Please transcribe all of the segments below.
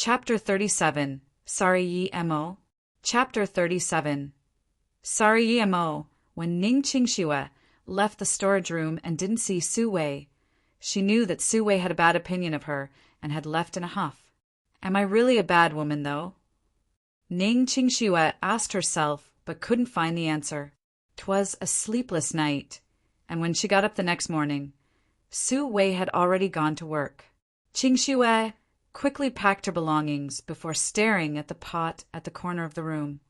Chapter 37. Sorry Ye Mo. Chapter 37. Sorry Ye Mo. When Ning Qingxue left the storage room and didn't see Su Wei, she knew that Su Wei had a bad opinion of her and had left in a huff. Am I really a bad woman, though? Ning Qingxue asked herself, but couldn't find the answer. 'Twas a sleepless night, and when she got up the next morning, Su Wei had already gone to work. Qingxue quickly packed her belongings before staring at the pot at the corner of the room,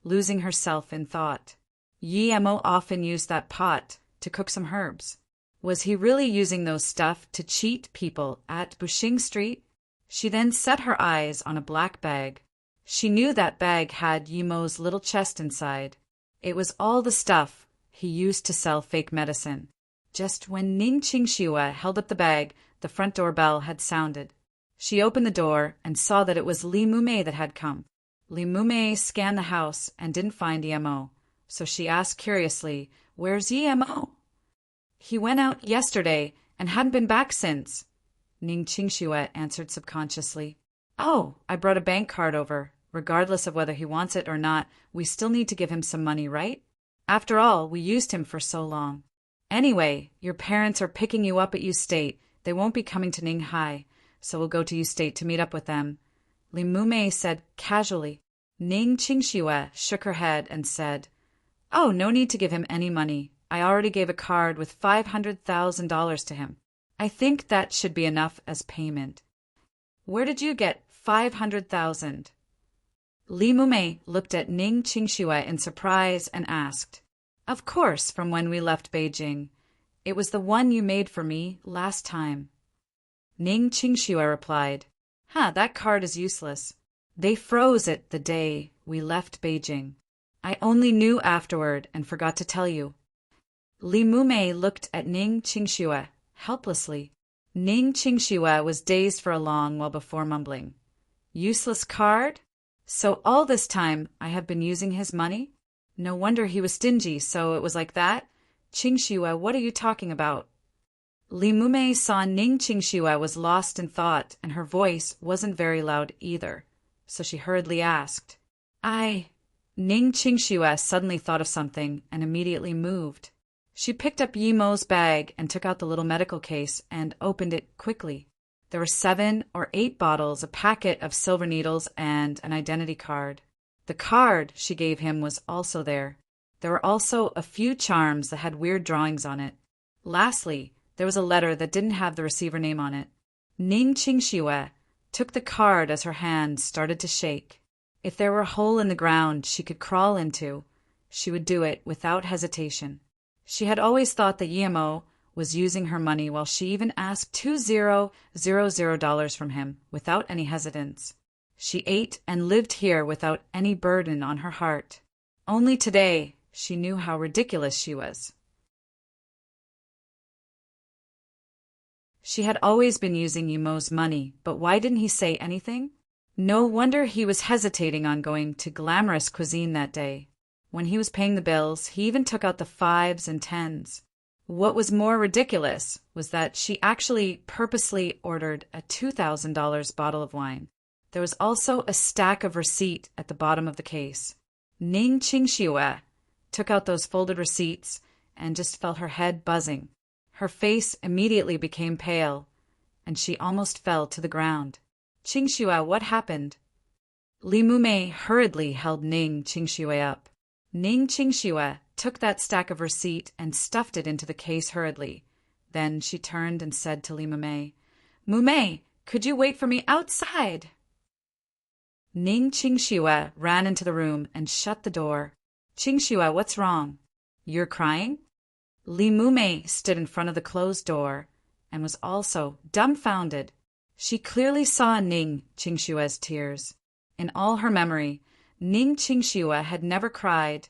losing herself in thought. Yi Mo often used that pot to cook some herbs. Was he really using those stuff to cheat people at Buxing Street? She then set her eyes on a black bag. She knew that bag had Yi Mo's little chest inside. It was all the stuff he used to sell fake medicine. Just when Ning Qingxue held up the bag, the front door bell had sounded. She opened the door and saw that it was Li Mumei that had come. Li Mumei scanned the house and didn't find Yi Mo, so she asked curiously, "Where's Yi Mo?" "He went out yesterday and hadn't been back since," Ning Qingxue answered subconsciously. "Oh, I brought a bank card over. Regardless of whether he wants it or not, we still need to give him some money, right? After all, we used him for so long. Anyway, your parents are picking you up at U State. They won't be coming to Ninghai, so we'll go to U State to meet up with them," Li Mumei said casually. Ning Qingxue shook her head and said, "Oh, no need to give him any money. I already gave a card with $500,000 to him. I think that should be enough as payment." "Where did you get 500,000? Li Mumei looked at Ning Qingxue in surprise and asked, "Of course, from when we left Beijing. It was the one you made for me last time." Ning Qingxue replied, That card is useless. They froze it the day we left Beijing. I only knew afterward and forgot to tell you." Li Mumei looked at Ning Qingxue helplessly. Ning Qingxue was dazed for a long while before mumbling, "Useless card? So all this time I have been using his money? No wonder he was stingy, so it was like that? Qingxue, what are you talking about?" Li Mumei saw Ning Qingxue was lost in thought, and her voice wasn't very loud either, so she hurriedly asked, Ning Qingxue suddenly thought of something and immediately moved. She picked up Yi Mo's bag and took out the little medical case and opened it quickly. There were 7 or 8 bottles, a packet of silver needles, and an identity card. The card she gave him was also there. There were also a few charms that had weird drawings on it. Lastly, there was a letter that didn't have the receiver name on it. Ning Qingxue took the card as her hand started to shake. If there were a hole in the ground she could crawl into, she would do it without hesitation. She had always thought that Yi Mo was using her money, while she even asked $2000 from him without any hesitance. She ate and lived here without any burden on her heart. Only today she knew how ridiculous she was. She had always been using Yi Mo's money, but why didn't he say anything? No wonder he was hesitating on going to glamorous cuisine that day. When he was paying the bills, he even took out the 5s and 10s. What was more ridiculous was that she actually purposely ordered a $2,000 bottle of wine. There was also a stack of receipt at the bottom of the case. Ning Qingxue took out those folded receipts and just felt her head buzzing. Her face immediately became pale, and she almost fell to the ground. "Qingxue, what happened?" Li Mumei hurriedly held Ning Qingxue up. Ning Qingxue took that stack of receipt and stuffed it into the case hurriedly. Then she turned and said to Li Mumei, "Mumei, could you wait for me outside?" Ning Qingxue ran into the room and shut the door. "Qingxue, what's wrong? You're crying?" Li Mumei stood in front of the closed door and was also dumbfounded. She clearly saw Ning Qingxue's tears. In all her memory, Ning Qingxue had never cried,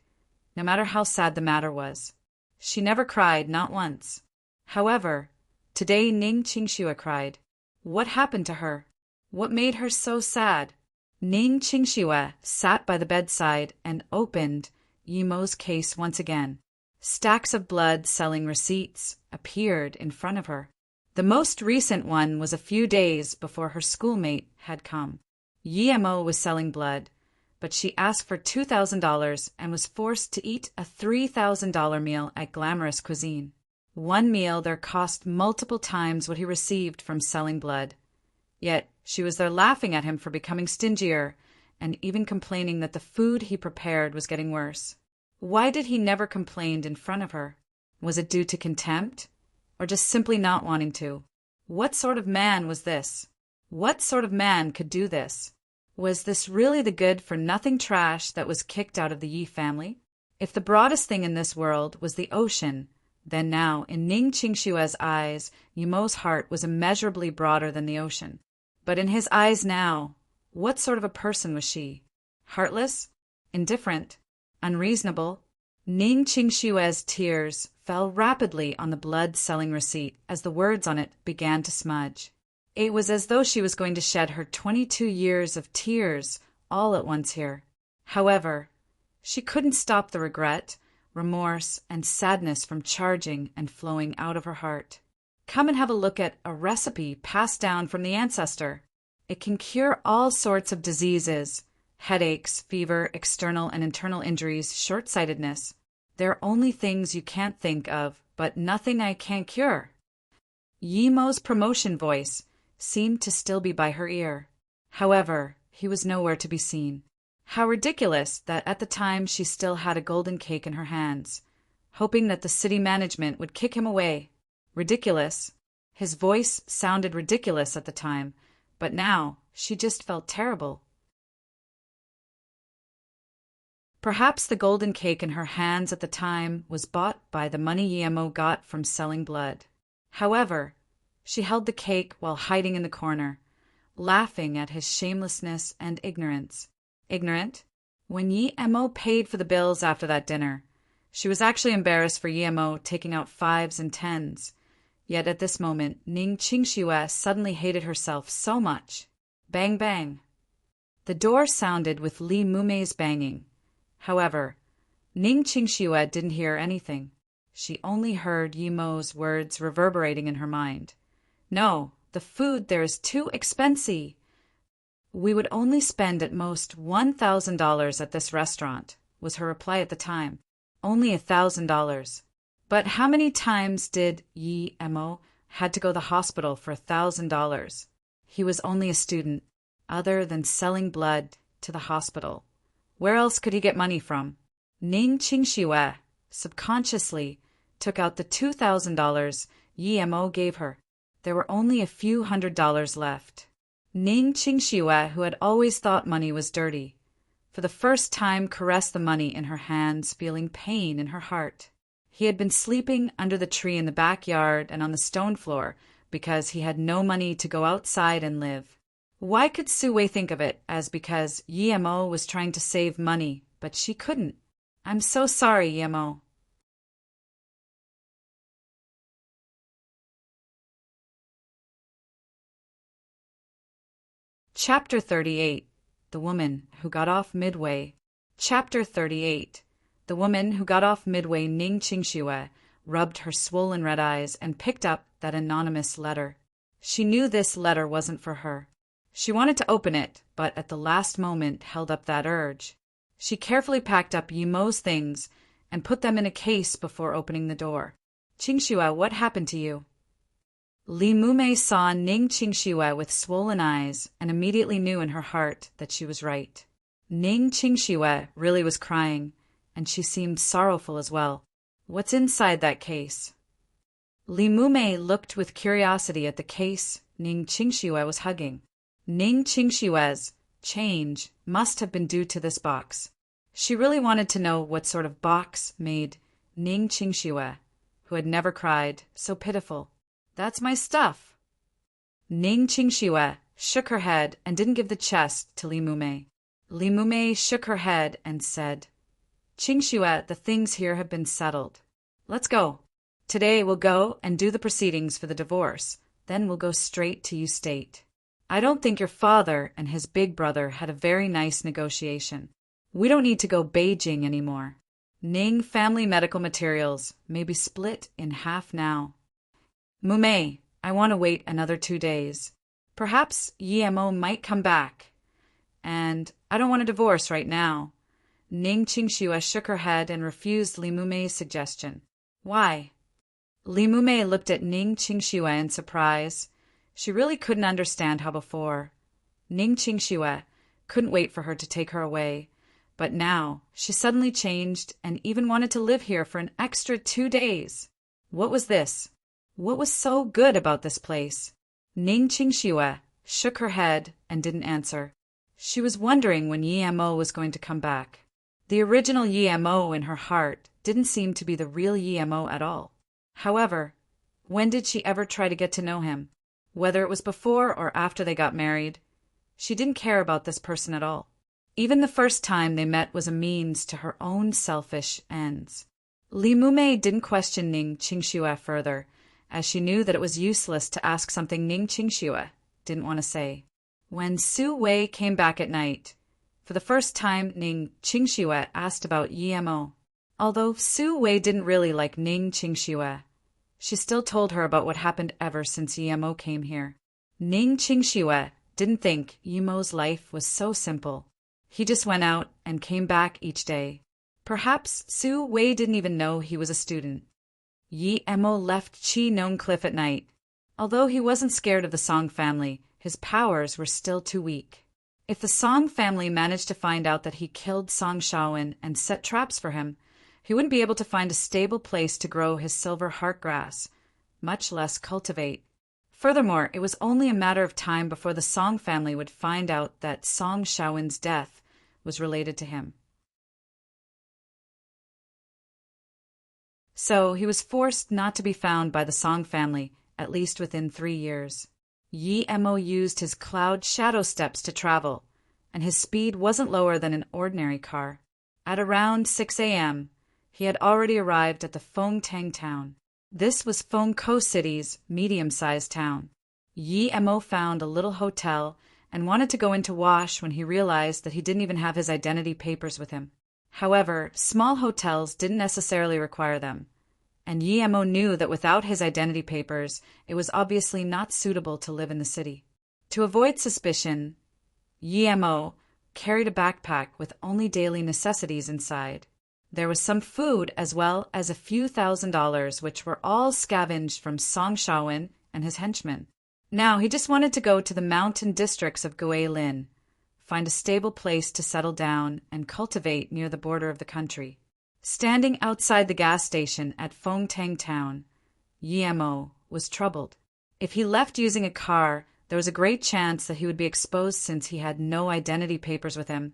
no matter how sad the matter was. She never cried, not once. However, today Ning Qingxue cried. What happened to her? What made her so sad? Ning Qingxue sat by the bedside and opened Yi Mo's case once again. Stacks of blood-selling receipts appeared in front of her. The most recent one was a few days before her schoolmate had come. Yemo was selling blood, but she asked for $2,000 and was forced to eat a $3,000 meal at Glamorous Cuisine. One meal there cost multiple times what he received from selling blood. Yet she was there laughing at him for becoming stingier and even complaining that the food he prepared was getting worse. Why did he never complain in front of her? Was it due to contempt? Or just simply not wanting to? What sort of man was this? What sort of man could do this? Was this really the good-for-nothing trash that was kicked out of the Yi family? If the broadest thing in this world was the ocean, then now, in Ning Qingshue's eyes, Yumo's heart was immeasurably broader than the ocean. But in his eyes now, what sort of a person was she? Heartless? Indifferent? Unreasonable? Ning Qingshue's tears fell rapidly on the blood-selling receipt as the words on it began to smudge. It was as though she was going to shed her 22 years of tears all at once here. However, she couldn't stop the regret, remorse, and sadness from charging and flowing out of her heart. Come and have a look at a recipe passed down from the ancestor. It can cure all sorts of diseases, headaches, fever, external and internal injuries, short-sightedness. They're only things you can't think of, but nothing I can't cure. Yemo's promotion voice seemed to still be by her ear. However, he was nowhere to be seen. How ridiculous that at the time she still had a golden cake in her hands, hoping that the city management would kick him away. Ridiculous. His voice sounded ridiculous at the time, but now she just felt terrible. Perhaps the golden cake in her hands at the time was bought by the money Yemo got from selling blood. However, she held the cake while hiding in the corner, laughing at his shamelessness and ignorance. Ignorant? When Yemo paid for the bills after that dinner, she was actually embarrassed for Yemo taking out 5s and 10s. Yet at this moment, Ning Qingxue suddenly hated herself so much. Bang, bang. The door sounded with Li Mumei's banging. However, Ning Qingxue didn't hear anything. She only heard Yemo's words reverberating in her mind. No, the food there is too expensive. We would only spend at most $1,000 at this restaurant, was her reply at the time. Only $1,000. But how many times did Yemo had to go to the hospital for $1,000? He was only a student, other than selling blood to the hospital. Where else could he get money from? Ning Qingxue subconsciously took out the $2,000 Yemo gave her. There were only a few $100s left. Ning Qingxue, who had always thought money was dirty, for the first time caressed the money in her hands, feeling pain in her heart. He had been sleeping under the tree in the backyard and on the stone floor because he had no money to go outside and live. Why could Sue think of it as because Yemo was trying to save money, but she couldn't? I'm so sorry, Yemo. Chapter 38. The Woman Who Got Off Midway. Chapter 38. The woman who got off midway, Ning Qingxue, rubbed her swollen red eyes and picked up that anonymous letter. She knew this letter wasn't for her. She wanted to open it, but at the last moment held up that urge. She carefully packed up Yemo's things and put them in a case before opening the door. Qingxue, what happened to you? Li Mumei saw Ning Qingxue with swollen eyes and immediately knew in her heart that she was right. Ning Qingxue really was crying, and she seemed sorrowful as well. What's inside that case? Li Mumei looked with curiosity at the case Ning Qingxue was hugging. Ning Qingxue's change must have been due to this box. She really wanted to know what sort of box made Ning Qingxue, who had never cried, so pitiful. That's my stuff. Ning Qingxue shook her head and didn't give the chest to Li Mumei. Li Mumei shook her head and said, Qingxue, the things here have been settled. Let's go. Today we'll go and do the proceedings for the divorce. Then we'll go straight to Yu State. I don't think your father and his big brother had a very nice negotiation. We don't need to go Beijing anymore. Ning family medical materials may be split in half now. Mumei, I want to wait another 2 days. Perhaps Yemo might come back. And I don't want a divorce right now. Ning Qingxue shook her head and refused Li Mumei's suggestion. Why? Li Mumei looked at Ning Qingxue in surprise. She really couldn't understand how before. Ning Qingxue couldn't wait for her to take her away, but now she suddenly changed and even wanted to live here for an extra 2 days. What was this? What was so good about this place? Ning Qingxue shook her head and didn't answer. She was wondering when Yi Mo was going to come back. The original Yi Mo in her heart didn't seem to be the real Yi Mo at all. However, when did she ever try to get to know him? Whether it was before or after they got married, she didn't care about this person at all. Even the first time they met was a means to her own selfish ends. Li Mumei didn't question Ning Qingxue further, as she knew that it was useless to ask something Ning Qingxue didn't want to say. When Su Wei came back at night, for the first time Ning Qingxue asked about Yi Mo. Although Su Wei didn't really like Ning Qingxue, she still told her about what happened ever since Yi Mo came here. Ning Qingxue didn't think Yi Mo's life was so simple. He just went out and came back each day. Perhaps Su Wei didn't even know he was a student. Yi Mo left Chi Nong Cliff at night. Although he wasn't scared of the Song family, his powers were still too weak. If the Song family managed to find out that he killed Song Shaowen and set traps for him, he wouldn't be able to find a stable place to grow his silver heartgrass, much less cultivate. Furthermore, it was only a matter of time before the Song family would find out that Song Shaowen's death was related to him. So he was forced not to be found by the Song family, at least within 3 years. Yi Mo used his cloud shadow steps to travel, and his speed wasn't lower than an ordinary car. At around 6 a.m., he had already arrived at the Fengtang town. This was Fengkou City's medium-sized town. Yi Mo found a little hotel and wanted to go in to wash when he realized that he didn't even have his identity papers with him. However, small hotels didn't necessarily require them, and Yi Mo knew that without his identity papers, it was obviously not suitable to live in the city. To avoid suspicion, Yi Mo carried a backpack with only daily necessities inside. There was some food as well as a few $1,000s, which were all scavenged from Song Shaowen and his henchmen. Now he just wanted to go to the mountain districts of Guilin, find a stable place to settle down and cultivate near the border of the country. Standing outside the gas station at Fengtang town, Yi Mo was troubled. If he left using a car, there was a great chance that he would be exposed since he had no identity papers with him,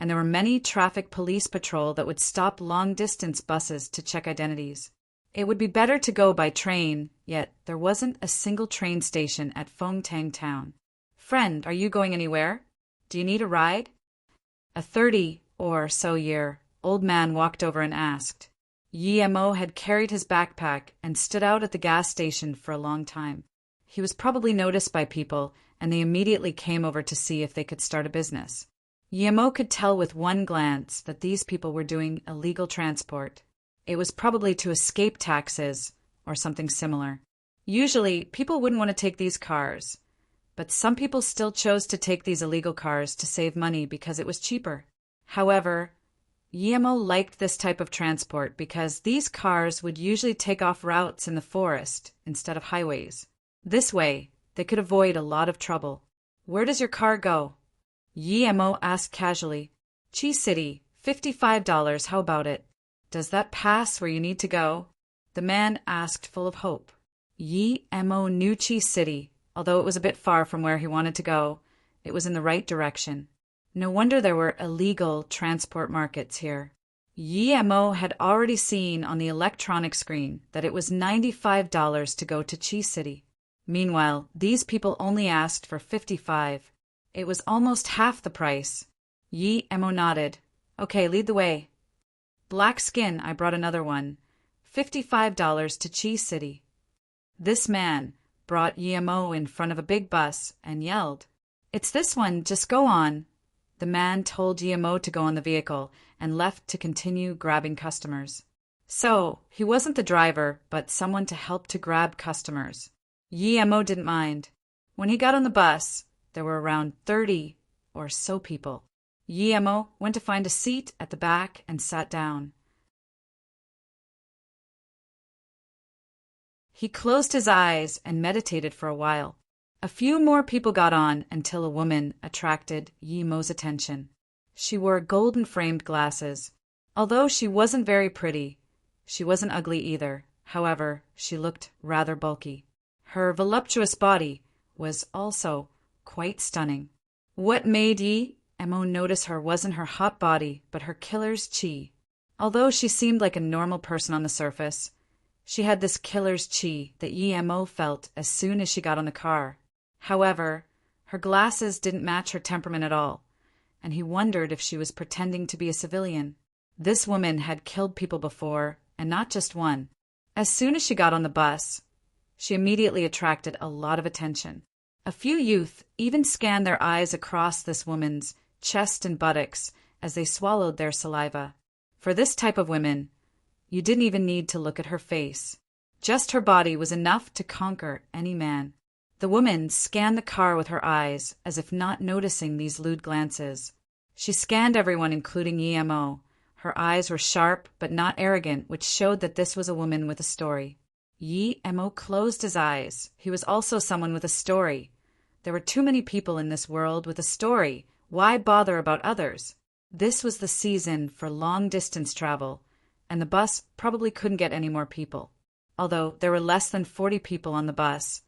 and there were many traffic police patrol that would stop long-distance buses to check identities. It would be better to go by train, yet there wasn't a single train station at Fengtang town. "Friend, are you going anywhere? Do you need a ride?" A 30 or so year old man walked over and asked. Yi Mo had carried his backpack and stood out at the gas station for a long time. He was probably noticed by people, and they immediately came over to see if they could start a business. Yi Mo could tell with one glance that these people were doing illegal transport. It was probably to escape taxes or something similar. Usually, people wouldn't want to take these cars, but some people still chose to take these illegal cars to save money because it was cheaper. However, Yi Mo liked this type of transport because these cars would usually take off routes in the forest instead of highways. This way, they could avoid a lot of trouble. "Where does your car go?" Yi Mo asked casually. "Chi City, $55, how about it? Does that pass where you need to go?" The man asked full of hope. Yi Mo knew Chi City. Although it was a bit far from where he wanted to go, it was in the right direction. No wonder there were illegal transport markets here. Yi Mo had already seen on the electronic screen that it was $95 to go to Chi City. Meanwhile, these people only asked for $55. It was almost half the price. Yi Mo nodded. "Okay, lead the way." "Black skin, I brought another one. $55 to Chi City." This man brought Yi Mo in front of a big bus and yelled, "It's this one, just go on." The man told Yi Mo to go on the vehicle and left to continue grabbing customers. So, he wasn't the driver, but someone to help to grab customers. Yi Mo didn't mind. When he got on the bus, there were around 30 or so people. Yi Mo went to find a seat at the back and sat down. He closed his eyes and meditated for a while. A few more people got on until a woman attracted Yi Mo's attention. She wore golden-framed glasses. Although she wasn't very pretty, she wasn't ugly either. However, she looked rather bulky. Her voluptuous body was also quite stunning. What made Yi Mo notice her wasn't her hot body, but her killer's chi. Although she seemed like a normal person on the surface, she had this killer's chi that Yi Mo felt as soon as she got on the car. However, her glasses didn't match her temperament at all, and he wondered if she was pretending to be a civilian. This woman had killed people before, and not just one. As soon as she got on the bus, she immediately attracted a lot of attention. A few youth even scanned their eyes across this woman's chest and buttocks as they swallowed their saliva. For this type of women, you didn't even need to look at her face. Just her body was enough to conquer any man. The woman scanned the car with her eyes, as if not noticing these lewd glances. She scanned everyone, including Yi Mo. Her eyes were sharp, but not arrogant, which showed that this was a woman with a story. Yi Mo closed his eyes. He was also someone with a story. There were too many people in this world with a story. Why bother about others? This was the season for long-distance travel, and the bus probably couldn't get any more people. Although there were less than 40 people on the bus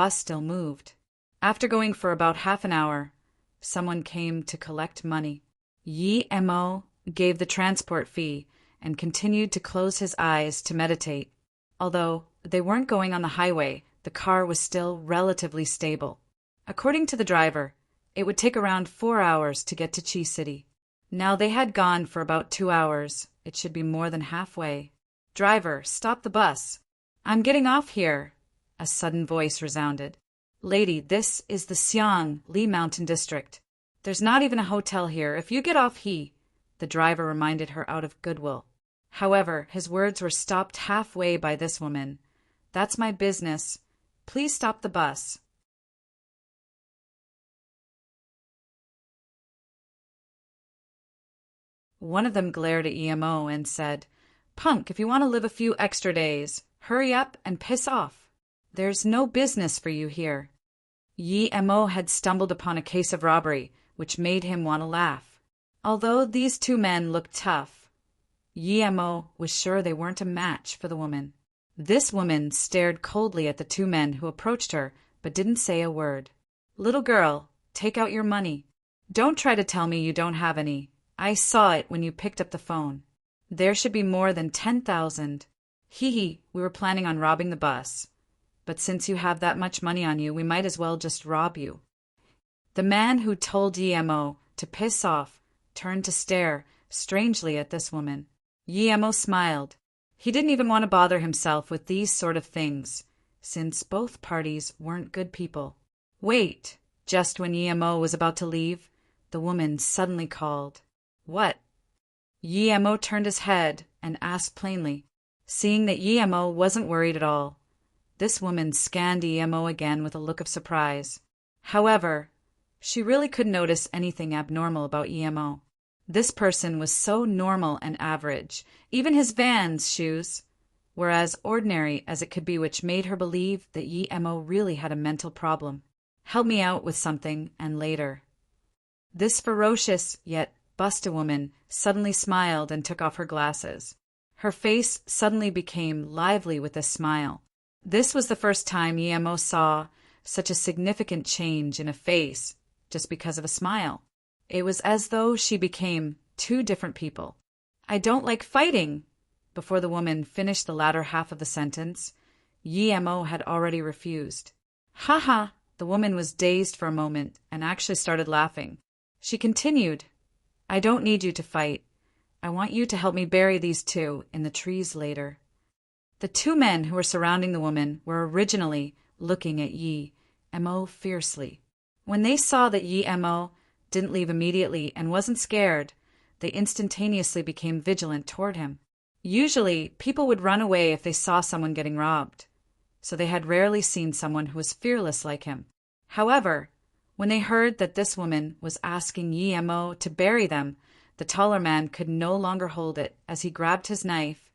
still moved. After going for about half an hour, someone came to collect money. Yi Mo gave the transport fee and continued to close his eyes to meditate. Although they weren't going on the highway, the car was still relatively stable. According to the driver, it would take around 4 hours to get to Chi City. Now they had gone for about 2 hours. It should be more than halfway. "Driver, stop the bus. I'm getting off here," a sudden voice resounded. "Lady, this is the Xiang Li Mountain District. There's not even a hotel here. If you get off the driver reminded her out of goodwill. However, his words were stopped halfway by this woman. "That's my business. Please stop the bus." One of them glared at Yi Mo and said, "Punk, if you want to live a few extra days, hurry up and piss off. There's no business for you here." Yi Mo had stumbled upon a case of robbery, which made him want to laugh. Although these two men looked tough, Yi Mo was sure they weren't a match for the woman. This woman stared coldly at the two men who approached her, but didn't say a word. "Little girl, take out your money. Don't try to tell me you don't have any. I saw it when you picked up the phone. There should be more than 10,000. We were planning on robbing the bus. But since you have that much money on you, we might as well just rob you." The man who told Yi Mo to piss off turned to stare strangely at this woman. Yi Mo smiled. He didn't even want to bother himself with these sort of things, since both parties weren't good people. "Wait!" Just when Yi Mo was about to leave, the woman suddenly called. "What?" Yi Mo turned his head and asked plainly, seeing that Yi Mo wasn't worried at all. This woman scanned Yi Mo again with a look of surprise. However, she really couldn't notice anything abnormal about Yi Mo. This person was so normal and average, even his Vans shoes were as ordinary as it could be, which made her believe that Yi Mo really had a mental problem. "Help me out with something, and later." This ferocious yet Busta woman suddenly smiled and took off her glasses. Her face suddenly became lively with a smile. This was the first time Yi Mo saw such a significant change in a face just because of a smile. It was as though she became two different people. "I don't like fighting." Before the woman finished the latter half of the sentence, Yi Mo had already refused. "Ha ha!" The woman was dazed for a moment and actually started laughing. She continued, "I don't need you to fight. I want you to help me bury these two in the trees later." The two men who were surrounding the woman were originally looking at Yi Mo fiercely. When they saw that Yi Mo didn't leave immediately and wasn't scared, they instantaneously became vigilant toward him. Usually, people would run away if they saw someone getting robbed, so they had rarely seen someone who was fearless like him. However, When they heard that this woman was asking Yi-Mo to bury them, the taller man could no longer hold it as he grabbed his knife,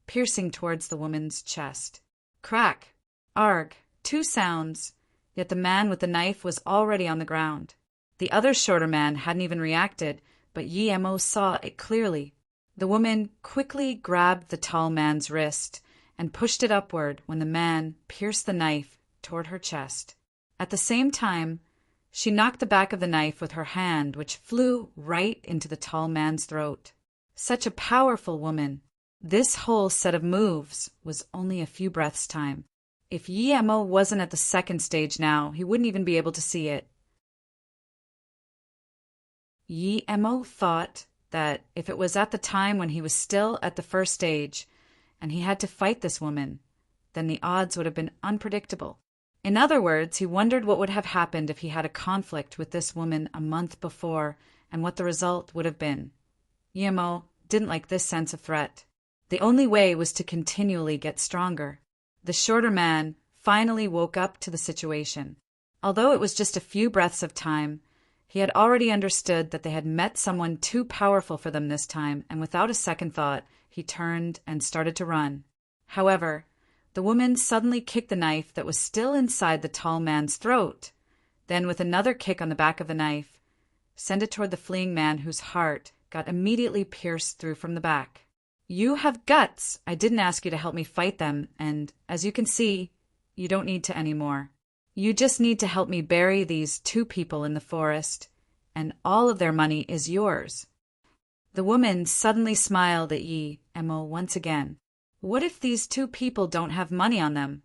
piercing towards the woman's chest. Crack! Arg! Two sounds, yet the man with the knife was already on the ground. The other shorter man hadn't even reacted, but Yi-Mo saw it clearly. The woman quickly grabbed the tall man's wrist and pushed it upward when the man pierced the knife toward her chest. At the same time, she knocked the back of the knife with her hand, which flew right into the tall man's throat. Such a powerful woman. This whole set of moves was only a few breaths' time. If Yi-Mo wasn't at the second stage now, he wouldn't even be able to see it. Yi-Mo thought that if it was at the time when he was still at the first stage, and he had to fight this woman, then the odds would have been unpredictable. In other words, he wondered what would have happened if he had a conflict with this woman a month before, and what the result would have been. Yi-Mo didn't like this sense of threat. The only way was to continually get stronger. The shorter man finally woke up to the situation. Although it was just a few breaths of time, he had already understood that they had met someone too powerful for them this time, and without a second thought, he turned and started to run. However, the woman suddenly kicked the knife that was still inside the tall man's throat. Then, with another kick on the back of the knife, sent it toward the fleeing man whose heart got immediately pierced through from the back. You have guts. I didn't ask you to help me fight them, and, as you can see, you don't need to anymore. You just need to help me bury these two people in the forest, and all of their money is yours. The woman suddenly smiled at Yi-Mo once again. What if these two people don't have money on them?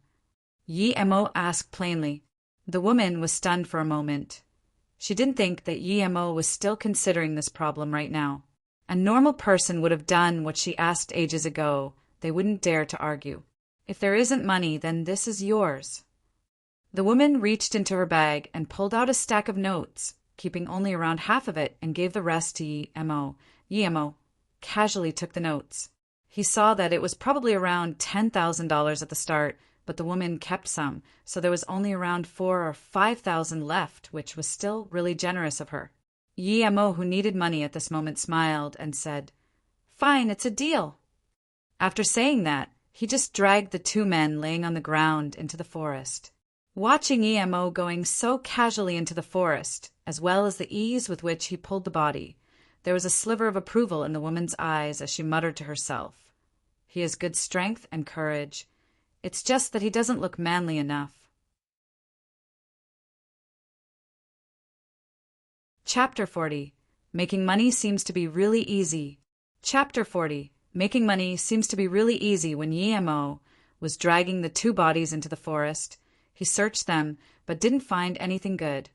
Yi-Mo asked plainly. The woman was stunned for a moment. She didn't think that Yi-Mo was still considering this problem right now. A normal person would have done what she asked ages ago. They wouldn't dare to argue. If there isn't money, then this is yours. The woman reached into her bag and pulled out a stack of notes, keeping only around half of it, and gave the rest to Yi-Mo. Yi-Mo casually took the notes. He saw that it was probably around $10,000 at the start, but the woman kept some, so there was only around $4,000 or $5,000 left, which was still really generous of her. Yi-Mo, who needed money at this moment, smiled and said, "Fine, it's a deal." After saying that, he just dragged the two men laying on the ground into the forest. Watching Yi-Mo going so casually into the forest, as well as the ease with which he pulled the body, there was a sliver of approval in the woman's eyes as she muttered to herself, "He has good strength and courage. It's just that he doesn't look manly enough." Chapter 40. Making money seems to be really easy. Chapter 40. Making money seems to be really easy. When Yi-Mo was dragging the two bodies into the forest, he searched them but didn't find anything good.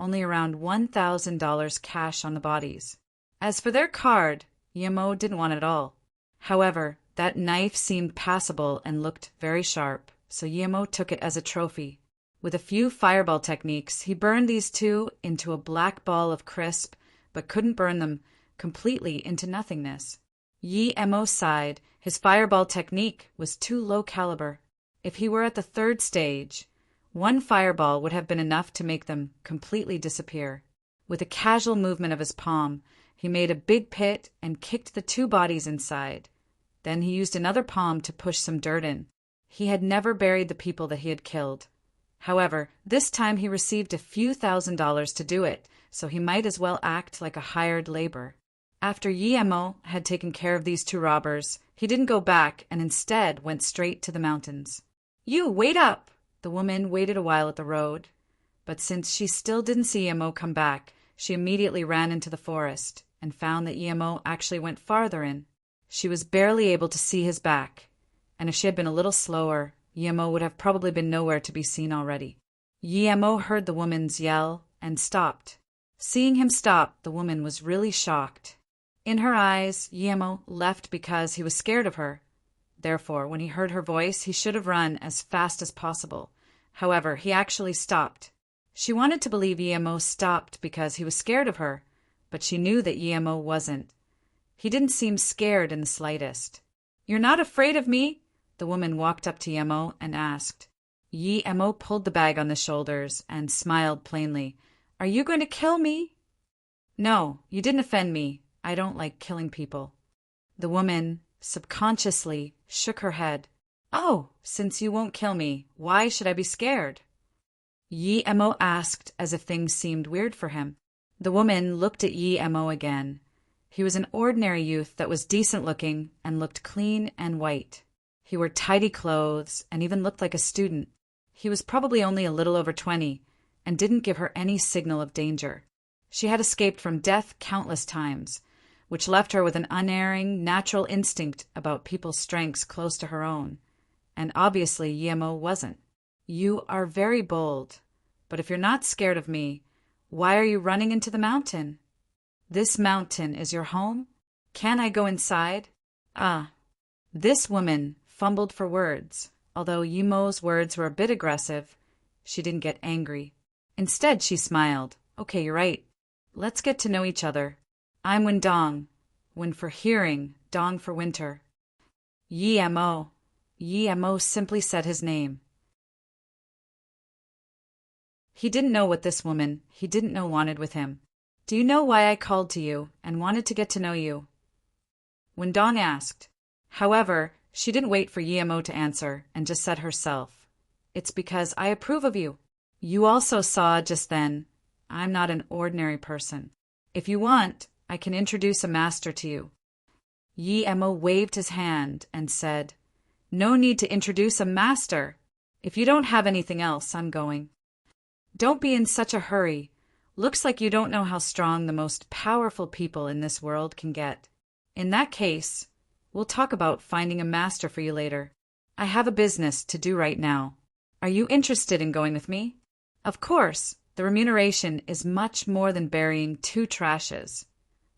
Only around $1,000 cash on the bodies. As for their card, Yi-Mo didn't want it all. However, that knife seemed passable and looked very sharp, so Yi-Mo took it as a trophy. With a few fireball techniques, he burned these two into a black ball of crisp, but couldn't burn them completely into nothingness. Yi-Mo sighed. His fireball technique was too low caliber. If he were at the third stage, one fireball would have been enough to make them completely disappear. With a casual movement of his palm, he made a big pit and kicked the two bodies inside. Then he used another palm to push some dirt in. He had never buried the people that he had killed. However, this time he received a few $1,000s to do it, so he might as well act like a hired labor. After Yi-Mo had taken care of these two robbers, he didn't go back and instead went straight to the mountains. "You, wait up!" The woman waited a while at the road, but since she still didn't see Yi-Mo come back, she immediately ran into the forest and found that Yi-Mo actually went farther in. She was barely able to see his back, and if she had been a little slower, Yi-Mo would have probably been nowhere to be seen already. Yi-Mo heard the woman's yell and stopped. Seeing him stop, the woman was really shocked. In her eyes, Yi-Mo left because he was scared of her. Therefore, when he heard her voice, he should have run as fast as possible. However, he actually stopped. She wanted to believe Yi-Mo stopped because he was scared of her, but she knew that Yi-Mo wasn't. He didn't seem scared in the slightest. "You're not afraid of me?" The woman walked up to Yi-Mo and asked. Yi-Mo pulled the bag on the shoulders and smiled plainly. Are you going to kill me? No, you didn't offend me. I don't like killing people. The woman, subconsciously, shook her head. Oh, since you won't kill me, why should I be scared? Yi Mo asked as if things seemed weird for him. The woman looked at Yi Mo again. He was an ordinary youth that was decent-looking and looked clean and white. He wore tidy clothes and even looked like a student. He was probably only a little over 20 and didn't give her any signal of danger. She had escaped from death countless times, which left her with an unerring, natural instinct about people's strengths close to her own. And obviously Yi Mo wasn't. You are very bold, but if you're not scared of me, why are you running into the mountain? This mountain is your home? Can I go inside? This woman fumbled for words. Although Yi Mo's words were a bit aggressive, she didn't get angry. Instead, she smiled. Okay, you're right. Let's get to know each other. I'm Wendong. Wen for hearing, Dong for winter. Yi Mo. Yi Mo simply said his name. He didn't know what this woman he didn't know wanted with him. Do you know why I called to you and wanted to get to know you? Wendong asked. However, she didn't wait for Yi Mo to answer and just said herself, It's because I approve of you. You also saw just then, I'm not an ordinary person. If you want, I can introduce a master to you. Yi Mo waved his hand and said, No need to introduce a master. If you don't have anything else, I'm going. Don't be in such a hurry. Looks like you don't know how strong the most powerful people in this world can get. In that case, we'll talk about finding a master for you later. I have a business to do right now. Are you interested in going with me? Of course, the remuneration is much more than burying 2 trashes.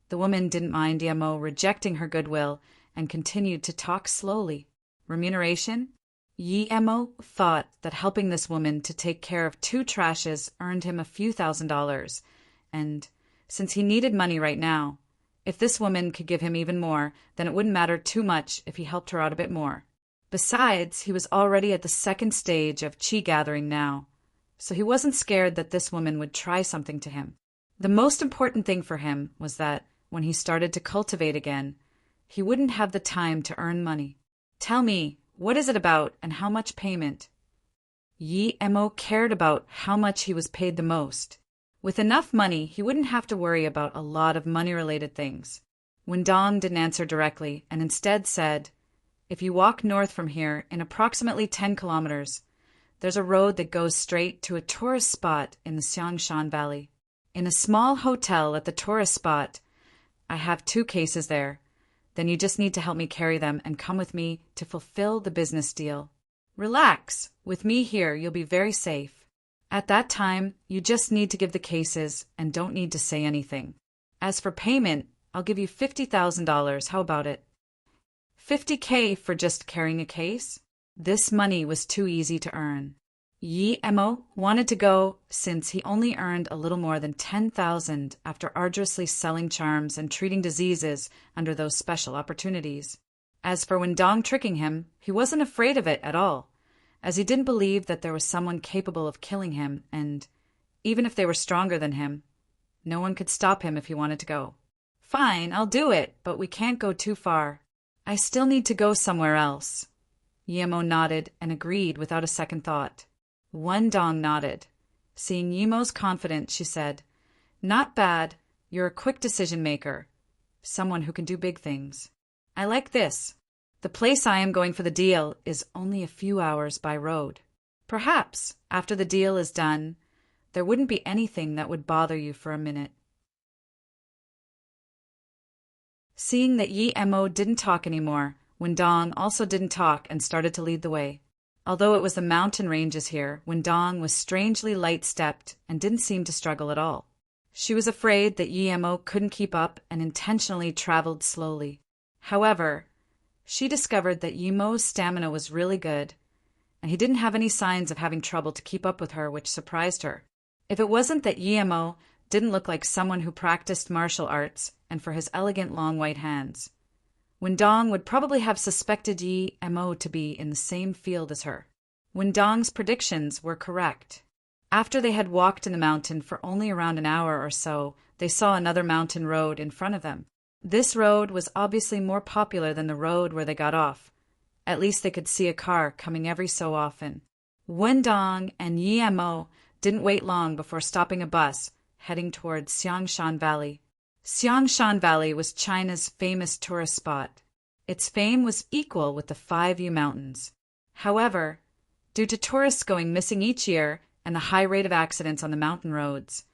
The woman didn't mind Yi Mo rejecting her goodwill and continued to talk slowly. Remuneration? Yi Mo thought that helping this woman to take care of 2 trashes earned him a few $1,000s, and since he needed money right now, if this woman could give him even more, then it wouldn't matter too much if he helped her out a bit more. Besides, he was already at the 2nd stage of chi gathering now, so he wasn't scared that this woman would try something to him. The most important thing for him was that, when he started to cultivate again, he wouldn't have the time to earn money. Tell me, what is it about and how much payment? Yi Mo cared about how much he was paid the most. With enough money, he wouldn't have to worry about a lot of money-related things. Wendong didn't answer directly and instead said, If you walk north from here in approximately 10 kilometers, there's a road that goes straight to a tourist spot in the Xiangshan Valley. In a small hotel at the tourist spot, I have 2 cases there. Then you just need to help me carry them and come with me to fulfill the business deal. Relax. With me here, you'll be very safe. At that time, you just need to give the cases and don't need to say anything. As for payment, I'll give you $50,000. How about it? $50K for just carrying a case? This money was too easy to earn. Yi Mo wanted to go since he only earned a little more than $10,000 after arduously selling charms and treating diseases under those special opportunities. As for Wendong tricking him, he wasn't afraid of it at all, as he didn't believe that there was someone capable of killing him, and, even if they were stronger than him, no one could stop him if he wanted to go. Fine, I'll do it, but we can't go too far. I still need to go somewhere else. Yi Mo nodded and agreed without a second thought. Wendong nodded. Seeing Yi Mo's confidence, she said, Not bad. You're a quick decision-maker. Someone who can do big things. I like this. The place I am going for the deal is only a few hours by road. Perhaps, after the deal is done, there wouldn't be anything that would bother you for a minute. Seeing that Yi Mo didn't talk anymore, Wendong also didn't talk and started to lead the way. Although it was the mountain ranges here, Wendong was strangely light-stepped and didn't seem to struggle at all. She was afraid that Yi Mo couldn't keep up and intentionally traveled slowly. However, she discovered that Yi Mo's stamina was really good, and he didn't have any signs of having trouble to keep up with her, which surprised her. If it wasn't that Yi Mo didn't look like someone who practiced martial arts and for his elegant long white hands, Wendong would probably have suspected Yi Mo to be in the same field as her. Wendong's predictions were correct. After they had walked in the mountain for only around an hour or so, they saw another mountain road in front of them. This road was obviously more popular than the road where they got off. At least they could see a car coming every so often. Wendong and Yemo didn't wait long before stopping a bus heading towards Xiangshan Valley. Xiangshan Valley was China's famous tourist spot. Its fame was equal with the 5U Mountains. However, due to tourists going missing each year and the high rate of accidents on the mountain roads,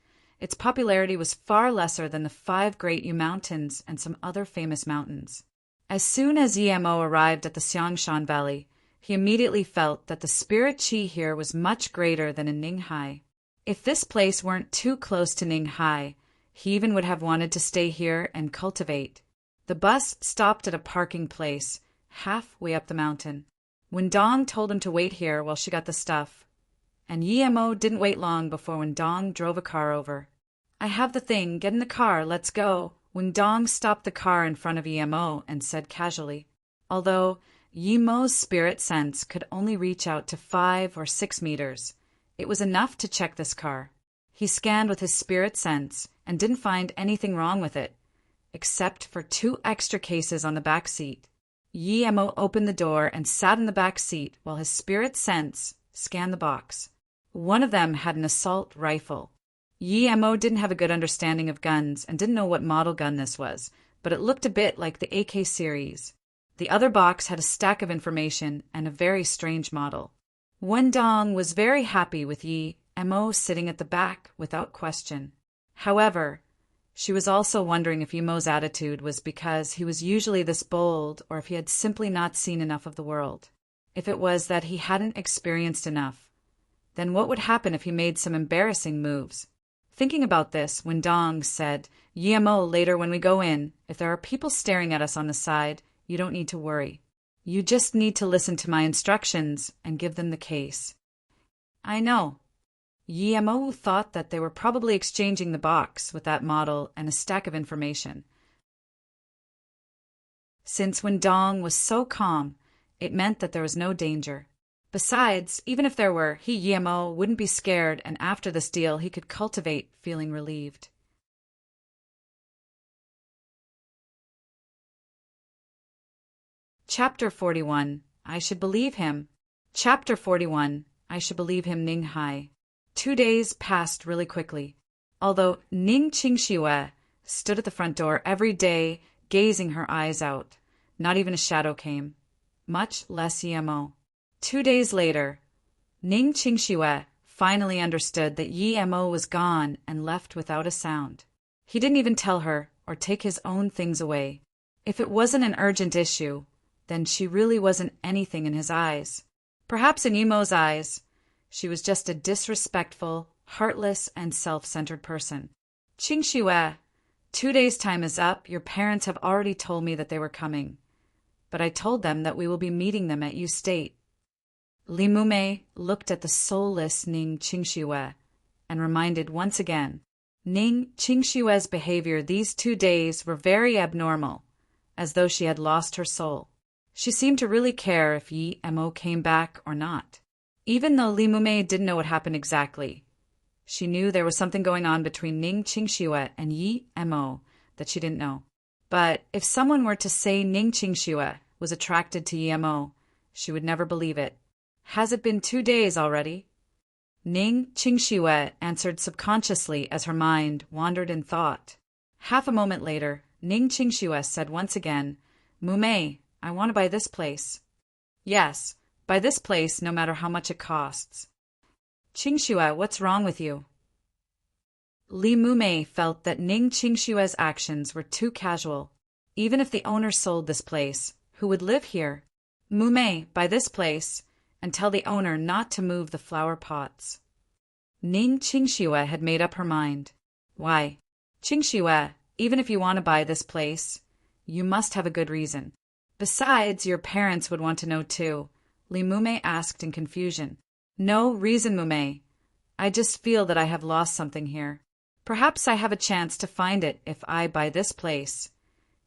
its popularity was far lesser than the 5 Great U Mountains and some other famous mountains. As soon as Yemo arrived at the Xiangshan Valley, he immediately felt that the spirit qi here was much greater than in Ninghai. If this place weren't too close to Ninghai, he even would have wanted to stay here and cultivate. The bus stopped at a parking place, halfway up the mountain. Wendong told him to wait here while she got the stuff, and Yemo didn't wait long before Wendong drove a car over. "I have the thing, get in the car, let's go." Wendong stopped the car in front of Yemo and said casually, although Yemo's spirit sense could only reach out to 5 or 6 meters. It was enough to check this car. He scanned with his spirit sense and didn't find anything wrong with it, except for 2 extra cases on the back seat. Yemo opened the door and sat in the back seat while his spirit sense scanned the box. One of them had an assault rifle. Yemo didn't have a good understanding of guns and didn't know what model gun this was, but it looked a bit like the AK series. The other box had a stack of information and a very strange model. Wendong was very happy with Yemo sitting at the back without question. However, she was also wondering if Yemo's attitude was because he was usually this bold or if he had simply not seen enough of the world. If it was that he hadn't experienced enough, then what would happen if he made some embarrassing moves? Thinking about this, Wendong said, "Yemo, later when we go in, if there are people staring at us on the side, you don't need to worry. You just need to listen to my instructions and give them the case." "I know." Yemo thought that they were probably exchanging the box with that model and a stack of information. Since Wendong was so calm, it meant that there was no danger. Besides, even if there were, Yemo wouldn't be scared, and after this deal he could cultivate feeling relieved. Chapter 41. I should believe him. Chapter 41. I should believe him. Ninghai. 2 days passed really quickly. Although Ning Qingxue stood at the front door every day, gazing her eyes out, not even a shadow came, much less Yemo. 2 days later, Ning Qingxue finally understood that Yemo was gone and left without a sound. He didn't even tell her or take his own things away. If it wasn't an urgent issue, then she really wasn't anything in his eyes. Perhaps in Yemo's eyes, she was just a disrespectful, heartless, and self-centered person. "Qingxue, 2 days' time is up. Your parents have already told me that they were coming, but I told them that we will be meeting them at U State." Li Mumei looked at the soulless Ning Qingxue and reminded once again, Ning Qingxue's behavior these 2 days were very abnormal, as though she had lost her soul. She seemed to really care if Yemo came back or not. Even though Li Mumei didn't know what happened exactly, she knew there was something going on between Ning Qingxue and Yemo that she didn't know. But if someone were to say Ning Qingxue was attracted to Yemo, she would never believe it. "Has it been 2 days already?" Ning Qingxue answered subconsciously as her mind wandered in thought. Half a moment later, Ning Qingxue said once again, "Mumei, I want to buy this place." "Yes, buy this place no matter how much it costs." "Qingxue, what's wrong with you?" Li Mumei felt that Ning Qingxue's actions were too casual. Even if the owner sold this place, who would live here? "Mumei, buy this place, and tell the owner not to move the flower pots." Ning Qingxue had made up her mind. "Why, Qingxue, even if you want to buy this place, you must have a good reason. Besides, your parents would want to know too," Li Mumei asked in confusion. "No reason, Mumei. I just feel that I have lost something here. Perhaps I have a chance to find it if I buy this place.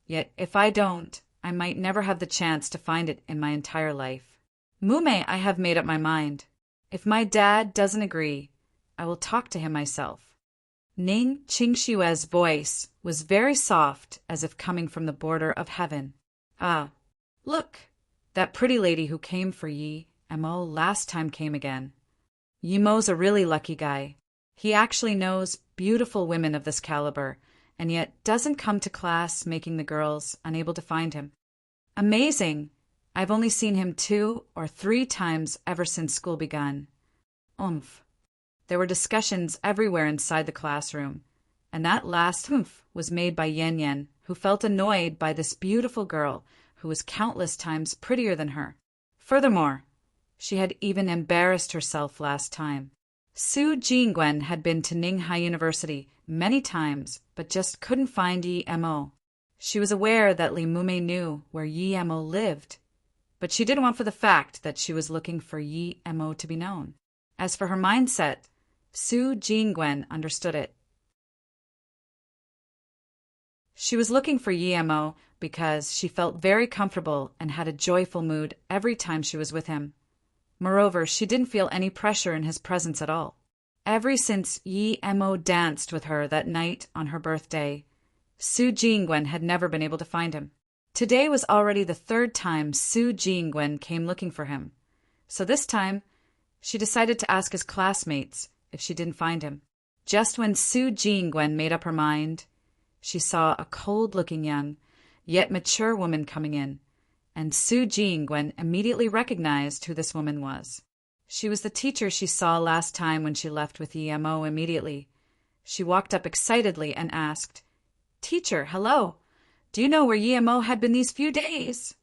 Yet if I don't, I might never have the chance to find it in my entire life. Mumei, I have made up my mind. If my dad doesn't agree, I will talk to him myself. Ning Qingshue's voice was very soft, as if coming from the border of heaven. Ah, look, that pretty lady who came for Yi Mo last time came again. Yi Mo's a really lucky guy. He actually knows beautiful women of this caliber, and yet doesn't come to class, making the girls unable to find him. Amazing! I've only seen him 2 or 3 times ever since school begun. Oomph. There were discussions everywhere inside the classroom, and that last oomph was made by Yan Yan, who felt annoyed by this beautiful girl who was countless times prettier than her. Furthermore, she had even embarrassed herself last time. Su Jingwen had been to Ninghai University many times, but just couldn't find Yi Mo. She was aware that Li Mumei knew where Yi Mo lived, but she didn't want for the fact that she was looking for Yi Mo to be known. As for her mindset, Su Jingwen understood it. She was looking for Yi Mo because she felt very comfortable and had a joyful mood every time she was with him. Moreover, she didn't feel any pressure in his presence at all. Ever since Yi Mo danced with her that night on her birthday, Su Jingwen had never been able to find him. Today was already the 3rd time Su Jingwen came looking for him. So this time, she decided to ask his classmates if she didn't find him. Just when Su Jingwen made up her mind, she saw a cold-looking young, yet mature woman coming in, and Su Jingwen immediately recognized who this woman was. She was the teacher she saw last time when she left with Yi Mo immediately. She walked up excitedly and asked, "Teacher, hello. Do you know where Yi Mo had been these few days?"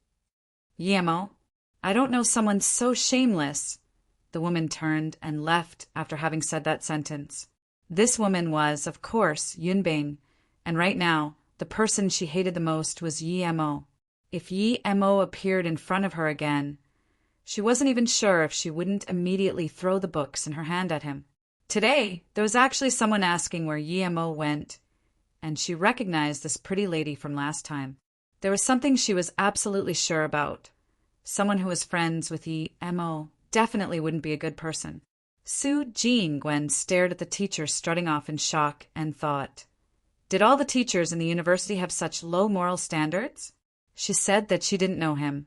"Yi Mo? I don't know someone so shameless." The woman turned and left after having said that sentence. This woman was, of course, Yunbing, and right now, the person she hated the most was Yi Mo. If Yi Mo appeared in front of her again, she wasn't even sure if she wouldn't immediately throw the books in her hand at him. Today, there was actually someone asking where Yi Mo went, and she recognized this pretty lady from last time. There was something she was absolutely sure about. Someone who was friends with Yi Mo definitely wouldn't be a good person. Su Jingwen stared at the teacher strutting off in shock and thought, did all the teachers in the university have such low moral standards? She said that she didn't know him,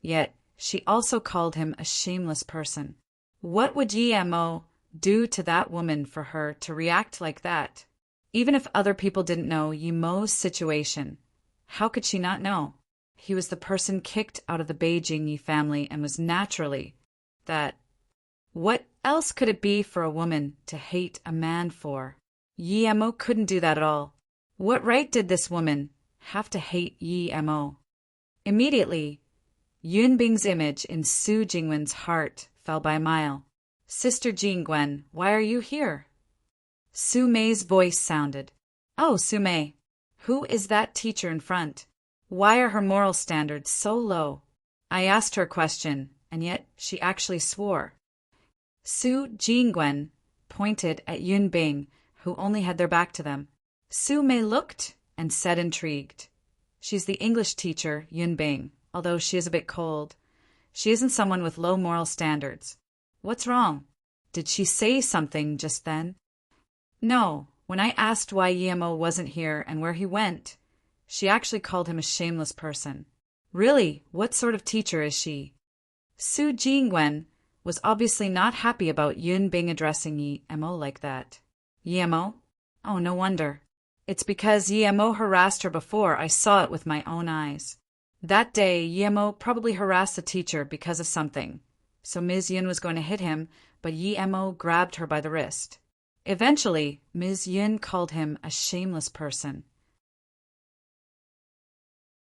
yet she also called him a shameless person. What would Yi Mo do to that woman for her to react like that? Even if other people didn't know Yi Mo's situation, how could she not know? He was the person kicked out of the Beijing Yi family and was naturally that. What else could it be for a woman to hate a man for? Yi Mo couldn't do that at all. What right did this woman have to hate Yi Mo? Immediately, Yunbing's image in Su Jingwen's heart fell by a mile. "Sister Jingwen, why are you here?" Su Mei's voice sounded. "Oh, Su Mei, who is that teacher in front? Why are her moral standards so low?" I asked her a question, and yet she actually swore. Su Jingwen pointed at Yunbing, who only had their back to them. Su Mei looked and said, intrigued, "She's the English teacher, Yunbing, although she is a bit cold. She isn't someone with low moral standards. What's wrong? Did she say something just then?" "No. When I asked why Yi Mo wasn't here and where he went, she actually called him a shameless person." "Really? What sort of teacher is she?" Su Jingwen was obviously not happy about Yunbing addressing Yi Mo like that. "Yi Mo? Oh, no wonder. It's because Yi Mo harassed her before. I saw it with my own eyes. That day, Yi Mo probably harassed the teacher because of something. So Ms. Yun was going to hit him, but Yi Mo grabbed her by the wrist. Eventually, Ms. Yun called him a shameless person."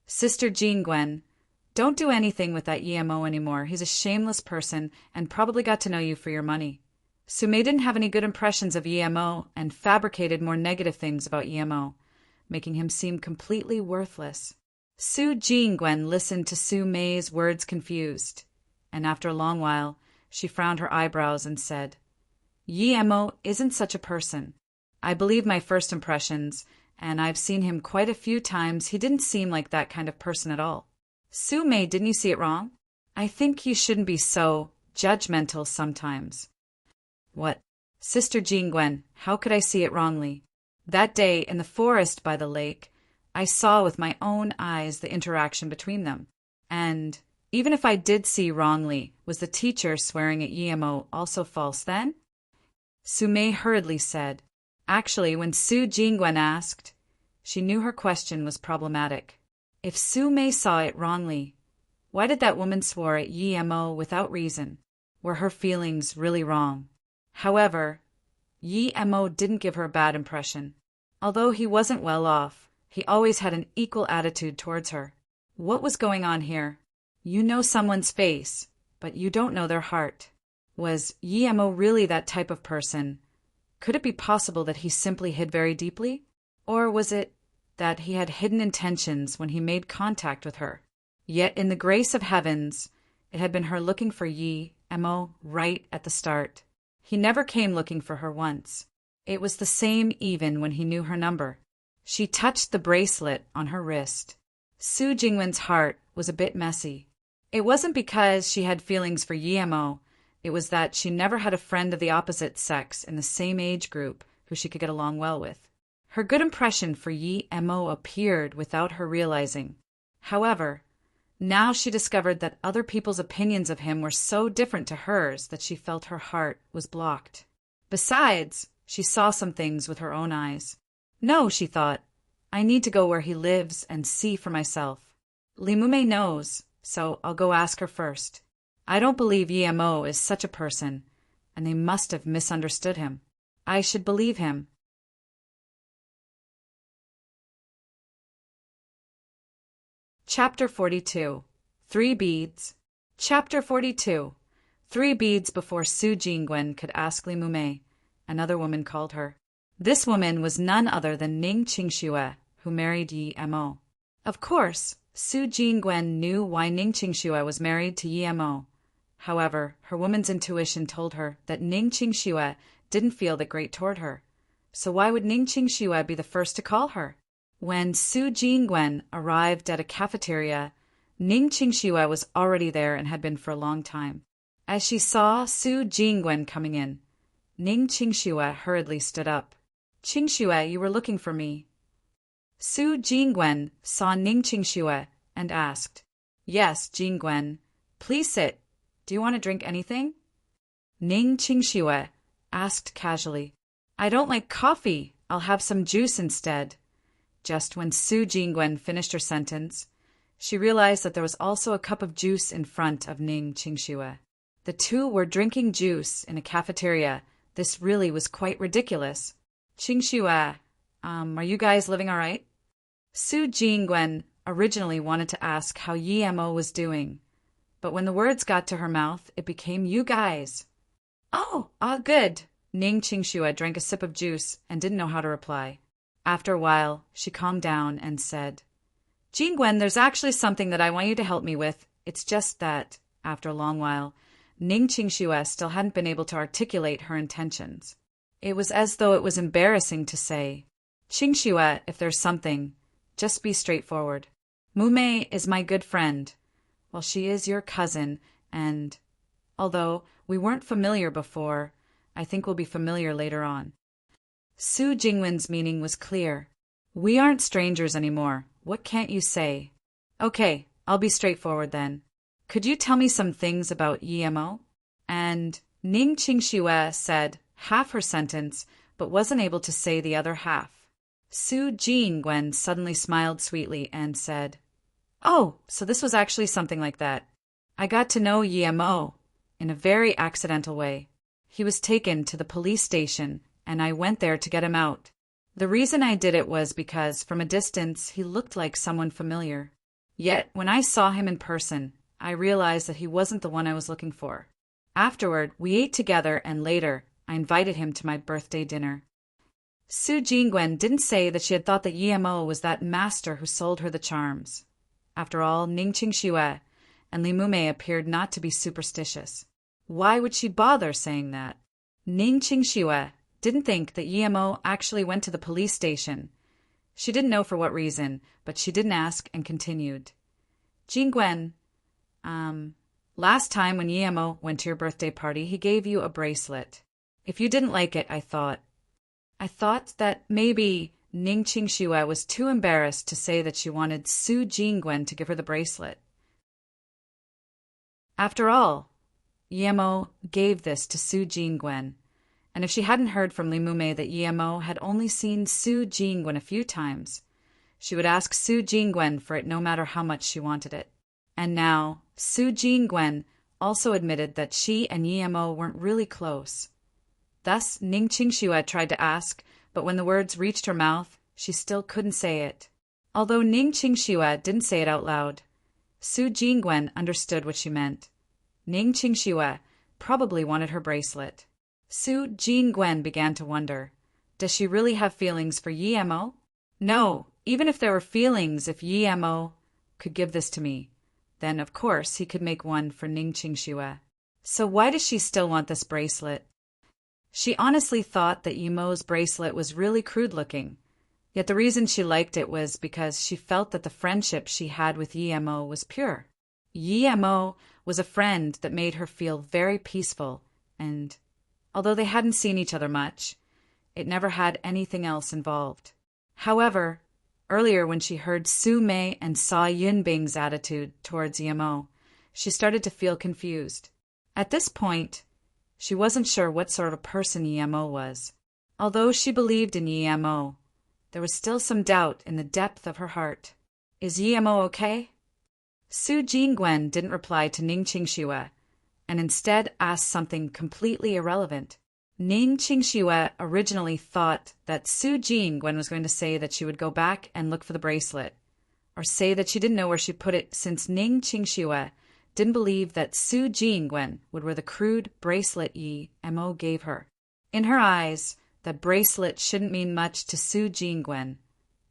"Sister Jingwen, don't do anything with that Yi Mo anymore. He's a shameless person and probably got to know you for your money." Su Mei didn't have any good impressions of Yi Mo and fabricated more negative things about Yi Mo, making him seem completely worthless. Su Jingwen listened to Su Mei's words confused, and after a long while, she frowned her eyebrows and said, "Yi Mo isn't such a person. I believe my first impressions, and I've seen him quite a few times. He didn't seem like that kind of person at all." "Su Mei, didn't you see it wrong? I think you shouldn't be so judgmental sometimes." "What?" Sister Jingwen, how could I see it wrongly? That day in the forest by the lake, I saw with my own eyes the interaction between them. And even if I did see wrongly, was the teacher swearing at Yemo also false then? Su Mei hurriedly said. Actually, when Su Jingwen asked, she knew her question was problematic. If Su Mei saw it wrongly, why did that woman swear at Yemo without reason? Were her feelings really wrong? However, Yemo didn't give her a bad impression. Although he wasn't well off, he always had an equal attitude towards her. What was going on here? You know someone's face, but you don't know their heart. Was Yemo really that type of person? Could it be possible that he simply hid very deeply? Or was it that he had hidden intentions when he made contact with her? Yet in the grace of heavens, it had been her looking for Yemo right at the start. He never came looking for her once. It was the same even when he knew her number. She touched the bracelet on her wrist. Su Jingwen's heart was a bit messy. It wasn't because she had feelings for Yemo. It was that she never had a friend of the opposite sex in the same age group who she could get along well with. Her good impression for Yemo appeared without her realizing. However, now she discovered that other people's opinions of him were so different to hers that she felt her heart was blocked. Besides, she saw some things with her own eyes. No, she thought, I need to go where he lives and see for myself. Limume knows, so I'll go ask her first. I don't believe Yemo is such a person, and they must have misunderstood him. I should believe him. Chapter 42. 3 Beads. Chapter 42. 3 beads before Su Jingwen could ask Limume, another woman called her. This woman was none other than Ning Qingxue, who married Yemo. Of course, Su Jingwen knew why Ning Qingxue was married to Yemo. However, her woman's intuition told her that Ning Qingxue didn't feel that great toward her. So why would Ning Qingxue be the first to call her? When Su Jingwen arrived at a cafeteria, Ning Qingxue was already there and had been for a long time. As she saw Su Jingwen coming in, Ning Qingxue hurriedly stood up. Qingxue, you were looking for me. Su Jingwen saw Ning Qingxue and asked, Yes, Jingwen. Please sit. Do you want to drink anything? Ning Qingxue asked casually, I don't like coffee. I'll have some juice instead. Just when Su Jingwen finished her sentence, she realized that there was also a cup of juice in front of Ning Qingxue. The two were drinking juice in a cafeteria. This really was quite ridiculous. Qingxue, are you guys living all right? Su Jingwen originally wanted to ask how Yemo was doing, but when the words got to her mouth, it became you guys. Oh, good. Ning Qingxue drank a sip of juice and didn't know how to reply. After a while, she calmed down and said, Jingwen, there's actually something that I want you to help me with. It's just that, after a long while, Ning Qingxue still hadn't been able to articulate her intentions. It was as though it was embarrassing to say, Qingxue, if there's something, just be straightforward. Mume is my good friend. Well, she is your cousin, and although we weren't familiar before, I think we'll be familiar later on. Su Jingwen's meaning was clear. We aren't strangers anymore. What can't you say? Okay, I'll be straightforward then. Could you tell me some things about Yemo? And Ning Qingxue said half her sentence, but wasn't able to say the other half. Su Jingwen suddenly smiled sweetly and said, Oh, so this was actually something like that. I got to know Yemo in a very accidental way. He was taken to the police station, and I went there to get him out. The reason I did it was because, from a distance, he looked like someone familiar. Yet, when I saw him in person, I realized that he wasn't the one I was looking for. Afterward, we ate together, and later, I invited him to my birthday dinner. Su Jingwen didn't say that she had thought that Yemo was that master who sold her the charms. After all, Ning Qingxue and Limume appeared not to be superstitious. Why would she bother saying that? Ning Qingxue didn't think that Yemo actually went to the police station. She didn't know for what reason, but she didn't ask and continued. Jingwen, last time when Yemo went to your birthday party, he gave you a bracelet. If you didn't like it, I thought that maybe Ning Qingxue was too embarrassed to say that she wanted Su Jingwen to give her the bracelet. After all, Yemo gave this to Su Jingwen, and if she hadn't heard from Li Mumei that Yemo had only seen Su Jingwen a few times, she would ask Su Jingwen for it no matter how much she wanted it. And now, Su Jingwen also admitted that she and Yemo weren't really close. Thus, Ning Qingxue tried to ask, but when the words reached her mouth, she still couldn't say it. Although Ning Qingxue didn't say it out loud, Su Jingwen understood what she meant. Ning Qingxue probably wanted her bracelet. Su Jingwen began to wonder, does she really have feelings for Yemo? No, even if there were feelings, if Yemo could give this to me, then of course he could make one for Ning Qingxue. So why does she still want this bracelet? She honestly thought that Yemo's bracelet was really crude-looking, yet the reason she liked it was because she felt that the friendship she had with Yemo was pure. Yemo was a friend that made her feel very peaceful, and although they hadn't seen each other much, it never had anything else involved. However, earlier when she heard Su Mei and saw Yunbing's attitude towards Yemo, she started to feel confused. At this point, she wasn't sure what sort of person Yemo was. Although she believed in Yemo, there was still some doubt in the depth of her heart. Is Yemo okay? Su Jingwen didn't reply to Ning Qingxue, and instead asked something completely irrelevant. Ning Qingxue originally thought that Su Jingwen was going to say that she would go back and look for the bracelet, or say that she didn't know where she put it, since Ning Qingxue didn't believe that Su Jingwen would wear the crude bracelet Yemo gave her. In her eyes, the bracelet shouldn't mean much to Su Jingwen.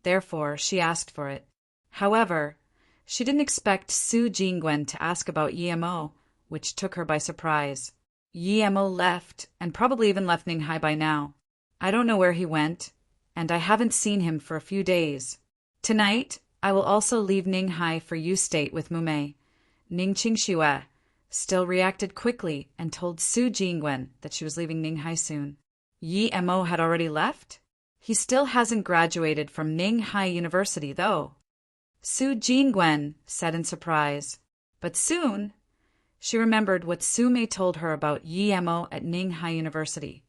Therefore, she asked for it. However, she didn't expect Su Jingwen to ask about Yemo, which took her by surprise. Yemo left, and probably even left Ninghai by now. I don't know where he went, and I haven't seen him for a few days. Tonight, I will also leave Ninghai for Yu State with Mumei. Ning Qingxue still reacted quickly and told Su Jingwen that she was leaving Ninghai soon. Yemo had already left? He still hasn't graduated from Ninghai University, though. Su Jingwen said in surprise. But soon, she remembered what Su Mei told her about Yemo at Ninghai University,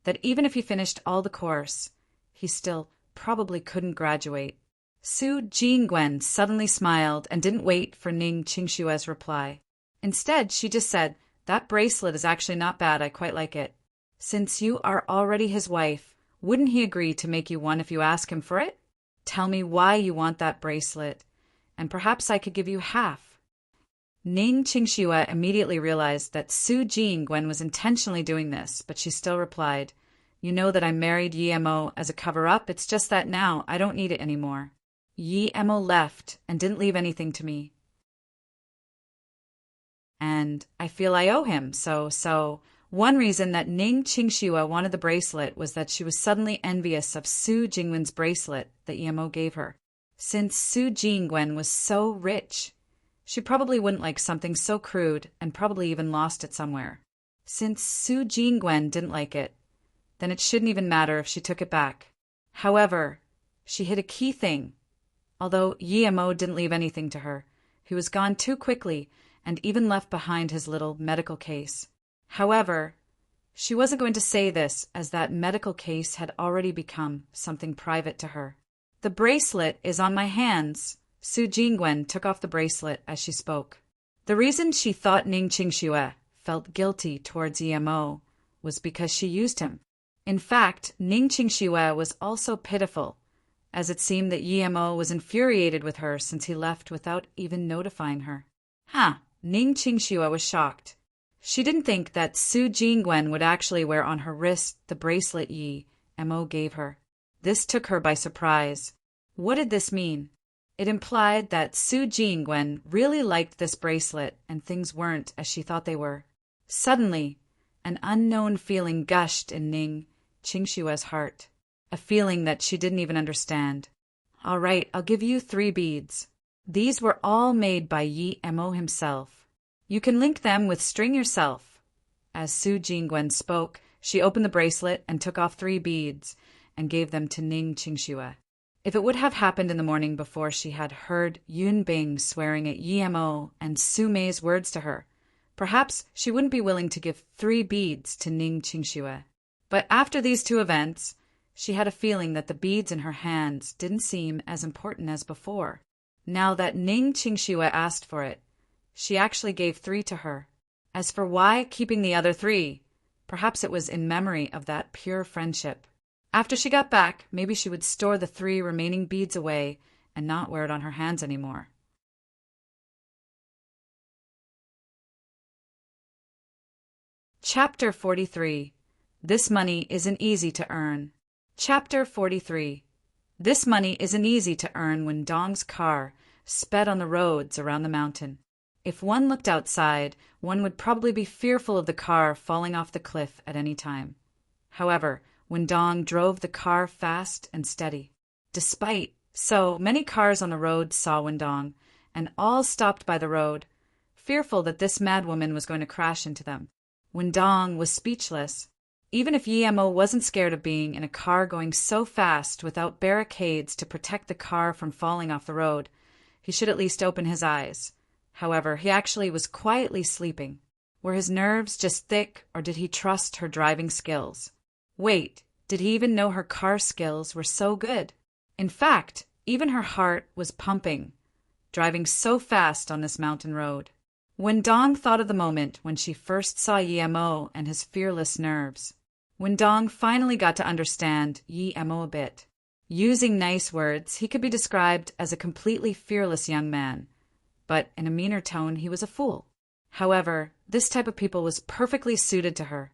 that even if he finished all the course, he still probably couldn't graduate. Su Jingwen suddenly smiled and didn't wait for Ning Qingxue's reply. Instead, she just said, "That bracelet is actually not bad, I quite like it. Since you are already his wife, wouldn't he agree to make you one if you ask him for it? Tell me why you want that bracelet, and perhaps I could give you half." Ning Qingxue immediately realized that Su Jingwen was intentionally doing this, but she still replied, "You know that I married Yemo as a cover-up, it's just that now I don't need it anymore. Yemo left and didn't leave anything to me. And I feel I owe him, so one reason that Ning Qingxue wanted the bracelet was that she was suddenly envious of Su Jingwen's bracelet that Yemo gave her. Since Su Jingwen was so rich, she probably wouldn't like something so crude and probably even lost it somewhere. Since Su Jingwen didn't like it, then it shouldn't even matter if she took it back. However, she hid a key thing. Although Yemo didn't leave anything to her, he was gone too quickly and even left behind his little medical case. However, she wasn't going to say this, as that medical case had already become something private to her. "The bracelet is on my hands." Su Jingwen took off the bracelet as she spoke. The reason she thought Ning Qingxue felt guilty towards Yemo was because she used him. In fact, Ning Qingxue was also pitiful, as it seemed that Yemo was infuriated with her since he left without even notifying her. Ning Qingxue was shocked. She didn't think that Su Jingwen would actually wear on her wrist the bracelet Yemo gave her. This took her by surprise. What did this mean? It implied that Su Jingwen really liked this bracelet and things weren't as she thought they were. Suddenly, an unknown feeling gushed in Ning Qingxue's heart. A feeling that she didn't even understand. "All right, I'll give you 3 beads. These were all made by Yemo himself. You can link them with string yourself." As Su Jingwen spoke, She opened the bracelet and took off 3 beads and gave them to Ning Qingxue. If it would have happened in the morning before she had heard Yun Bing swearing at Yi Mo and Su Mei's words to her, perhaps she wouldn't be willing to give 3 beads to Ning Qingxue. But after these 2 events, she had a feeling that the beads in her hands didn't seem as important as before. Now that Ning Qingxue asked for it, she actually gave 3 to her. As for why keeping the other 3, perhaps it was in memory of that pure friendship. After she got back, maybe she would store the 3 remaining beads away and not wear it on her hands anymore. Chapter 43. This money isn't easy to earn. Chapter 43. This money isn't easy to earn when Dong's car sped on the roads around the mountain. If one looked outside, one would probably be fearful of the car falling off the cliff at any time. However, Dong drove the car fast and steady. Despite so many cars on the road saw Dong, and all stopped by the road, fearful that this madwoman was going to crash into them. Dong was speechless. Even if Yi Mo wasn't scared of being in a car going so fast without barricades to protect the car from falling off the road, he should at least open his eyes. However, he actually was quietly sleeping. Were his nerves just thick, or did he trust her driving skills? Wait, did he even know her car skills were so good? In fact, even her heart was pumping, driving so fast on this mountain road. Dong thought of the moment when she first saw Yi Mo and his fearless nerves. Dong finally got to understand Yi Mo a bit. Using nice words, he could be described as a completely fearless young man. But in a meaner tone, he was a fool. However, this type of people was perfectly suited to her,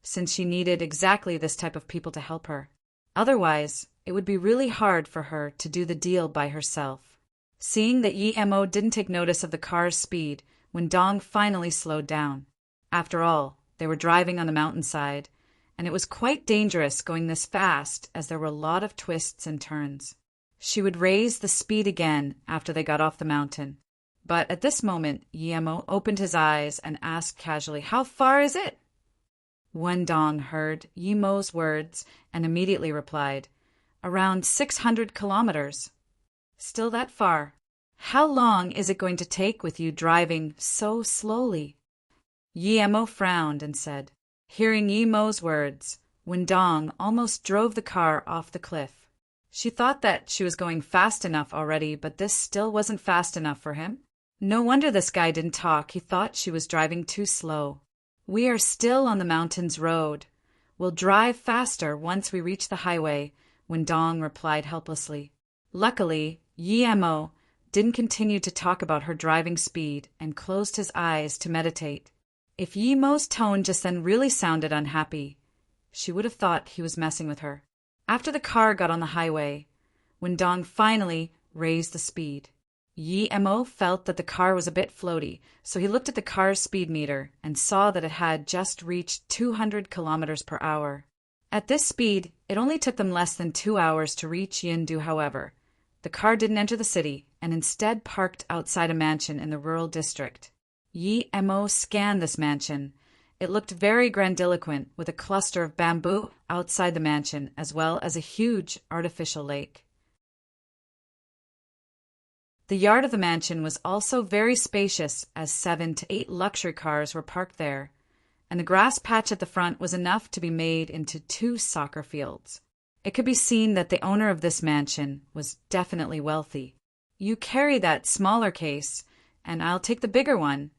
since she needed exactly this type of people to help her. Otherwise, it would be really hard for her to do the deal by herself. Seeing that Yi Mo didn't take notice of the car's speed, Dong finally slowed down. After all, they were driving on the mountainside, and it was quite dangerous going this fast as there were a lot of twists and turns. She would raise the speed again after they got off the mountain. But at this moment, Yi Mo opened his eyes and asked casually, "How far is it?" Dong heard Yi Mo's words and immediately replied, "Around 600 kilometers. Still that far. How long is it going to take with you driving so slowly?" Yi Mo frowned and said. Hearing Yi Mo's words, Dong almost drove the car off the cliff. She thought that she was going fast enough already, but this still wasn't fast enough for him. No wonder this guy didn't talk. He thought she was driving too slow. "We are still on the mountain's road. We'll drive faster once we reach the highway," Dong replied helplessly. Luckily, Yi Mo didn't continue to talk about her driving speed and closed his eyes to meditate. If Yi Mo's tone just then really sounded unhappy, she would have thought he was messing with her. After the car got on the highway, Dong finally raised the speed. Yi Mo felt that the car was a bit floaty, so he looked at the car's speed meter and saw that it had just reached 200 kilometers per hour. At this speed, it only took them less than 2 hours to reach Yindu. However, the car didn't enter the city and instead parked outside a mansion in the rural district. Yi Mo scanned this mansion. It looked very grandiloquent, with a cluster of bamboo outside the mansion as well as a huge artificial lake. The yard of the mansion was also very spacious, as 7 to 8 luxury cars were parked there, and the grass patch at the front was enough to be made into 2 soccer fields. It could be seen that the owner of this mansion was definitely wealthy. "You carry that smaller case, and I'll take the bigger one."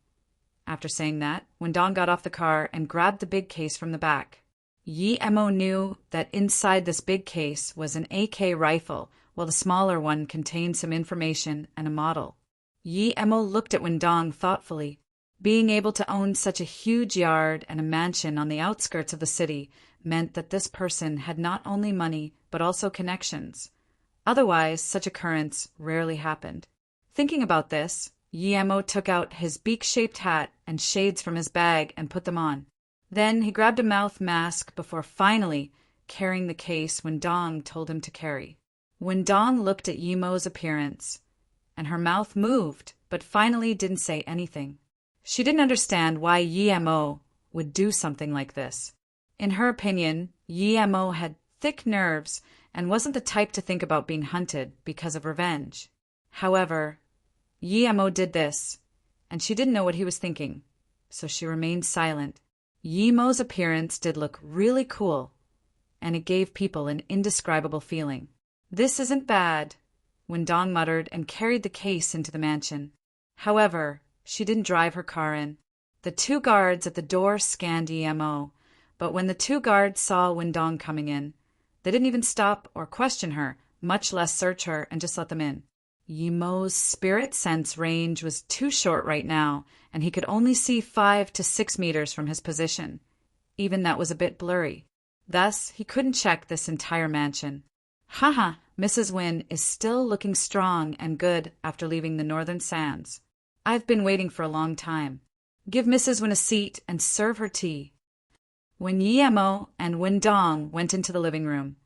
After saying that, Dong got off the car and grabbed the big case from the back. Yi Mo knew that inside this big case was an AK rifle, while the smaller one contained some information and a model. Yi Mo looked at Dong thoughtfully. Being able to own such a huge yard and a mansion on the outskirts of the city meant that this person had not only money but also connections. Otherwise, such occurrence rarely happened. Thinking about this, Yi Mo took out his beak-shaped hat and shades from his bag and put them on. Then he grabbed a mouth mask before finally carrying the case Dong told him to carry. Dong looked at Yi Mo's appearance, and her mouth moved, but finally didn't say anything. She didn't understand why Yi Mo would do something like this. In her opinion, Yi Mo had thick nerves and wasn't the type to think about being hunted because of revenge. However, Yi Mo did this, and she didn't know what he was thinking, so she remained silent. Yi Mo's appearance did look really cool, and it gave people an indescribable feeling. "This isn't bad," Wendong muttered and carried the case into the mansion. However, she didn't drive her car in. The two guards at the door scanned Yi Mo, but when the two guards saw Wendong coming in, they didn't even stop or question her, much less search her, and just let them in. Yi Mo's spirit sense range was too short right now, and he could only see 5 to 6 meters from his position. Even that was a bit blurry. Thus, he couldn't check this entire mansion. Haha, Mrs. Wynne is still looking strong and good after leaving the Northern Sands. I've been waiting for a long time. Give Mrs. Wynne a seat and serve her tea. When Yi Mo and Wendong went into the living room,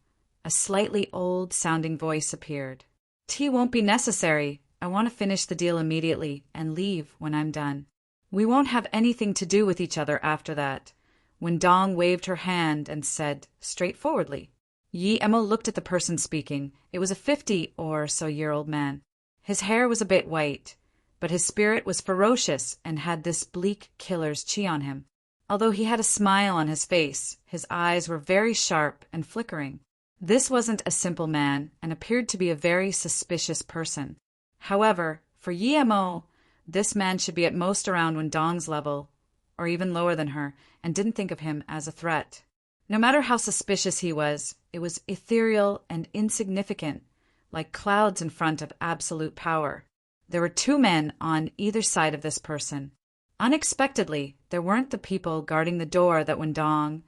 a slightly old-sounding voice appeared. "Tea won't be necessary. I want to finish the deal immediately and leave when I'm done. We won't have anything to do with each other after that." Wendong waved her hand and said straightforwardly. Yi Mo looked at the person speaking. It was a 50-or-so-year-old man. His hair was a bit white, but his spirit was ferocious and had this bleak killer's chi on him. Although he had a smile on his face, his eyes were very sharp and flickering. This wasn't a simple man and appeared to be a very suspicious person. However, for Yi Mo, this man should be at most around Wendong's level, or even lower than her, and didn't think of him as a threat. No matter how suspicious he was, it was ethereal and insignificant, like clouds in front of absolute power. There were two men on either side of this person. Unexpectedly, there weren't the people guarding the door that Wendong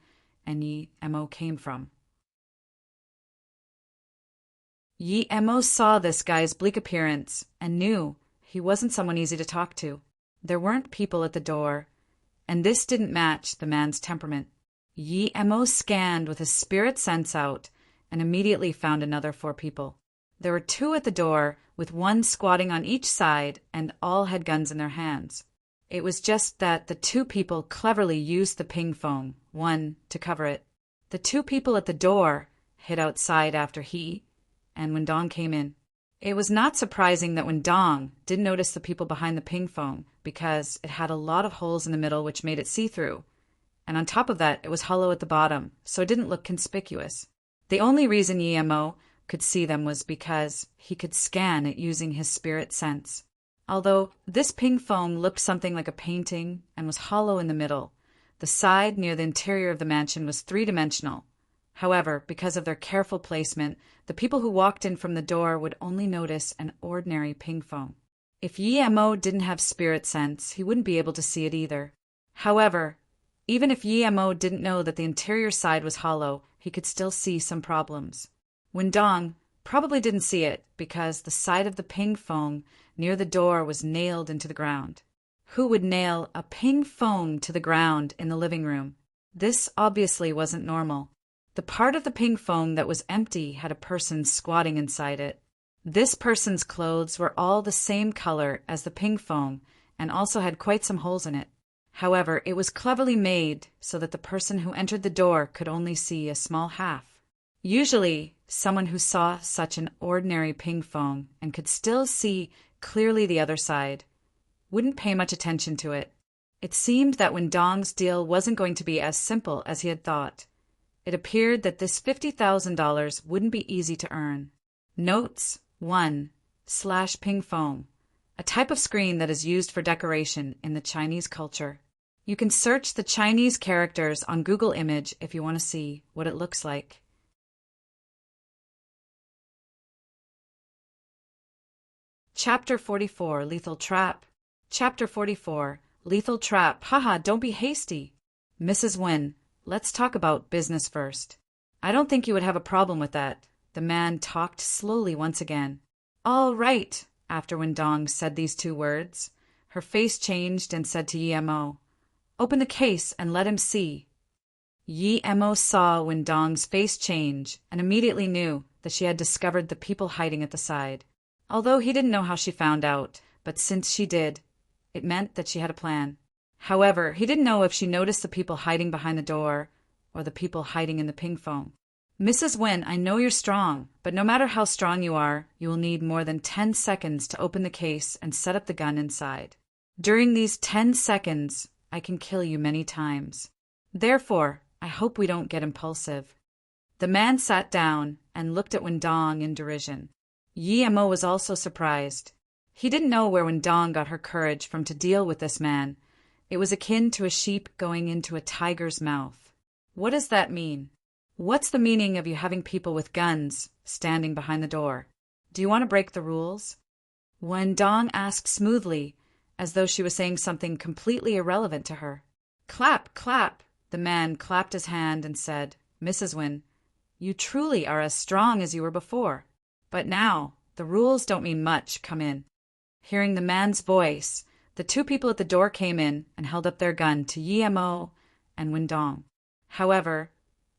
and Yi Mo came from. Yi Mo saw this guy's bleak appearance and knew he wasn't someone easy to talk to. There weren't people at the door, and this didn't match the man's temperament. Yi Mo scanned with his spirit sense out and immediately found another 4 people. There were 2 at the door, with 1 squatting on each side, and all had guns in their hands. It was just that the 2 people cleverly used the ping phone, 1 to cover it. The 2 people at the door hid outside after he and Wendong came in. It was not surprising that Wendong didn't notice the people behind the ping phone because it had a lot of holes in the middle which made it see-through. And on top of that, it was hollow at the bottom, so it didn't look conspicuous. The only reason Yi Mo could see them was because he could scan it using his spirit sense. Although this ping phone looked something like a painting and was hollow in the middle, the side near the interior of the mansion was 3-dimensional. However, because of their careful placement, the people who walked in from the door would only notice an ordinary ping phone. If Yi Mo didn't have spirit sense, he wouldn't be able to see it either. However, even if Yi Mo didn't know that the interior side was hollow, he could still see some problems. Wendong probably didn't see it because the side of the ping phone near the door was nailed into the ground. Who would nail a ping phone to the ground in the living room? This obviously wasn't normal. The part of the ping phone that was empty had a person squatting inside it. This person's clothes were all the same color as the ping phone and also had quite some holes in it. However, it was cleverly made so that the person who entered the door could only see a small half. Usually, someone who saw such an ordinary ping phone and could still see clearly the other side wouldn't pay much attention to it. It seemed that Wendong's deal wasn't going to be as simple as he had thought. It appeared that this $50,000 wouldn't be easy to earn. Notes 1/ping phone, a type of screen that is used for decoration in the Chinese culture. You can search the Chinese characters on Google Image if you want to see what it looks like. Chapter 44, Lethal Trap. Chapter 44, Lethal Trap. Haha, don't be hasty. Mrs. Wynne, let's talk about business first. I don't think you would have a problem with that. The man talked slowly once again. All right. After Wendong said these 2 words, her face changed and said to Yi Mo, "Open the case and let him see." Yi Mo saw Wendong's face change and immediately knew that she had discovered the people hiding at the side. Although he didn't know how she found out, but since she did, it meant that she had a plan. However, he didn't know if she noticed the people hiding behind the door or the people hiding in the ping pong. Mrs. Wynne, I know you're strong, but no matter how strong you are, you will need more than 10 seconds to open the case and set up the gun inside. During these 10 seconds, I can kill you many times. Therefore, I hope we don't get impulsive. The man sat down and looked at Wendong in derision. Yi Mo was also surprised. He didn't know where Wendong got her courage from to deal with this man. It was akin to a sheep going into a tiger's mouth. What does that mean? What's the meaning of you having people with guns standing behind the door? Do you want to break the rules? Wendong asked smoothly, as though she was saying something completely irrelevant to her. Clap, clap. The man clapped his hand and said, Mrs. Wynne, you truly are as strong as you were before. But now, the rules don't mean much. Come in. Hearing the man's voice, the two people at the door came in and held up their gun to Yi Mo and Wendong. However,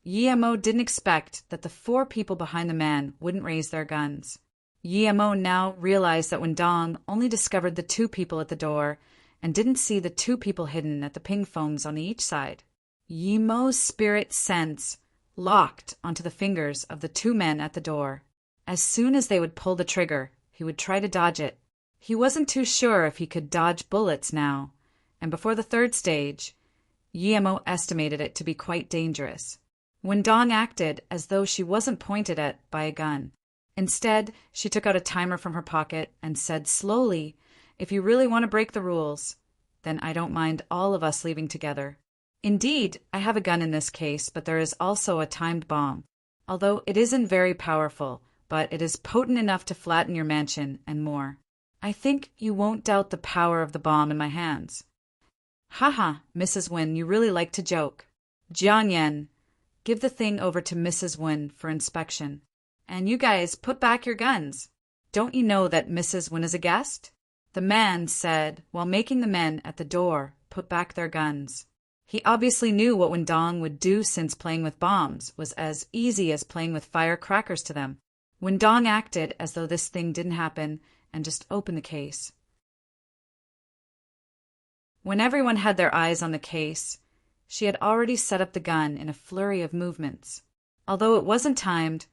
Yi Mo didn't expect that the four people behind the man wouldn't raise their guns. Yi Mo now realized that Wendong only discovered the two people at the door and didn't see the two people hidden at the ping phones on each side. Yi Mo's spirit sense locked onto the fingers of the two men at the door. As soon as they would pull the trigger, he would try to dodge it. He wasn't too sure if he could dodge bullets now, and before the third stage, Yi Mo estimated it to be quite dangerous. Wendong acted as though she wasn't pointed at by a gun. Instead, she took out a timer from her pocket and said slowly, If you really want to break the rules, then I don't mind all of us leaving together. Indeed, I have a gun in this case, but there is also a timed bomb. Although it isn't very powerful, but it is potent enough to flatten your mansion and more. I think you won't doubt the power of the bomb in my hands. Haha, Mrs. Wynne, you really like to joke. Jiang Yan, give the thing over to Mrs. Wynne for inspection. And you guys, put back your guns. Don't you know that Mrs. Wynne is a guest? The man said, while making the men at the door put back their guns. He obviously knew what Wendong would do, since playing with bombs was as easy as playing with firecrackers to them. Wendong acted as though this thing didn't happen and just opened the case. When everyone had their eyes on the case, she had already set up the gun in a flurry of movements. Although it wasn't timed,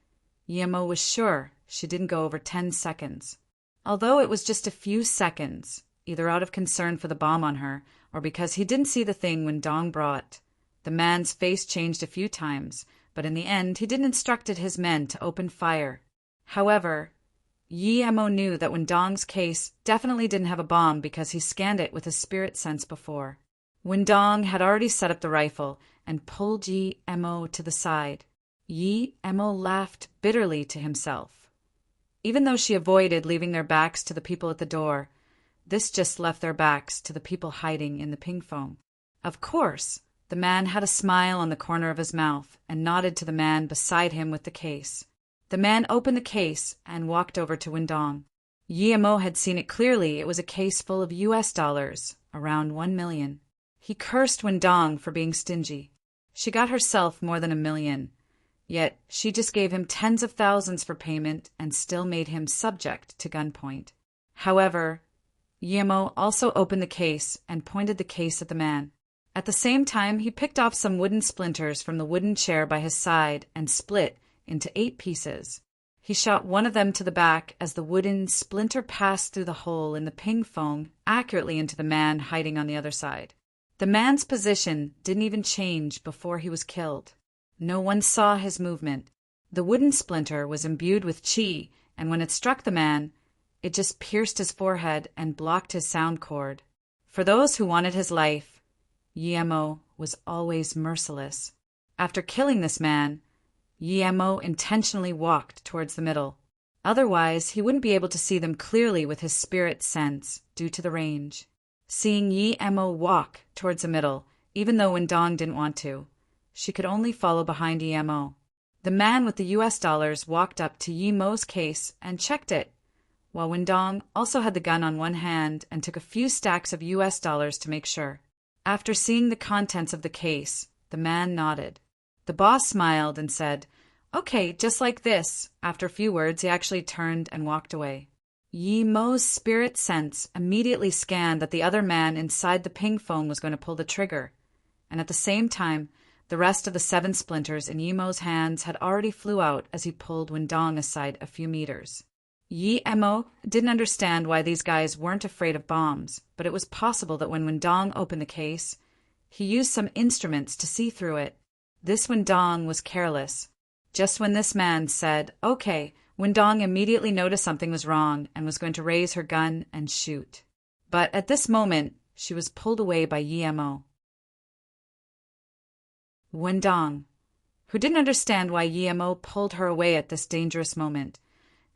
Yi Mo was sure she didn't go over 10 seconds. Although it was just a few seconds, either out of concern for the bomb on her or because he didn't see the thing Wendong brought. The man's face changed a few times, but in the end he didn't instruct his men to open fire. However, Yi Mo knew that Wendong's case definitely didn't have a bomb because he scanned it with his spirit sense before. Wendong had already set up the rifle and pulled Yi Mo to the side. Yi Mo laughed bitterly to himself. Even though she avoided leaving their backs to the people at the door, this just left their backs to the people hiding in the ping pong. Of course, the man had a smile on the corner of his mouth and nodded to the man beside him with the case. The man opened the case and walked over to Wendong. Yi Mo had seen it clearly. It was a case full of US dollars, around 1 million. He cursed Wendong for being stingy. She got herself more than $1 million. Yet she just gave him tens of thousands for payment and still made him subject to gunpoint. However, Yi Mo also opened the case and pointed the case at the man. At the same time, he picked off some wooden splinters from the wooden chair by his side and split into 8 pieces. He shot one of them to the back as the wooden splinter passed through the hole in the ping pong accurately into the man hiding on the other side. The man's position didn't even change before he was killed. No one saw his movement. The wooden splinter was imbued with chi, and when it struck the man, it just pierced his forehead and blocked his sound cord. For those who wanted his life, Yi Mo was always merciless. After killing this man, Yi Mo intentionally walked towards the middle. Otherwise, he wouldn't be able to see them clearly with his spirit sense due to the range. Seeing Yi Mo walk towards the middle, even though Wendong didn't want to, she could only follow behind Yi Mo. The man with the US dollars walked up to Yi Mo's case and checked it, while Wendong also had the gun on one hand and took a few stacks of US dollars to make sure. After seeing the contents of the case, the man nodded. The boss smiled and said, "Okay, just like this." After a few words, he actually turned and walked away. Yi Mo's spirit sense immediately scanned that the other man inside the ping phone was going to pull the trigger, and at the same time, The rest of the 7 splinters in Yimo's hands had already flew out as he pulled Wendong aside a few meters. Yimo didn't understand why these guys weren't afraid of bombs, but it was possible that when Wendong opened the case, he used some instruments to see through it. This Wendong was careless. Just when this man said, "Okay," Wendong immediately noticed something was wrong and was going to raise her gun and shoot. But at this moment, she was pulled away by Yimo. Wendong, who didn't understand why Yimo pulled her away at this dangerous moment,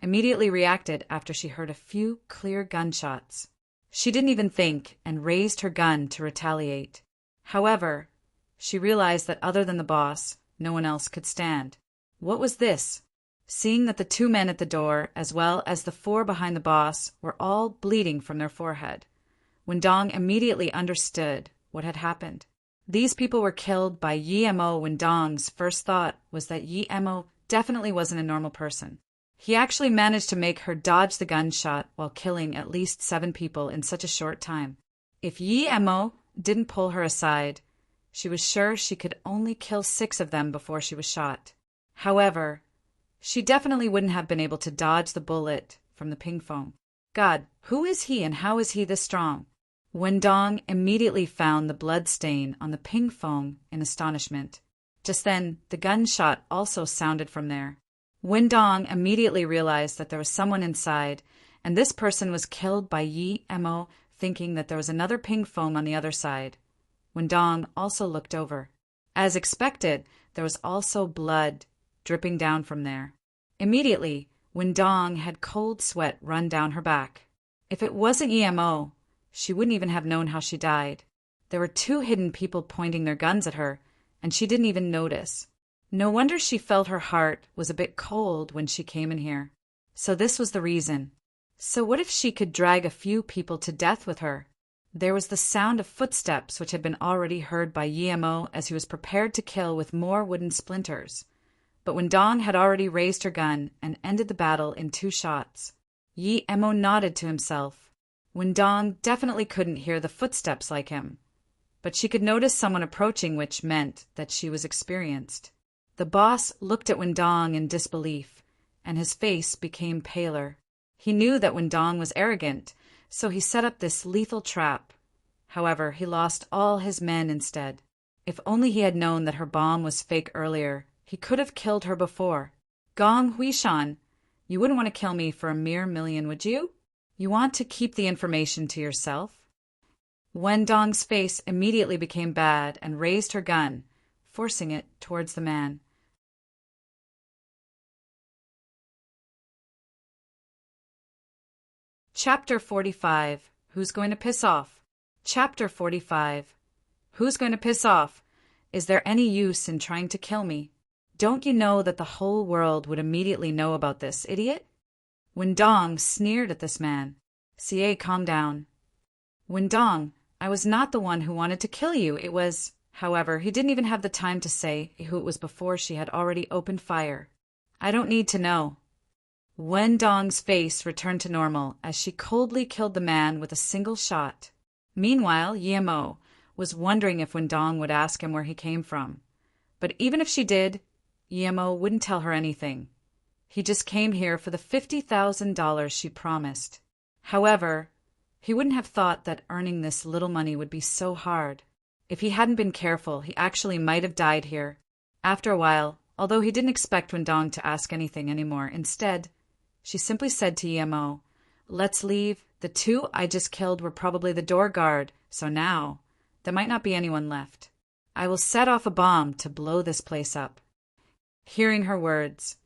immediately reacted after she heard a few clear gunshots. She didn't even think and raised her gun to retaliate. However, she realized that other than the boss, no one else could stand. What was this? Seeing that the 2 men at the door, as well as the 4 behind the boss, were all bleeding from their forehead, Wendong immediately understood what had happened. These people were killed by Yimo. Wendong's first thought was that Yimo definitely wasn't a normal person. He actually managed to make her dodge the gunshot while killing at least 7 people in such a short time. If Yimo didn't pull her aside, she was sure she could only kill 6 of them before she was shot. However, she definitely wouldn't have been able to dodge the bullet from the ping pong. God, who is he and how is he this strong? Wendong immediately found the blood stain on the ping pong in astonishment. Just then, the gunshot also sounded from there. Wendong immediately realized that there was someone inside, and this person was killed by Yimo, thinking that there was another ping pong on the other side. Wendong also looked over. As expected, there was also blood dripping down from there. Immediately, Wendong had cold sweat run down her back. If it wasn't Yimo, she wouldn't even have known how she died. There were 2 hidden people pointing their guns at her, and she didn't even notice. No wonder she felt her heart was a bit cold when she came in here. So this was the reason. So what if she could drag a few people to death with her? There was the sound of footsteps which had been already heard by Yimo as he was prepared to kill with more wooden splinters. But Wendong had already raised her gun and ended the battle in 2 shots. Yimo nodded to himself. Wendong definitely couldn't hear the footsteps like him, but she could notice someone approaching, which meant that she was experienced. The boss looked at Wendong in disbelief, and his face became paler. He knew that Wendong was arrogant, so he set up this lethal trap. However, he lost all his men instead. If only he had known that her bomb was fake earlier, he could have killed her before. Gong Huishan, you wouldn't want to kill me for a mere million, would you? You want to keep the information to yourself? Wendong's face immediately became bad and raised her gun, forcing it towards the man. Chapter 45. Who's going to piss off? Chapter 45. Who's going to piss off? Is there any use in trying to kill me? Don't you know that the whole world would immediately know about this, idiot? Wendong sneered at this man. "CA, calm down." "Wendong, I was not the one who wanted to kill you. It was—" However, he didn't even have the time to say who it was before she had already opened fire. "I don't need to know." Wendong's face returned to normal as she coldly killed the man with a single shot. Meanwhile, Yimo was wondering if Wendong would ask him where he came from. But even if she did, Yimo wouldn't tell her anything. He just came here for the $50,000 she promised. However, he wouldn't have thought that earning this little money would be so hard. If he hadn't been careful, he actually might have died here. After a while, although he didn't expect Wendong to ask anything anymore, instead, she simply said to Yimo, "Let's leave. The 2 I just killed were probably the door guard, so now there might not be anyone left. I will set off a bomb to blow this place up." Hearing her words,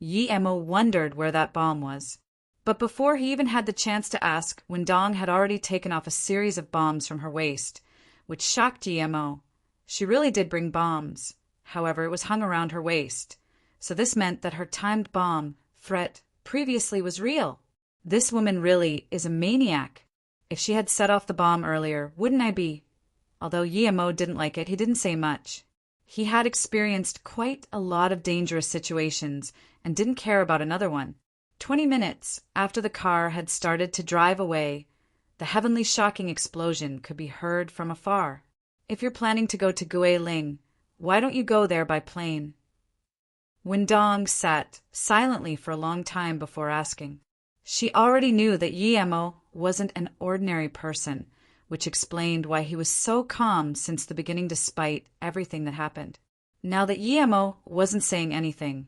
Yimo wondered where that bomb was. But before he even had the chance to ask, Wendong had already taken off a series of bombs from her waist, which shocked Yimo. She really did bring bombs. However, it was hung around her waist, so this meant that her timed bomb threat previously was real. This woman really is a maniac. If she had set off the bomb earlier, wouldn't I be? Although Yimo didn't like it, he didn't say much. He had experienced quite a lot of dangerous situations and didn't care about another one. 20 minutes after the car had started to drive away, the heavenly shocking explosion could be heard from afar. If you're planning to go to Guilin, Why don't you go there by plane? Windong sat silently for a long time before asking. She already knew that Yemo wasn't an ordinary person, which explained why he was so calm since the beginning despite everything that happened. Now that Yemo wasn't saying anything,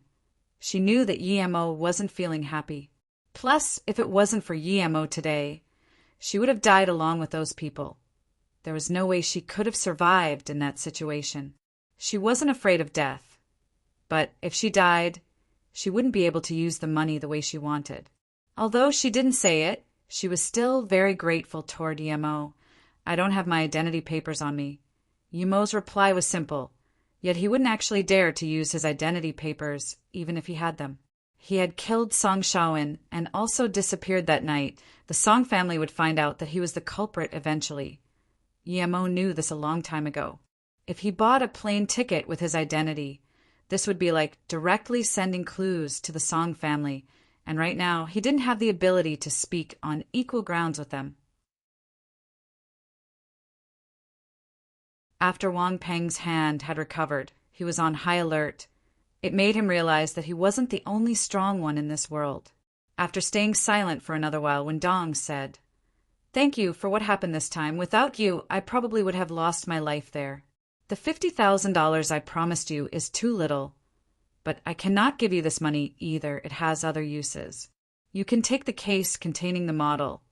she knew that Yemo wasn't feeling happy. Plus, if it wasn't for Yemo today, she would have died along with those people. There was no way she could have survived in that situation. She wasn't afraid of death, but if she died, she wouldn't be able to use the money the way she wanted. Although she didn't say it, she was still very grateful toward Yemo. I don't have my identity papers on me. Yemo's reply was simple, yet he wouldn't actually dare to use his identity papers even if he had them. He had killed Song Shaoin and also disappeared that night. The Song family would find out that he was the culprit eventually. Yemo knew this a long time ago. If he bought a plane ticket with his identity, this would be like directly sending clues to the Song family, and right now he didn't have the ability to speak on equal grounds with them. After Wang Peng's hand had recovered, he was on high alert. It made him realize that he wasn't the only strong one in this world. After staying silent for another while, Wendong said, "Thank you for what happened this time. Without you, I probably would have lost my life there. The $50,000 I promised you is too little, but I cannot give you this money either. It has other uses. You can take the case containing the model.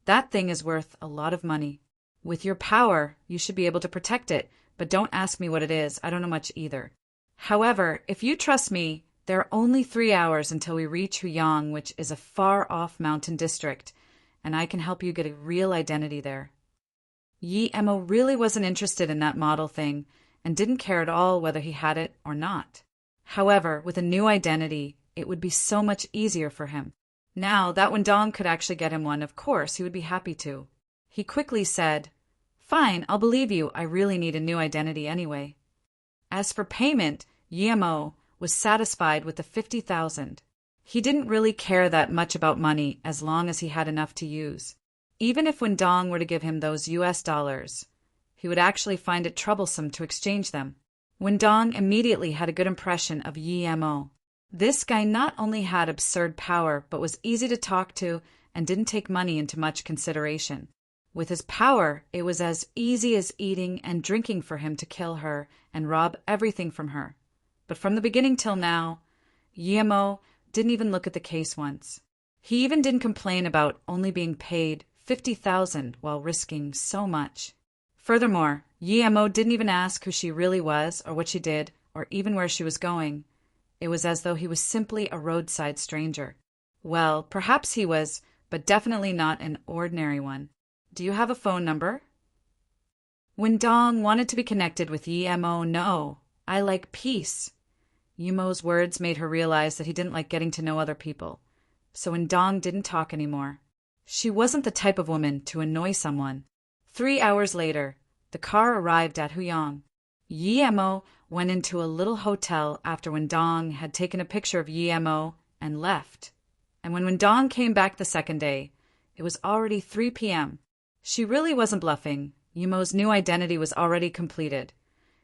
That thing is worth a lot of money. With your power, you should be able to protect it, but don't ask me what it is. I don't know much either. However, if you trust me, there are only 3 hours until we reach Huyang, which is a far-off mountain district, and I can help you get a real identity there." Yemo really wasn't interested in that model thing and didn't care at all whether he had it or not. However, with a new identity, it would be so much easier for him. Now that Wendong could actually get him one, of course, he would be happy to. He quickly said, "Fine, I'll believe you. I really need a new identity anyway." As for payment, Yemo was satisfied with the 50,000. He didn't really care that much about money as long as he had enough to use. Even if Wendong were to give him those US dollars, he would actually find it troublesome to exchange them. Wendong immediately had a good impression of Yemo. This guy not only had absurd power, but was easy to talk to and didn't take money into much consideration. With his power, it was as easy as eating and drinking for him to kill her and rob everything from her. But from the beginning till now, Yemo didn't even look at the case once. He even didn't complain about only being paid 50,000 while risking so much. Furthermore, Yemo didn't even ask who she really was or what she did or even where she was going. It was as though he was simply a roadside stranger. Well, perhaps he was, but definitely not an ordinary one. "Do you have a phone number?" Wendong wanted to be connected with Yemo. "No, I like peace." Yemo's words made her realize that he didn't like getting to know other people. So Wendong didn't talk anymore. She wasn't the type of woman to annoy someone. 3 hours later, the car arrived at Huyang. Yemo went into a little hotel after Wendong had taken a picture of Yemo and left. And when Wendong came back the second day, it was already 3 p.m. She really wasn't bluffing. Yemo's new identity was already completed.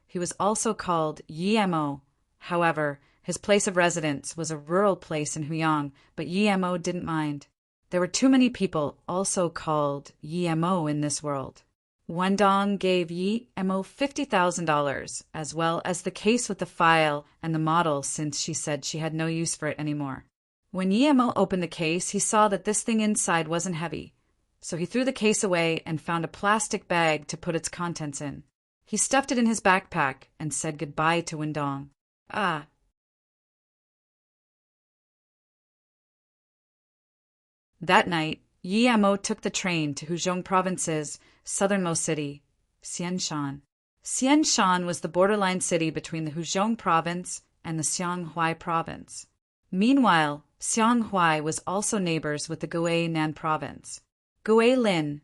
He was also called Yemo. However, his place of residence was a rural place in Huyang, but Yemo didn't mind. There were too many people also called Yemo in this world. Wendong gave Yemo $50,000, as well as the case with the file and the model, since she said she had no use for it anymore. When Yemo opened the case, he saw that this thing inside wasn't heavy. So he threw the case away and found a plastic bag to put its contents in. He stuffed it in his backpack and said goodbye to Wendong. That night, Yemo took the train to Huzhong Province's southernmost city, Xianshan. Xianshan was the borderline city between the Huzhong Province and the Xianghui Province. Meanwhile, Xianghui was also neighbors with the Guinan Province. Guilin,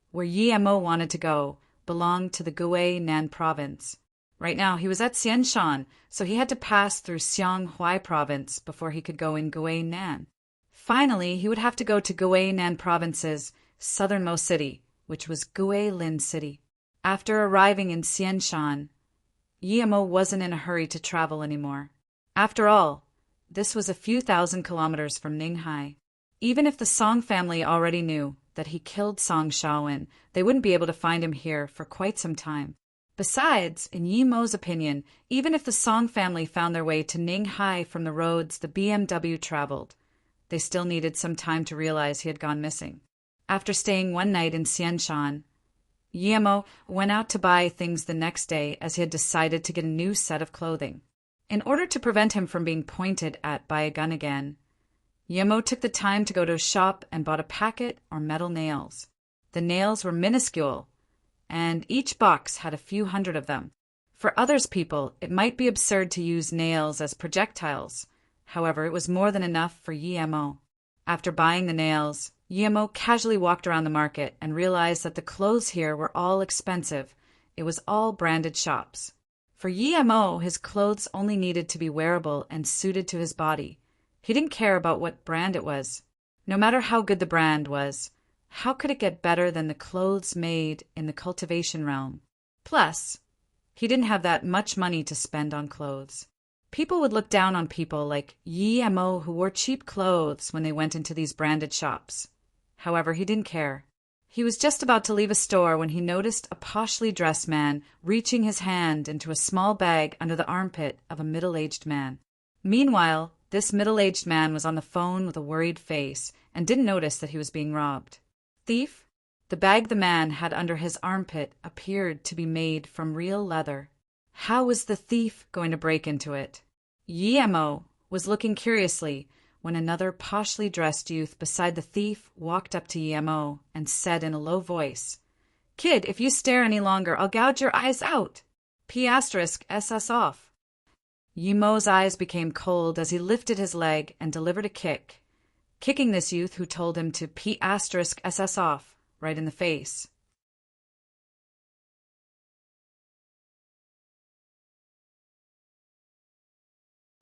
where Yemo wanted to go, belonged to the Guinan Province. Right now, he was at Xianshan, so he had to pass through Xianghui Province before he could go in Guinan. Finally, he would have to go to Guinan Province's southernmost city, which was Guilin City. After arriving in Xianshan, Yemo wasn't in a hurry to travel anymore. After all, this was a few thousand kilometers from Ninghai. Even if the Song family already knew that he killed Song Shaowen, they wouldn't be able to find him here for quite some time. Besides, in Yemo's opinion, even if the Song family found their way to Ninghai from the roads the BMW traveled, they still needed some time to realize he had gone missing. After staying one night in Xianshan, Yemo went out to buy things the next day as he had decided to get a new set of clothing. In order to prevent him from being pointed at by a gun again, Yemo took the time to go to a shop and bought a packet of metal nails. The nails were minuscule, and each box had a few hundred of them. For others people, it might be absurd to use nails as projectiles. However, it was more than enough for Yemo. After buying the nails, Yemo casually walked around the market and realized that the clothes here were all expensive. It was all branded shops. For Yemo, his clothes only needed to be wearable and suited to his body. He didn't care about what brand it was. No matter how good the brand was, how could it get better than the clothes made in the cultivation realm? Plus, he didn't have that much money to spend on clothes. People would look down on people like Yemo who wore cheap clothes when they went into these branded shops. However, he didn't care. He was just about to leave a store when he noticed a poshly dressed man reaching his hand into a small bag under the armpit of a middle-aged man. Meanwhile, this middle-aged man was on the phone with a worried face and didn't notice that he was being robbed. Thief? The bag the man had under his armpit appeared to be made from real leather. How was the thief going to break into it? Yemo was looking curiously when another poshly dressed youth beside the thief walked up to Yemo and said in a low voice, "Kid, if you stare any longer, I'll gouge your eyes out. P*SS off." Yemo's eyes became cold as he lifted his leg and delivered a kick, kicking this youth who told him to P*SS off right in the face.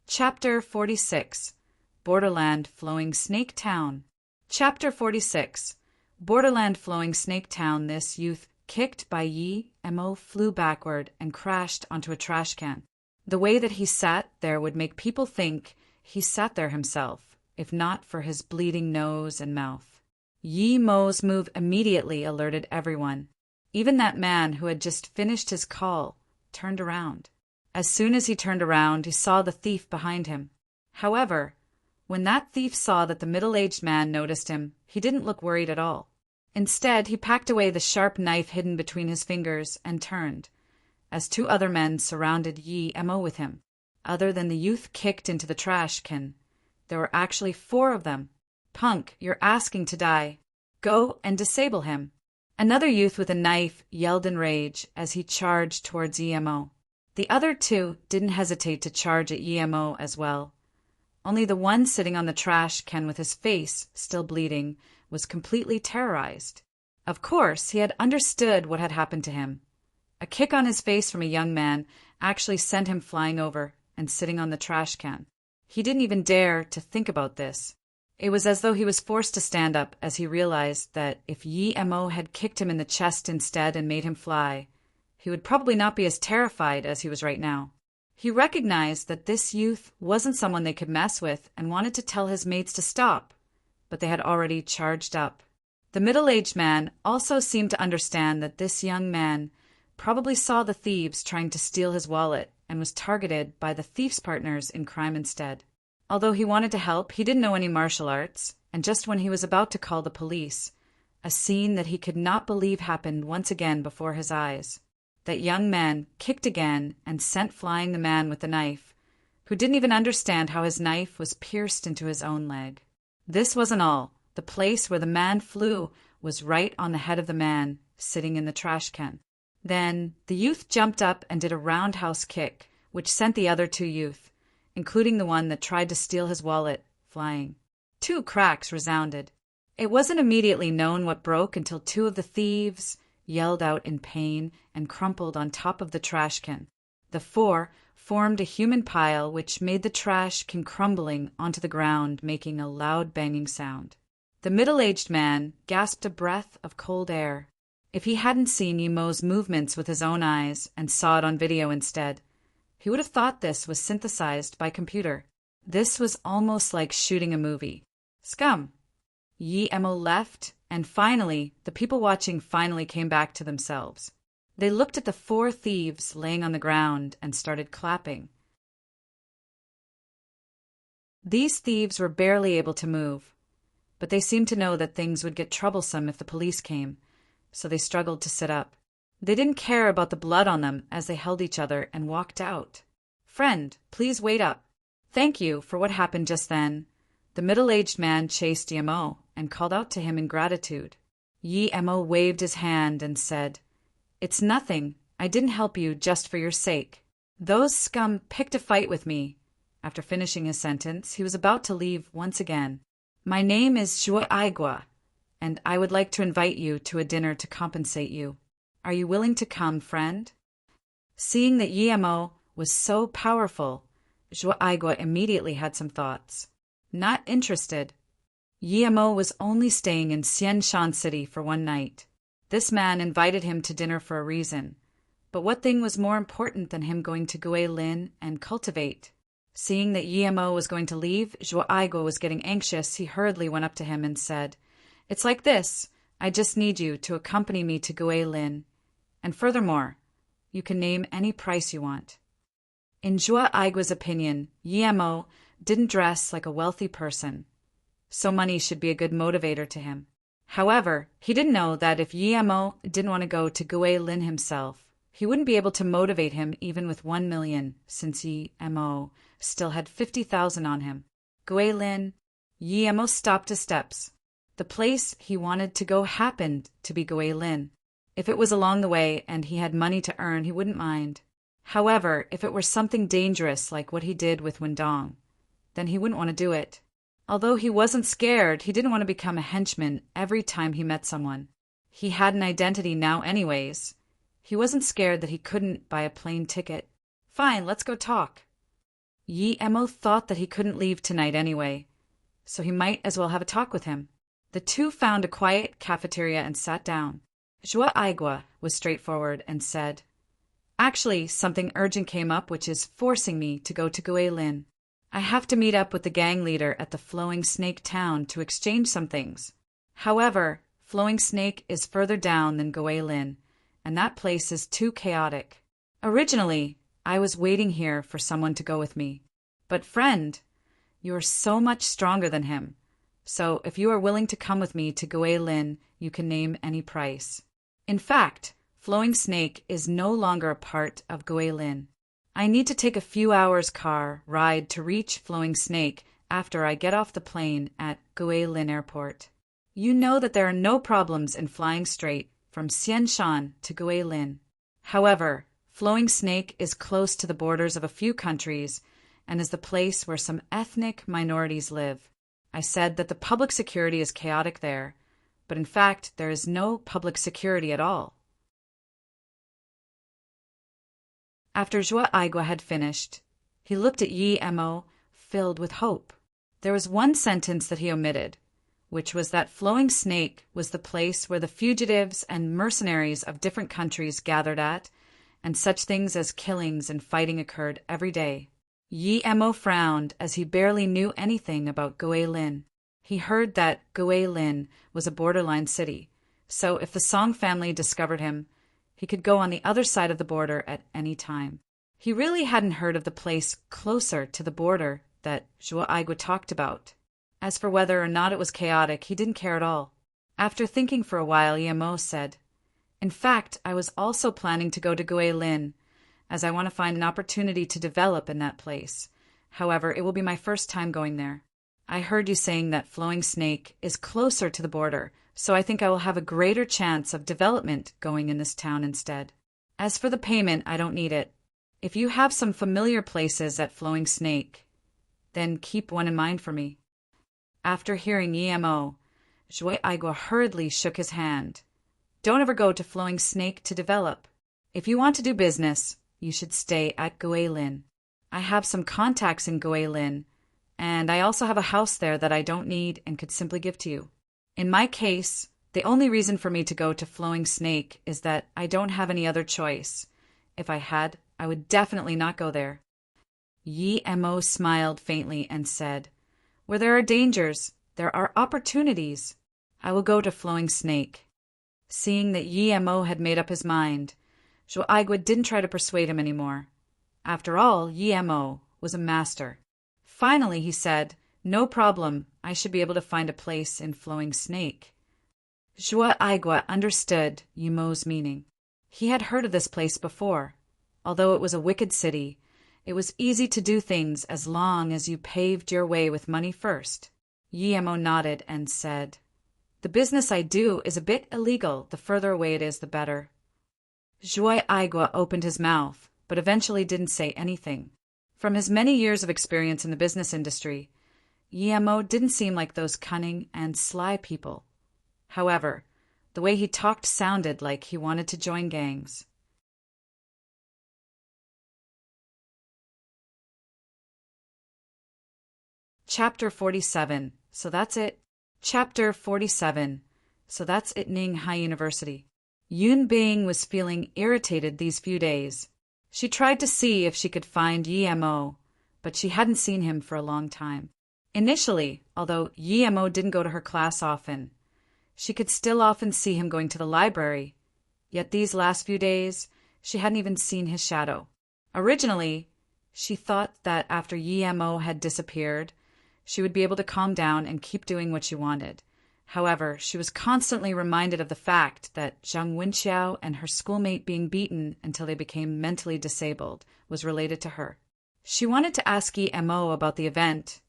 Chapter 46. Borderland Flowing Snake Town. Chapter 46. Borderland Flowing Snake Town. This youth, kicked by Yemo, flew backward and crashed onto a trash can. The way that he sat there would make people think he sat there himself, if not for his bleeding nose and mouth. Yemo's move immediately alerted everyone. Even that man who had just finished his call turned around. As soon as he turned around, he saw the thief behind him. However, when that thief saw that the middle-aged man noticed him, he didn't look worried at all. Instead, he packed away the sharp knife hidden between his fingers and turned, as two other men surrounded Yemo with him. Other than the youth kicked into the trash can, there were actually 4 of them. "Punk, you're asking to die. Go and disable him." Another youth with a knife yelled in rage as he charged towards Yemo. The other 2 didn't hesitate to charge at Yemo as well. Only the one sitting on the trash can with his face still bleeding was completely terrorized. Of course, he had understood what had happened to him. A kick on his face from a young man actually sent him flying over and sitting on the trash can. He didn't even dare to think about this. It was as though he was forced to stand up as he realized that if Yemo had kicked him in the chest instead and made him fly, he would probably not be as terrified as he was right now. He recognized that this youth wasn't someone they could mess with and wanted to tell his mates to stop, but they had already charged up. The middle-aged man also seemed to understand that this young man probably saw the thieves trying to steal his wallet and was targeted by the thief's partners in crime instead. Although he wanted to help, he didn't know any martial arts, and just when he was about to call the police, a scene that he could not believe happened once again before his eyes. That young man kicked again and sent flying the man with the knife, who didn't even understand how his knife was pierced into his own leg. This wasn't all. The place where the man flew was right on the head of the man sitting in the trash can. Then the youth jumped up and did a roundhouse kick, which sent the other 2 youth, including the one that tried to steal his wallet, flying. 2 cracks resounded. It wasn't immediately known what broke until 2 of the thieves yelled out in pain and crumpled on top of the trash can. The 4 formed a human pile which made the trash can crumbling onto the ground, making a loud banging sound. The middle-aged man gasped a breath of cold air. If he hadn't seen Yemo's movements with his own eyes and saw it on video instead, He would have thought this was synthesized by computer. This was almost like shooting a movie. Scum. Yi Emo left, and finally, the people watching finally came back to themselves. They looked at the 4 thieves laying on the ground and started clapping. These thieves were barely able to move, but they seemed to know that things would get troublesome if the police came, so they struggled to sit up. They didn't care about the blood on them as they held each other and walked out. "Friend, please wait up. Thank you for what happened just then." The middle-aged man chased Yi Emo and called out to him in gratitude. Yi Emo waved his hand and said, "It's nothing. I didn't help you just for your sake. Those scum picked a fight with me." After finishing his sentence, he was about to leave once again. "My name is Zhuo Aigua, and I would like to invite you to a dinner to compensate you. Are you willing to come, friend?" Seeing that Yi Emo was so powerful, Zhuo Aigua immediately had some thoughts. Not interested. Yi Emo was only staying in Xianshan City for one night. This man invited him to dinner for a reason. But what thing was more important than him going to Guilin and cultivate? Seeing that Yi Emo was going to leave, Zhuo Aigua was getting anxious. He hurriedly went up to him and said, "It's like this. I just need you to accompany me to Guilin. And furthermore, you can name any price you want." In Zhuo Aigua's opinion, Yi Emo didn't dress like a wealthy person, so money should be a good motivator to him. However, he didn't know that if Yi Emo didn't want to go to Guilin himself, he wouldn't be able to motivate him even with 1 million, since Yi Emo still had 50,000 on him. Guilin. Yi Emo stopped his steps. The place he wanted to go happened to be Guilin. If it was along the way and he had money to earn, he wouldn't mind. However, if it were something dangerous like what he did with Wendong, then he wouldn't want to do it. Although he wasn't scared, he didn't want to become a henchman every time he met someone. He had an identity now anyways. He wasn't scared that he couldn't buy a plane ticket. "Fine, let's go talk." Yi Emo thought that he couldn't leave tonight anyway, so he might as well have a talk with him. The two found a quiet cafeteria and sat down. Zhuo Aigua was straightforward and said, "Actually, something urgent came up which is forcing me to go to Guilin. I have to meet up with the gang leader at the Flowing Snake town to exchange some things. However, Flowing Snake is further down than Guilin, and that place is too chaotic. Originally, I was waiting here for someone to go with me. But friend, you are so much stronger than him. So if you are willing to come with me to Guilin, you can name any price. In fact, Flowing Snake is no longer a part of Guilin. I need to take a few hours car ride to reach Flowing Snake after I get off the plane at Guilin Airport. You know that there are no problems in flying straight from Xianshan to Guilin. However, Flowing Snake is close to the borders of a few countries and is the place where some ethnic minorities live. I said that the public security is chaotic there, but in fact there is no public security at all." After Zhuo Aigua had finished, he looked at Yi Emo, filled with hope. There was one sentence that he omitted, which was that Flowing Snake was the place where the fugitives and mercenaries of different countries gathered at, and such things as killings and fighting occurred every day. Yi Emo frowned as he barely knew anything about Guilin. He heard that Guilin was a borderline city, so if the Song family discovered him, he could go on the other side of the border at any time. He really hadn't heard of the place closer to the border that Zhuo Aigua talked about. As for whether or not it was chaotic, he didn't care at all. After thinking for a while, Yi Emo said, "In fact, I was also planning to go to Guilin, as I want to find an opportunity to develop in that place. However, it will be my first time going there. I heard you saying that Flowing Snake is closer to the border, so I think I will have a greater chance of development going in this town instead. As for the payment, I don't need it. If you have some familiar places at Flowing Snake, then keep one in mind for me." After hearing Yi Emo, Zhuo Aigua hurriedly shook his hand. "Don't ever go to Flowing Snake to develop. If you want to do business, you should stay at Guilin. I have some contacts in Guilin, and I also have a house there that I don't need and could simply give to you. In my case, the only reason for me to go to Flowing Snake is that I don't have any other choice. If I had, I would definitely not go there. Yi Mo smiled faintly and said, Where there are dangers, there are opportunities. I will go to Flowing Snake. Seeing that Yi Mo had made up his mind, Zhuo Aigua didn't try to persuade him anymore. After all, Yi Mo was a master. Finally, he said, No problem, I should be able to find a place in Flowing Snake. Zhuo Aigua understood Yi Mo's meaning. He had heard of this place before. Although it was a wicked city, it was easy to do things as long as you paved your way with money first. Yi Mo nodded and said, The business I do is a bit illegal. The further away it is, the better. Zhuo Aigua opened his mouth, but eventually didn't say anything. From his many years of experience in the business industry, Yi Mo didn't seem like those cunning and sly people. However, the way he talked sounded like he wanted to join gangs. Chapter 47. So that's it. Chapter 47. So that's it. Ninghai University. Yun Bing was feeling irritated these few days. She tried to see if she could find Yi Mo, but she hadn't seen him for a long time. Initially, although Yi Mo didn't go to her class often, she could still often see him going to the library. Yet these last few days, she hadn't even seen his shadow. Originally, she thought that after Yi Mo had disappeared, she would be able to calm down and keep doing what she wanted. However, she was constantly reminded of the fact that Zhang Wenxiao and her schoolmate being beaten until they became mentally disabled was related to her. She wanted to ask Yi Mo about the event,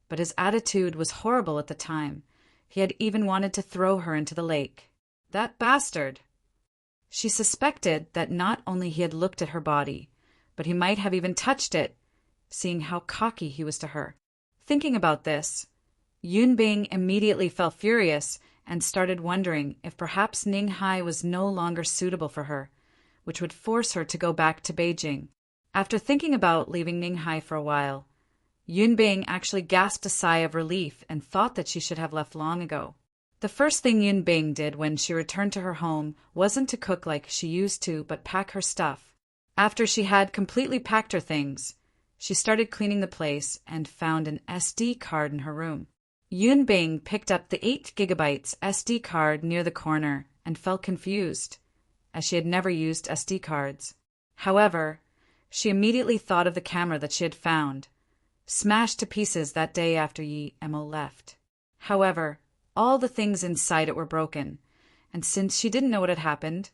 but his attitude was horrible at the time. He had even wanted to throw her into the lake. That bastard! She suspected that not only he had looked at her body, but he might have even touched it, seeing how cocky he was to her. Thinking about this, Yun Bing immediately felt furious and started wondering if perhaps Ninghai was no longer suitable for her, which would force her to go back to Beijing. After thinking about leaving Ninghai for a while, Yun Bing actually gasped a sigh of relief and thought that she should have left long ago. The first thing Yun Bing did when she returned to her home wasn't to cook like she used to, but pack her stuff. After she had completely packed her things, she started cleaning the place and found an SD card in her room. Yun Bing picked up the 8 GB SD card near the corner and felt confused, as she had never used SD cards. However, she immediately thought of the camera that she had found, smashed to pieces that day after Yi Mo left. However, all the things inside it were broken, and since she didn't know what had happened,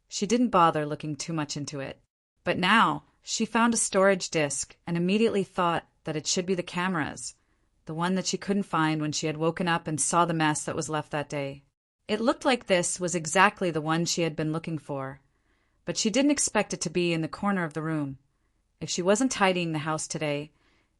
she didn't bother looking too much into it. But now, she found a storage disk and immediately thought that it should be the camera's, the one that she couldn't find when she had woken up and saw the mess that was left that day. It looked like this was exactly the one she had been looking for, but she didn't expect it to be in the corner of the room. If she wasn't tidying the house today,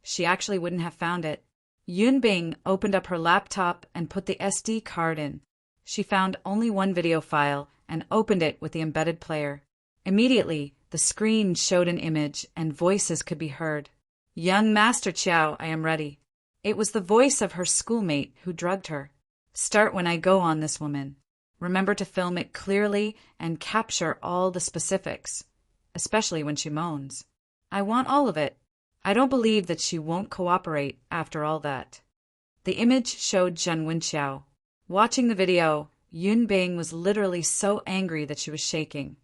she actually wouldn't have found it. Yun Bing opened up her laptop and put the SD card in. She found only one video file and opened it with the embedded player. Immediately, the screen showed an image and voices could be heard. Young Master Chiao, I am ready. It was the voice of her schoolmate who drugged her. Start when I go on this woman. Remember to film it clearly and capture all the specifics, especially when she moans. I want all of it. I don't believe that she won't cooperate after all that. The image showed Zhang Wenxiao. Watching the video, Yun Bing was literally so angry that she was shaking.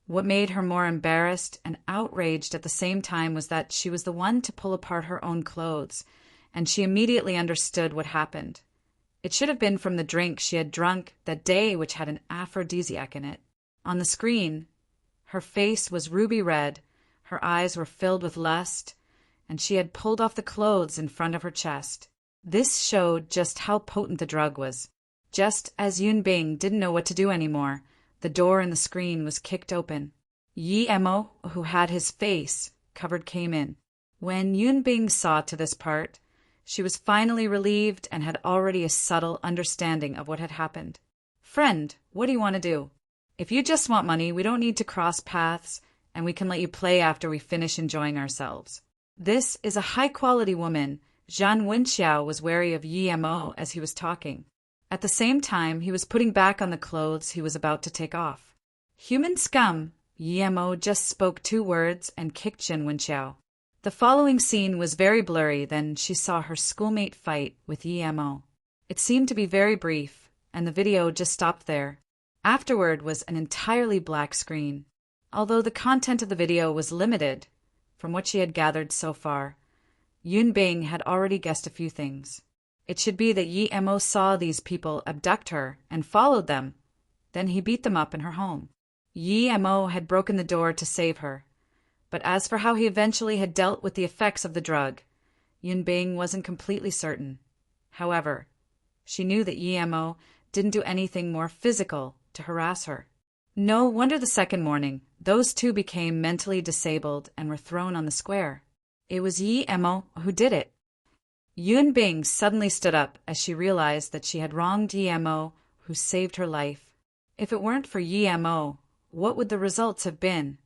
What made her more embarrassed and outraged at the same time was that she was the one to pull apart her own clothes, and she immediately understood what happened. It should have been from the drink she had drunk that day, which had an aphrodisiac in it. On the screen, her face was ruby red, her eyes were filled with lust, and she had pulled off the clothes in front of her chest. This showed just how potent the drug was. Just as Yun Bing didn't know what to do anymore, the door in the screen was kicked open. Yi Mo, who had his face covered, came in. When Yun Bing saw to this part, she was finally relieved and had already a subtle understanding of what had happened. Friend, what do you want to do? If you just want money, we don't need to cross paths, and we can let you play after we finish enjoying ourselves. This is a high-quality woman. Zhang Wenxiao was wary of Yi Mo as he was talking. At the same time, he was putting back on the clothes he was about to take off. Human scum! Yemo just spoke 2 words and kicked Jin Wenqiao. The following scene was very blurry. Then she saw her schoolmate fight with Yemo. It seemed to be very brief, and the video just stopped there. Afterward was an entirely black screen. Although the content of the video was limited, from what she had gathered so far, Yun Bing had already guessed a few things. It should be that Yi Mo saw these people abduct her and followed them. Then he beat them up in her home. Yi Mo had broken the door to save her. But as for how he eventually had dealt with the effects of the drug, Yun Bing wasn't completely certain. However, she knew that Yi Mo didn't do anything more physical to harass her. No wonder the second morning, those two became mentally disabled and were thrown on the square. It was Yi Mo who did it. Yun Bing suddenly stood up as she realized that she had wronged Yi Mo, who saved her life. If it weren't for Yi Mo, what would the results have been?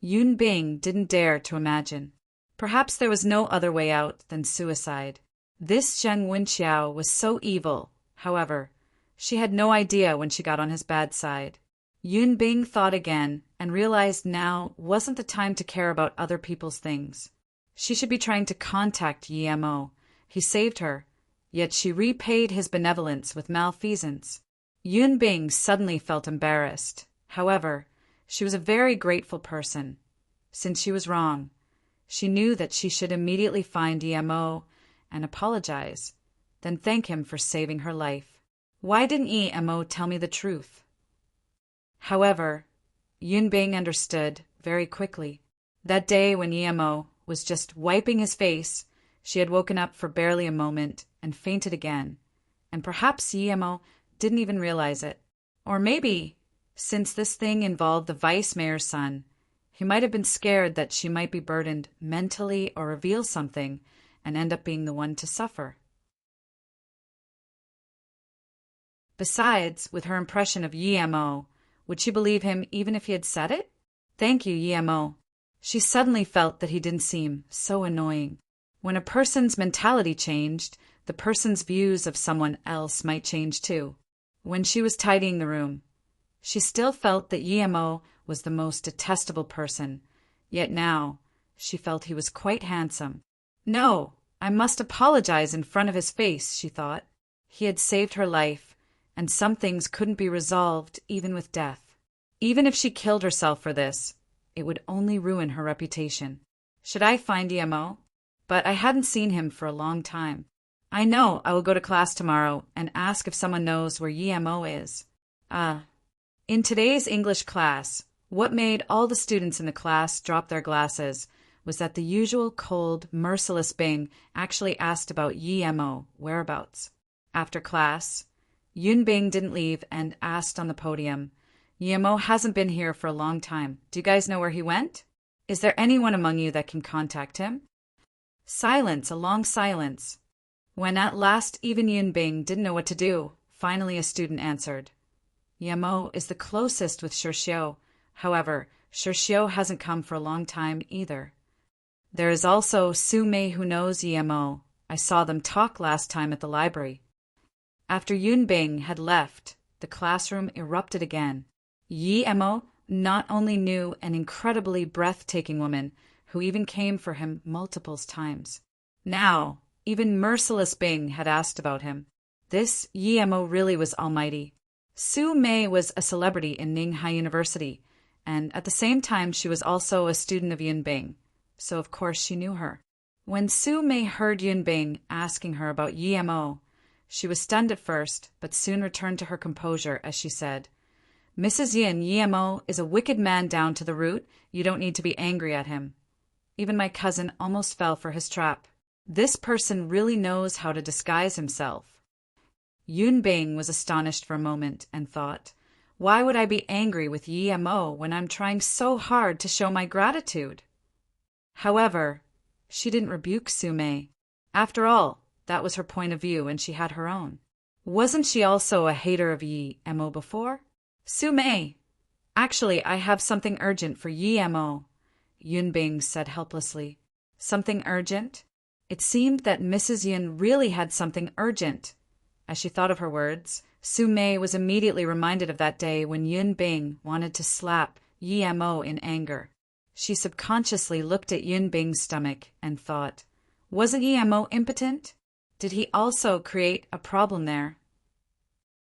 Yun Bing didn't dare to imagine. Perhaps there was no other way out than suicide. This Zheng Wenqiao was so evil. However, she had no idea when she got on his bad side. Yun Bing thought again and realized now wasn't the time to care about other people's things. She should be trying to contact Yi Mo. He saved her, yet she repaid his benevolence with malfeasance. Yun Bing suddenly felt embarrassed. However, she was a very grateful person. Since she was wrong, she knew that she should immediately find Yi Mo and apologize, then thank him for saving her life. Why didn't Yi Mo tell me the truth? However, Yun Bing understood very quickly. That day when Yi Mo was just wiping his face, she had woken up for barely a moment and fainted again, and perhaps Yi Mo didn't even realize it. Or maybe, since this thing involved the vice mayor's son, he might have been scared that she might be burdened mentally or reveal something and end up being the one to suffer. Besides, with her impression of Yi Mo, would she believe him even if he had said it? Thank you, Yi Mo. She suddenly felt that he didn't seem so annoying. When a person's mentality changed, the person's views of someone else might change too. When she was tidying the room, she still felt that Yi Mo was the most detestable person, yet now she felt he was quite handsome. No, I must apologize in front of his face, she thought. He had saved her life, and some things couldn't be resolved even with death. Even if she killed herself for this, it would only ruin her reputation. Should I find Yi Mo? But I hadn't seen him for a long time. I know I will go to class tomorrow and ask if someone knows where Yi Mo is. In today's English class, what made all the students in the class drop their glasses was that the usual cold, merciless Bing actually asked about Yi Mo whereabouts. After class, Yun Bing didn't leave and asked on the podium, Yi Mo hasn't been here for a long time. Do you guys know where he went? Is there anyone among you that can contact him? Silence, a long silence. When at last even Yun Bing didn't know what to do, finally a student answered. Yi Mo is the closest with Shirxiu. However, Shirxiu hasn't come for a long time either. There is also Su Mei who knows Yi Mo. I saw them talk last time at the library. After Yun Bing had left, the classroom erupted again. Yi Mo not only knew an incredibly breathtaking woman who even came for him multiple times. Now, even merciless Bing had asked about him. This Yi Mo really was almighty. Su Mei was a celebrity in Ninghai University, and at the same time she was also a student of Yun Bing, so of course she knew her. When Su Mei heard Yun Bing asking her about Yi Mo, she was stunned at first, but soon returned to her composure as she said, Mrs. Yin, Yi Mo is a wicked man down to the root. You don't need to be angry at him. Even my cousin almost fell for his trap. This person really knows how to disguise himself. Yun Bing was astonished for a moment and thought, why would I be angry with Yi Mo when I'm trying so hard to show my gratitude? However, she didn't rebuke Su Mei. After all, that was her point of view and she had her own. Wasn't she also a hater of Yi Mo before? Su Mei, actually I have something urgent for Yi Mo, Yun Bing said helplessly. Something urgent? It seemed that Mrs. Yin really had something urgent. As she thought of her words, Su Mei was immediately reminded of that day when Yun Bing wanted to slap Yi Mo in anger. She subconsciously looked at Yun Bing's stomach and thought, wasn't Yi Mo impotent? Did he also create a problem there?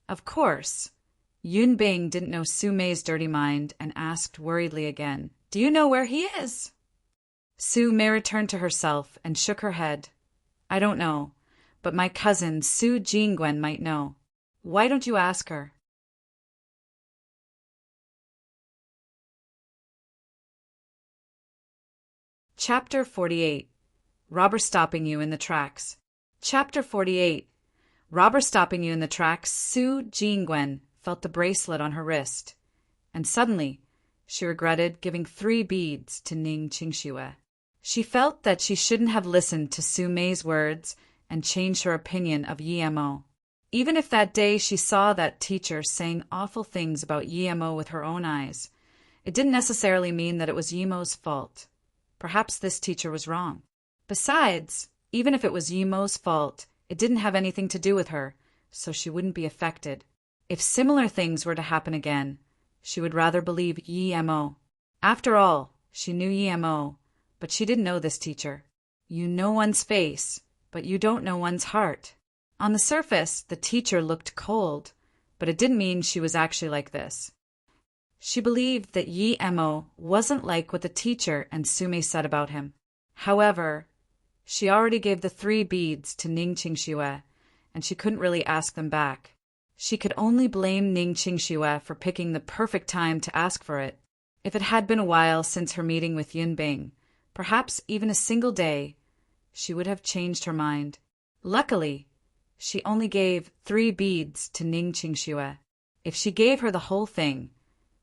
Of course. Yun Bing didn't know Su Mei's dirty mind and asked worriedly again, do you know where he is? Su Mei returned to herself and shook her head. I don't know, but my cousin Su Jingwen might know. Why don't you ask her? Chapter 48. Robber Stopping You in the Tracks. Chapter 48. Robber stopping you in the tracks, Su Jingwen felt the bracelet on her wrist, and suddenly she regretted giving 3 beads to Ning Qingxue. She felt that she shouldn't have listened to Su Mei's words and changed her opinion of Yi Mo. Even if that day she saw that teacher saying awful things about Yi Mo with her own eyes, it didn't necessarily mean that it was Yi Mo's fault. Perhaps this teacher was wrong. Besides, even if it was Yi Mo's fault, it didn't have anything to do with her, so she wouldn't be affected. If similar things were to happen again, she would rather believe Yi Mo. After all, she knew Yi Mo, but she didn't know this teacher. You know one's face, but you don't know one's heart. On the surface, the teacher looked cold, but it didn't mean she was actually like this. She believed that Yi Mo wasn't like what the teacher and Su Mei said about him. However, she already gave the 3 beads to Ning Qingxue, and she couldn't really ask them back. She could only blame Ning Qingxue for picking the perfect time to ask for it. If it had been a while since her meeting with Yun Bing, perhaps even a single day, she would have changed her mind. Luckily, she only gave 3 beads to Ning Qingxue. If she gave her the whole thing,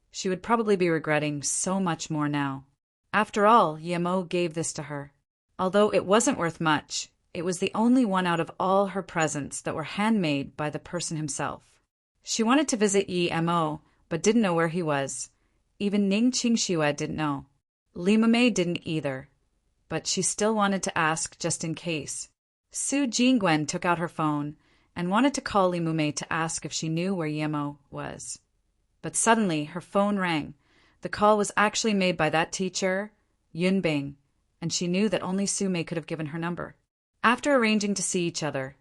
she would probably be regretting so much more now. After all, Yi Mo gave this to her. Although it wasn't worth much, it was the only one out of all her presents that were handmade by the person himself. She wanted to visit Yi Mo, but didn't know where he was. Even Ning Qingxue didn't know. Li Mumei didn't either, but she still wanted to ask just in case. Su Jingwen took out her phone and wanted to call Li Mumei to ask if she knew where Yi Mo was. But suddenly her phone rang. The call was actually made by that teacher, Yun Bing, and she knew that only Su Mei could have given her number. After arranging to see each other,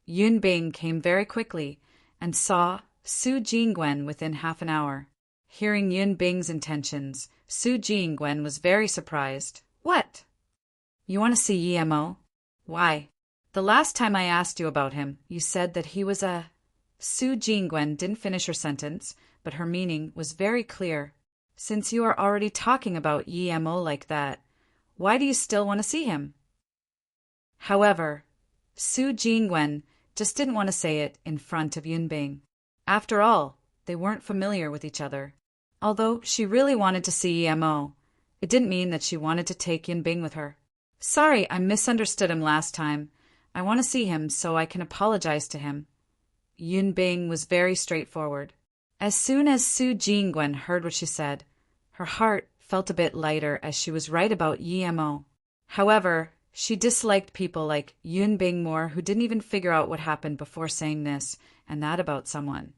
Yun Bing came very quickly and saw Su Jingwen within half an hour. Hearing Yun Bing's intentions, Su Jingwen was very surprised. What? You want to see Yi Mo? Why? The last time I asked you about him, you said that he was a... Su Jingwen didn't finish her sentence, but her meaning was very clear. Since you are already talking about Yi Mo like that, why do you still want to see him? However, Su Jingwen just didn't want to say it in front of Yun Bing. After all, they weren't familiar with each other. Although she really wanted to see Yi Mo, it didn't mean that she wanted to take Yun Bing with her. Sorry, I misunderstood him last time. I want to see him so I can apologize to him. Yun Bing was very straightforward. As soon as Su Jingwen heard what she said, her heart felt a bit lighter as she was right about Yi Mo. However, she disliked people like Yun Bing more who didn't even figure out what happened before saying this and that about someone.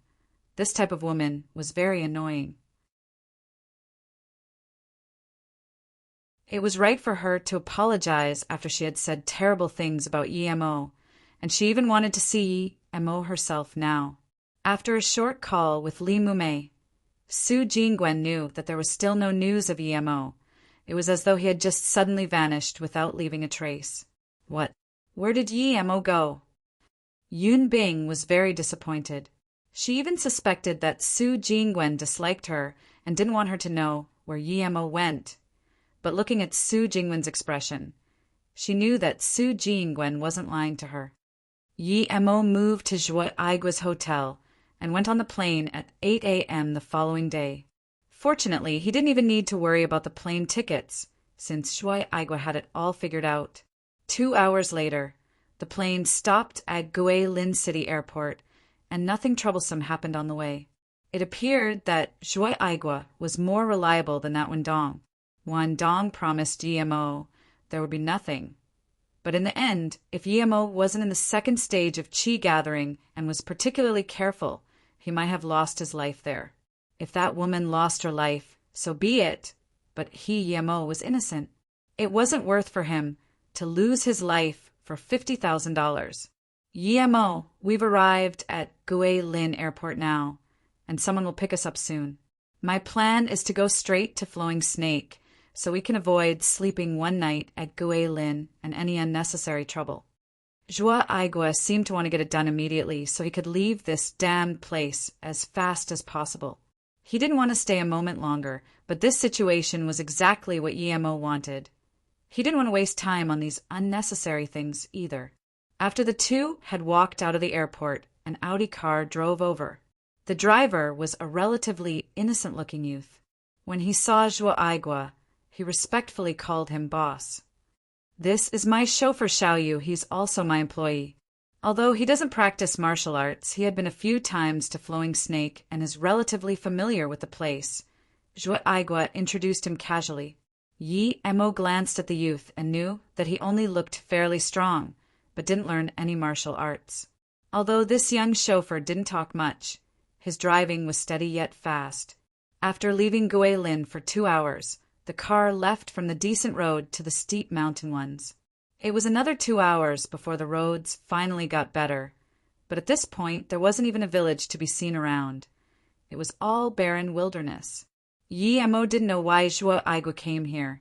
This type of woman was very annoying. It was right for her to apologize after she had said terrible things about Yi Mo, and she even wanted to see Yi Mo herself now. After a short call with Li Mumei, Su Jingwen knew that there was still no news of Yi Mo. It was as though he had just suddenly vanished without leaving a trace. What? Where did Yi Mo go? Yun Bing was very disappointed. She even suspected that Su Jingwen disliked her and didn't want her to know where Yi Mo went. But looking at Su Jingwen's expression, she knew that Su Jingwen wasn't lying to her. Yi Mo moved to Zhuai Aigua's hotel and went on the plane at 8 a.m. the following day. Fortunately, he didn't even need to worry about the plane tickets, since Zhuai Aigua had it all figured out. 2 hours later, the plane stopped at Guilin City Airport, and nothing troublesome happened on the way. It appeared that Zhuai Aigua was more reliable than that Wendong. Wendong promised Yi Mo there would be nothing, But in the end, if Yemo wasn't in the second stage of chi gathering and was particularly careful, he might have lost his life there. If that woman lost her life, so be it, but he, Yemo, was innocent. It wasn't worth for him to lose his life for $50,000. Yemo, we've arrived at Guilin Airport now, and someone will pick us up soon. My plan is to go straight to Flowing Snake, so we can avoid sleeping one night at Guilin and any unnecessary trouble. Joao Aigua seemed to want to get it done immediately so he could leave this damned place as fast as possible. He didn't want to stay a moment longer, but this situation was exactly what Yemo wanted. He didn't want to waste time on these unnecessary things either. After the two had walked out of the airport, an Audi car drove over. The driver was a relatively innocent-looking youth. When he saw Joao Aigua, he respectfully called him boss. This is my chauffeur Xiaoyu, he's also my employee. Although he doesn't practice martial arts, he had been a few times to Flowing Snake and is relatively familiar with the place. Joao Aigua introduced him casually. Yemo glanced at the youth and knew that he only looked fairly strong, but didn't learn any martial arts. Although this young chauffeur didn't talk much, his driving was steady yet fast. After leaving Guilin for 2 hours, the car left from the decent road to the steep mountain ones. It was another 2 hours before the roads finally got better, but at this point there wasn't even a village to be seen around. It was all barren wilderness. Yemo didn't know why Joao Aigua came here,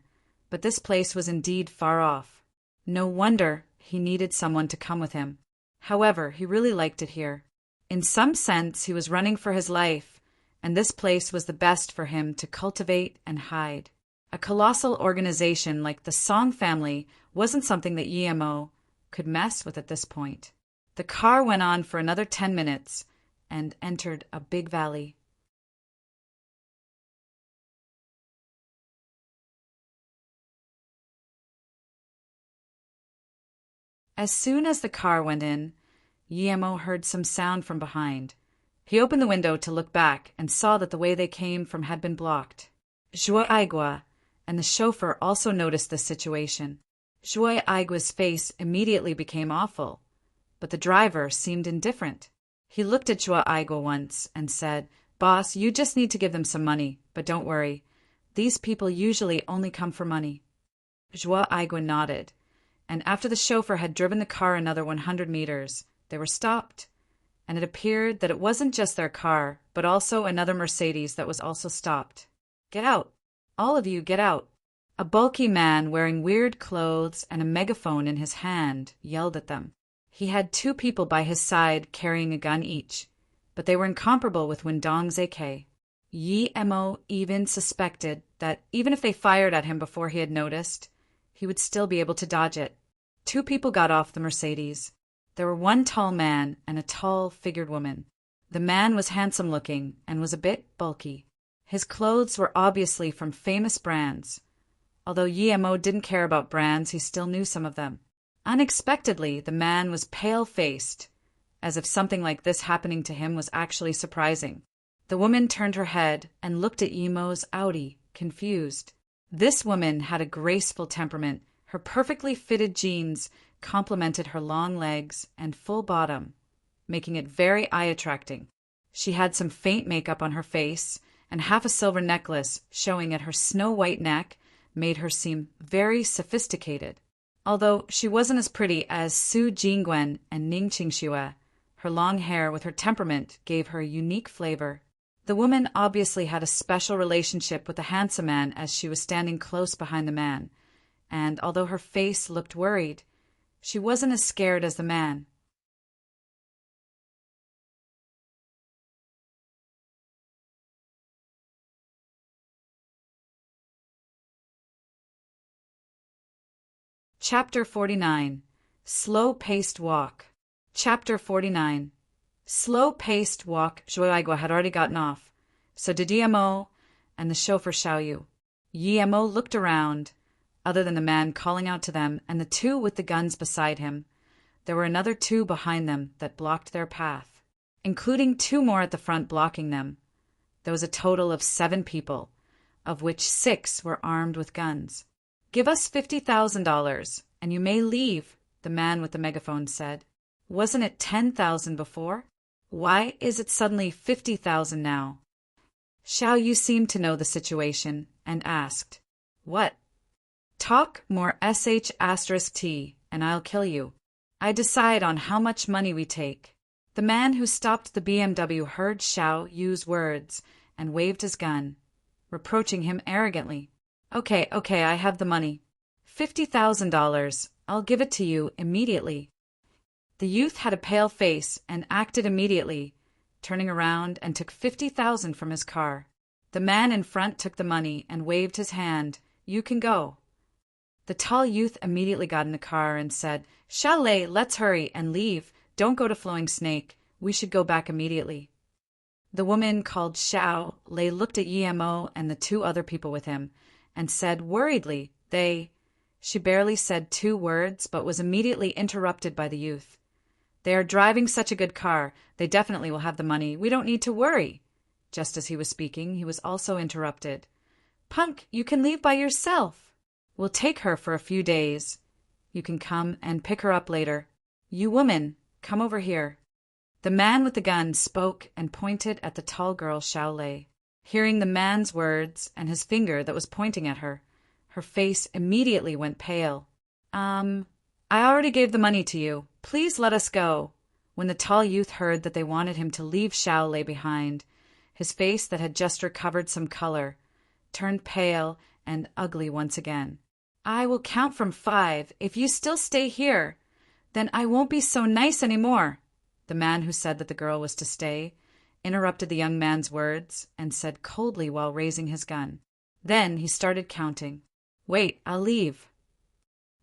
but this place was indeed far off. No wonder he needed someone to come with him. However, he really liked it here. In some sense, he was running for his life, and this place was the best for him to cultivate and hide. A colossal organization like the Song family wasn't something that Yemo could mess with at this point. The car went on for another 10 minutes and entered a big valley. As soon as the car went in, Yemo heard some sound from behind. He opened the window to look back and saw that the way they came from had been blocked. Joao Aigua and the chauffeur also noticed this situation. Joao Aigua's face immediately became awful, but the driver seemed indifferent. He looked at Joao Aigua once and said, "Boss, you just need to give them some money, but don't worry. These people usually only come for money." Joao Aigua nodded, and after the chauffeur had driven the car another 100 meters, they were stopped, and it appeared that it wasn't just their car, but also another Mercedes that was also stopped. "Get out! All of you get out!" A bulky man wearing weird clothes and a megaphone in his hand yelled at them. He had 2 people by his side carrying a gun each, but they were incomparable with Windong's AK. Yemo even suspected that even if they fired at him before he had noticed, he would still be able to dodge it. 2 people got off the Mercedes. There were 1 tall man and a tall, figured woman. The man was handsome-looking and was a bit bulky. His clothes were obviously from famous brands. Although Yemo didn't care about brands, he still knew some of them. Unexpectedly, the man was pale-faced, as if something like this happening to him was actually surprising. The woman turned her head and looked at Yemo's Audi, confused. This woman had a graceful temperament. Her perfectly fitted jeans complemented her long legs and full bottom, making it very eye-attracting. She had some faint makeup on her face, and half a silver necklace showing at her snow-white neck made her seem very sophisticated. Although she wasn't as pretty as Su Jingwen and Ning Qingxue, her long hair with her temperament gave her a unique flavor. The woman obviously had a special relationship with the handsome man as she was standing close behind the man, and although her face looked worried, she wasn't as scared as the man. Chapter 49. Slow-Paced Walk. Chapter 49. Slow-paced walk. Joao Aigua had already gotten off. So did Yemo and the chauffeur Xiaoyu. Yemo looked around, other than the man calling out to them and the 2 with the guns beside him. There were another 2 behind them that blocked their path, including 2 more at the front blocking them. There was a total of 7 people, of which 6 were armed with guns. "Give us $50,000, and you may leave, the man with the megaphone said. Wasn't it 10,000 before? Why is it suddenly 50,000 now? Xiao Yu seemed to know the situation and asked, What? Talk more sh*t and I'll kill you. I decide on how much money we take. The man who stopped the BMW heard Xiao Yu's words and waved his gun, reproaching him arrogantly. Okay, I have the money. $50,000. I'll give it to you immediately. The youth had a pale face and acted immediately, turning around and took 50,000 from his car. The man in front took the money and waved his hand. You can go. The tall youth immediately got in the car and said, Xiao Lei, let's hurry and leave. Don't go to Flowing Snake. We should go back immediately. The woman called Xiao Lei looked at Yimo and the two other people with him and said worriedly, She barely said 2 words but was immediately interrupted by the youth. They are driving such a good car. They definitely will have the money. We don't need to worry. Just as he was speaking, he was also interrupted. Punk, you can leave by yourself. We'll take her for a few days. You can come and pick her up later. You woman, come over here. The man with the gun spoke and pointed at the tall girl Xiao Lei. Hearing the man's words and his finger that was pointing at her, her face immediately went pale. I already gave the money to you. Please let us go. When the tall youth heard that they wanted him to leave Xiao Lei behind, his face that had just recovered some color turned pale and ugly once again. I will count from 5. If you still stay here, then I won't be so nice anymore. The man who said that the girl was to stay interrupted the young man's words and said coldly while raising his gun. Then he started counting. Wait, I'll leave.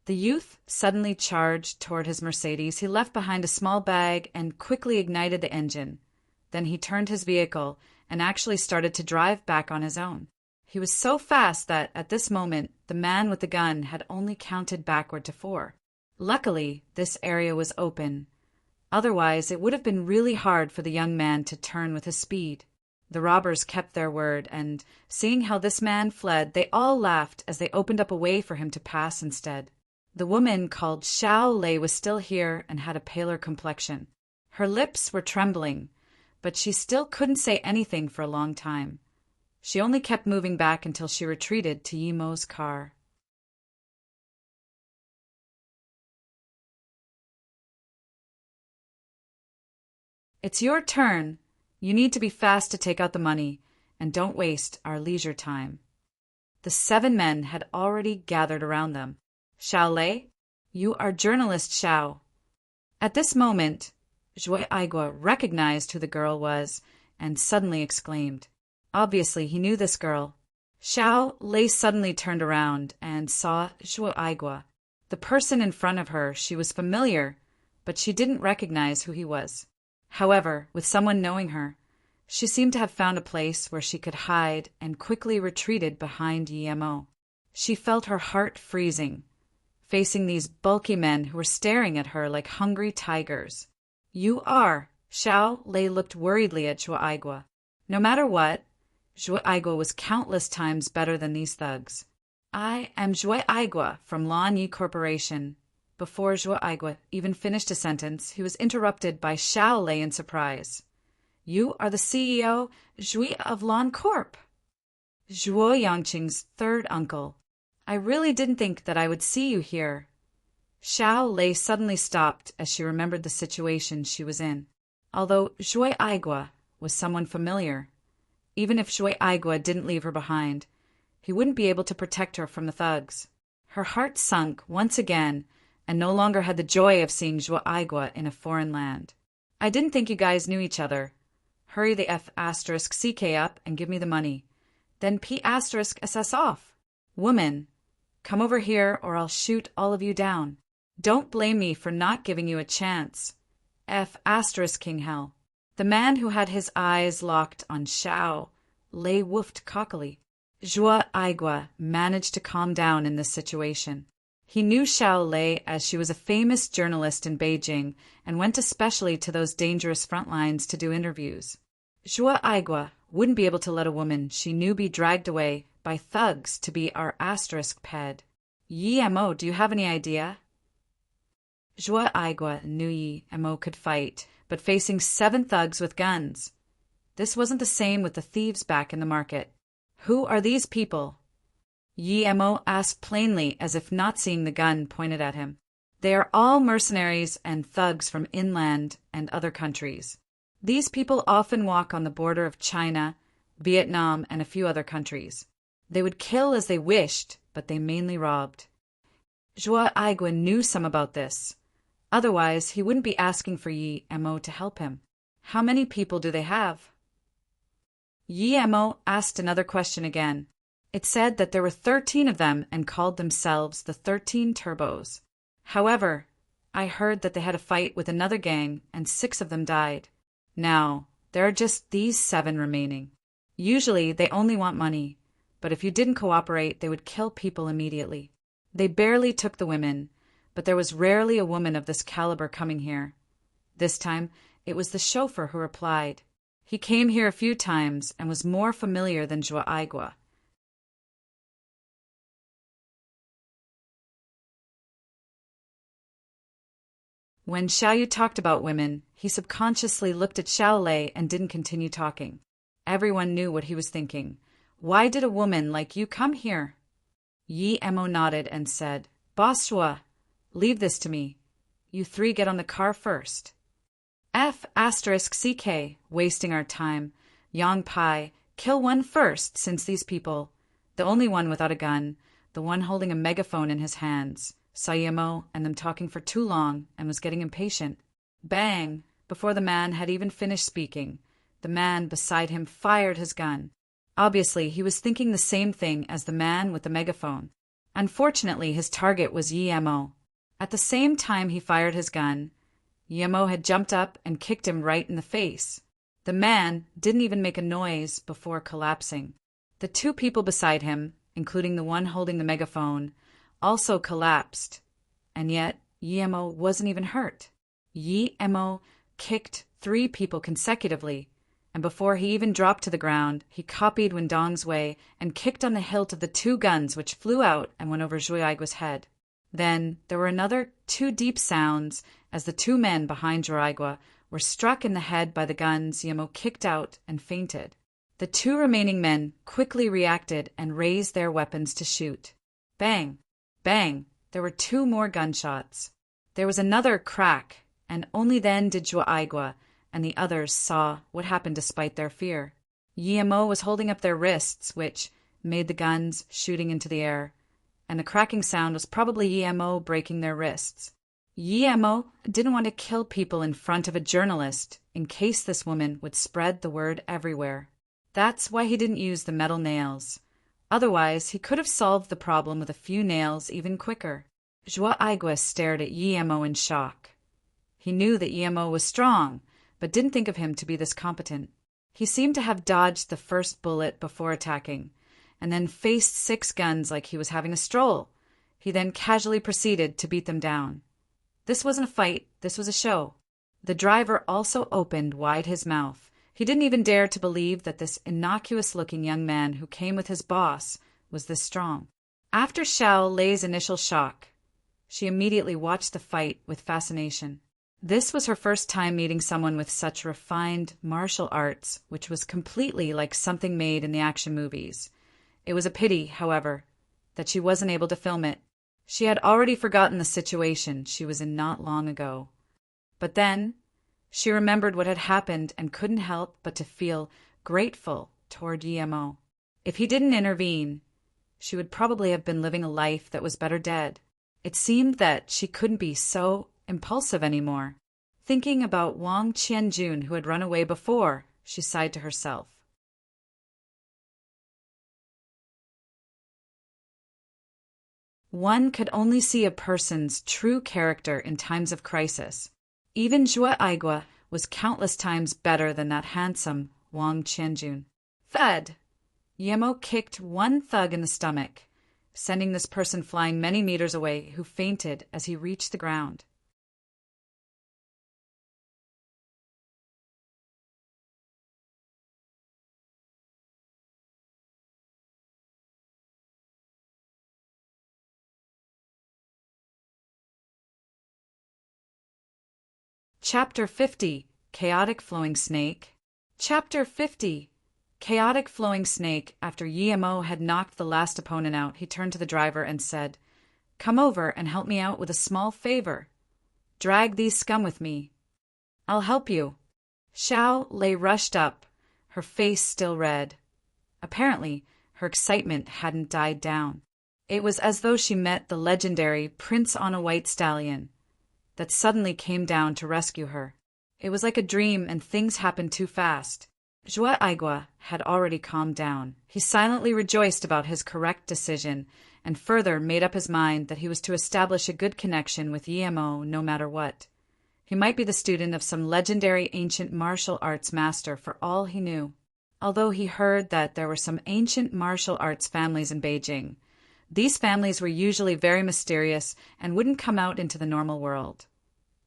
The youth suddenly charged toward his Mercedes. He left behind a small bag and quickly ignited the engine. Then he turned his vehicle and actually started to drive back on his own. He was so fast that, at this moment, the man with the gun had only counted backward to 4. Luckily, this area was open. Otherwise, it would have been really hard for the young man to turn with his speed. The robbers kept their word, and, seeing how this man fled, they all laughed as they opened up a way for him to pass instead. The woman called Xiao Lei was still here and had a paler complexion. Her lips were trembling, but she still couldn't say anything for a long time. She only kept moving back until she retreated to Yimo's car. It's your turn. You need to be fast to take out the money, and don't waste our leisure time. The 7 men had already gathered around them. Xiao Lei, you are journalist Xiao. At this moment, Zhuai Aigua recognized who the girl was and suddenly exclaimed. Obviously, he knew this girl. Xiao Lei suddenly turned around and saw Zhuai Aigua. The person in front of her she was familiar, but she didn't recognize who he was. However, with someone knowing her, she seemed to have found a place where she could hide and quickly retreated behind Yimo. She felt her heart freezing, facing these bulky men who were staring at her like hungry tigers. You are. Xiao Lei looked worriedly at Zhuai Aigua. No matter what, Zhuai Aigua was countless times better than these thugs. I am Zhuai Aigua from Lan Yi Corporation. Before Zhuai Aigua even finished a sentence, he was interrupted by Xiao Lei in surprise. You are the CEO, Zhui of Lan Corp. Zhuo Yangqing's 3rd uncle. I really didn't think that I would see you here. Xiao Lei suddenly stopped as she remembered the situation she was in. Although Zhuai Aigua was someone familiar, even if Zhuai Aigua didn't leave her behind, he wouldn't be able to protect her from the thugs. Her heart sunk once again and no longer had the joy of seeing Zhuai Aigua in a foreign land. I didn't think you guys knew each other. Hurry the F***CK up and give me the money. Then P***SS off. Woman, come over here or I'll shoot all of you down. Don't blame me for not giving you a chance. King hell. The man who had his eyes locked on Xiao Lei woofed cockily. Zhuai Aigua managed to calm down in this situation. He knew Xiao Lei as she was a famous journalist in Beijing and went especially to those dangerous front lines to do interviews. Zhuai Aigua wouldn't be able to let a woman she knew be dragged away by thugs to be our *ped. Yimo, do you have any idea? Joa Aigua knew Yi Mo could fight, but facing 7 thugs with guns. This wasn't the same with the thieves back in the market. Who are these people? Yi Mo asked plainly, as if not seeing the gun pointed at him. They are all mercenaries and thugs from inland and other countries. These people often walk on the border of China, Vietnam, and a few other countries. They would kill as they wished, but they mainly robbed. Joa Aigua knew some about this. Otherwise, he wouldn't be asking for Yi Mo to help him. How many people do they have? Yi Mo asked another question again. It said that there were 13 of them and called themselves the 13 Turbos. However, I heard that they had a fight with another gang and 6 of them died. Now, there are just these 7 remaining. Usually, they only want money, but if you didn't cooperate, they would kill people immediately. They barely took the women, but there was rarely a woman of this caliber coming here. This time, it was the chauffeur who replied. He came here a few times and was more familiar than Joa Aigua. When Xiaoyu talked about women, he subconsciously looked at Xiaolei and didn't continue talking. Everyone knew what he was thinking. Why did a woman like you come here? Yi Mo nodded and said, Boss Joa, leave this to me. You 3 get on the car first. F*CK, wasting our time. Yang Pai, kill one first, since these people, the only one without a gun, the one holding a megaphone in his hands, saw Yi Mo and them talking for too long and was getting impatient. Bang! Before the man had even finished speaking, the man beside him fired his gun. Obviously, he was thinking the same thing as the man with the megaphone. Unfortunately, his target was Yi Mo. At the same time he fired his gun, Yi Mo had jumped up and kicked him right in the face. The man didn't even make a noise before collapsing. The 2 people beside him, including the one holding the megaphone, also collapsed, and yet Yi Mo wasn't even hurt. Yi Mo kicked 3 people consecutively, and before he even dropped to the ground, he copied Wendong's way and kicked on the hilt of the 2 guns which flew out and went over Joa Aigua's head. Then there were another 2 deep sounds as the 2 men behind Joa Aigua were struck in the head by the guns Yi Mo kicked out and fainted. The 2 remaining men quickly reacted and raised their weapons to shoot. Bang! Bang! There were 2 more gunshots. There was another crack, and only then did Joa Aigua and the others saw what happened despite their fear. Yi Mo was holding up their wrists, which made the guns shooting into the air, and the cracking sound was probably Yi Mo breaking their wrists. Yi Mo didn't want to kill people in front of a journalist in case this woman would spread the word everywhere. That's why he didn't use the metal nails. Otherwise, he could have solved the problem with a few nails even quicker. Joa Aigua stared at Yi Mo in shock. He knew that Yi Mo was strong, but didn't think of him to be this competent. He seemed to have dodged the first bullet before attacking, and then faced 6 guns like he was having a stroll. He then casually proceeded to beat them down. This wasn't a fight, this was a show. The driver also opened wide his mouth. He didn't even dare to believe that this innocuous-looking young man who came with his boss was this strong. After Xiao Lei's initial shock, she immediately watched the fight with fascination. This was her first time meeting someone with such refined martial arts, which was completely like something made in the action movies. It was a pity, however, that she wasn't able to film it. She had already forgotten the situation she was in not long ago. But then, she remembered what had happened and couldn't help but to feel grateful toward Yi Mo. If he didn't intervene, she would probably have been living a life that was better dead. It seemed that she couldn't be so impulsive anymore. Thinking about Wang Qianjun, who had run away before, she sighed to herself. One could only see a person's true character in times of crisis. Even Joa Aigua was countless times better than that handsome Wang Qianjun. Thud! Yi Mo kicked one thug in the stomach, sending this person flying many meters away, who fainted as he reached the ground. Chapter 50, Chaotic Flowing Snake. Chapter 50, Chaotic Flowing Snake. After Yi-Mo had knocked the last opponent out, he turned to the driver and said, "Come over and help me out with a small favor. Drag these scum with me." "I'll help you." Xiao Lei rushed up, her face still red. Apparently, her excitement hadn't died down. It was as though she met the legendary Prince on a White Stallion that suddenly came down to rescue her. It was like a dream, and things happened too fast. Zhuo Aigua had already calmed down. He silently rejoiced about his correct decision, and further made up his mind that he was to establish a good connection with Yi-Mo no matter what. He might be the student of some legendary ancient martial arts master for all he knew. Although he heard that there were some ancient martial arts families in Beijing, these families were usually very mysterious and wouldn't come out into the normal world.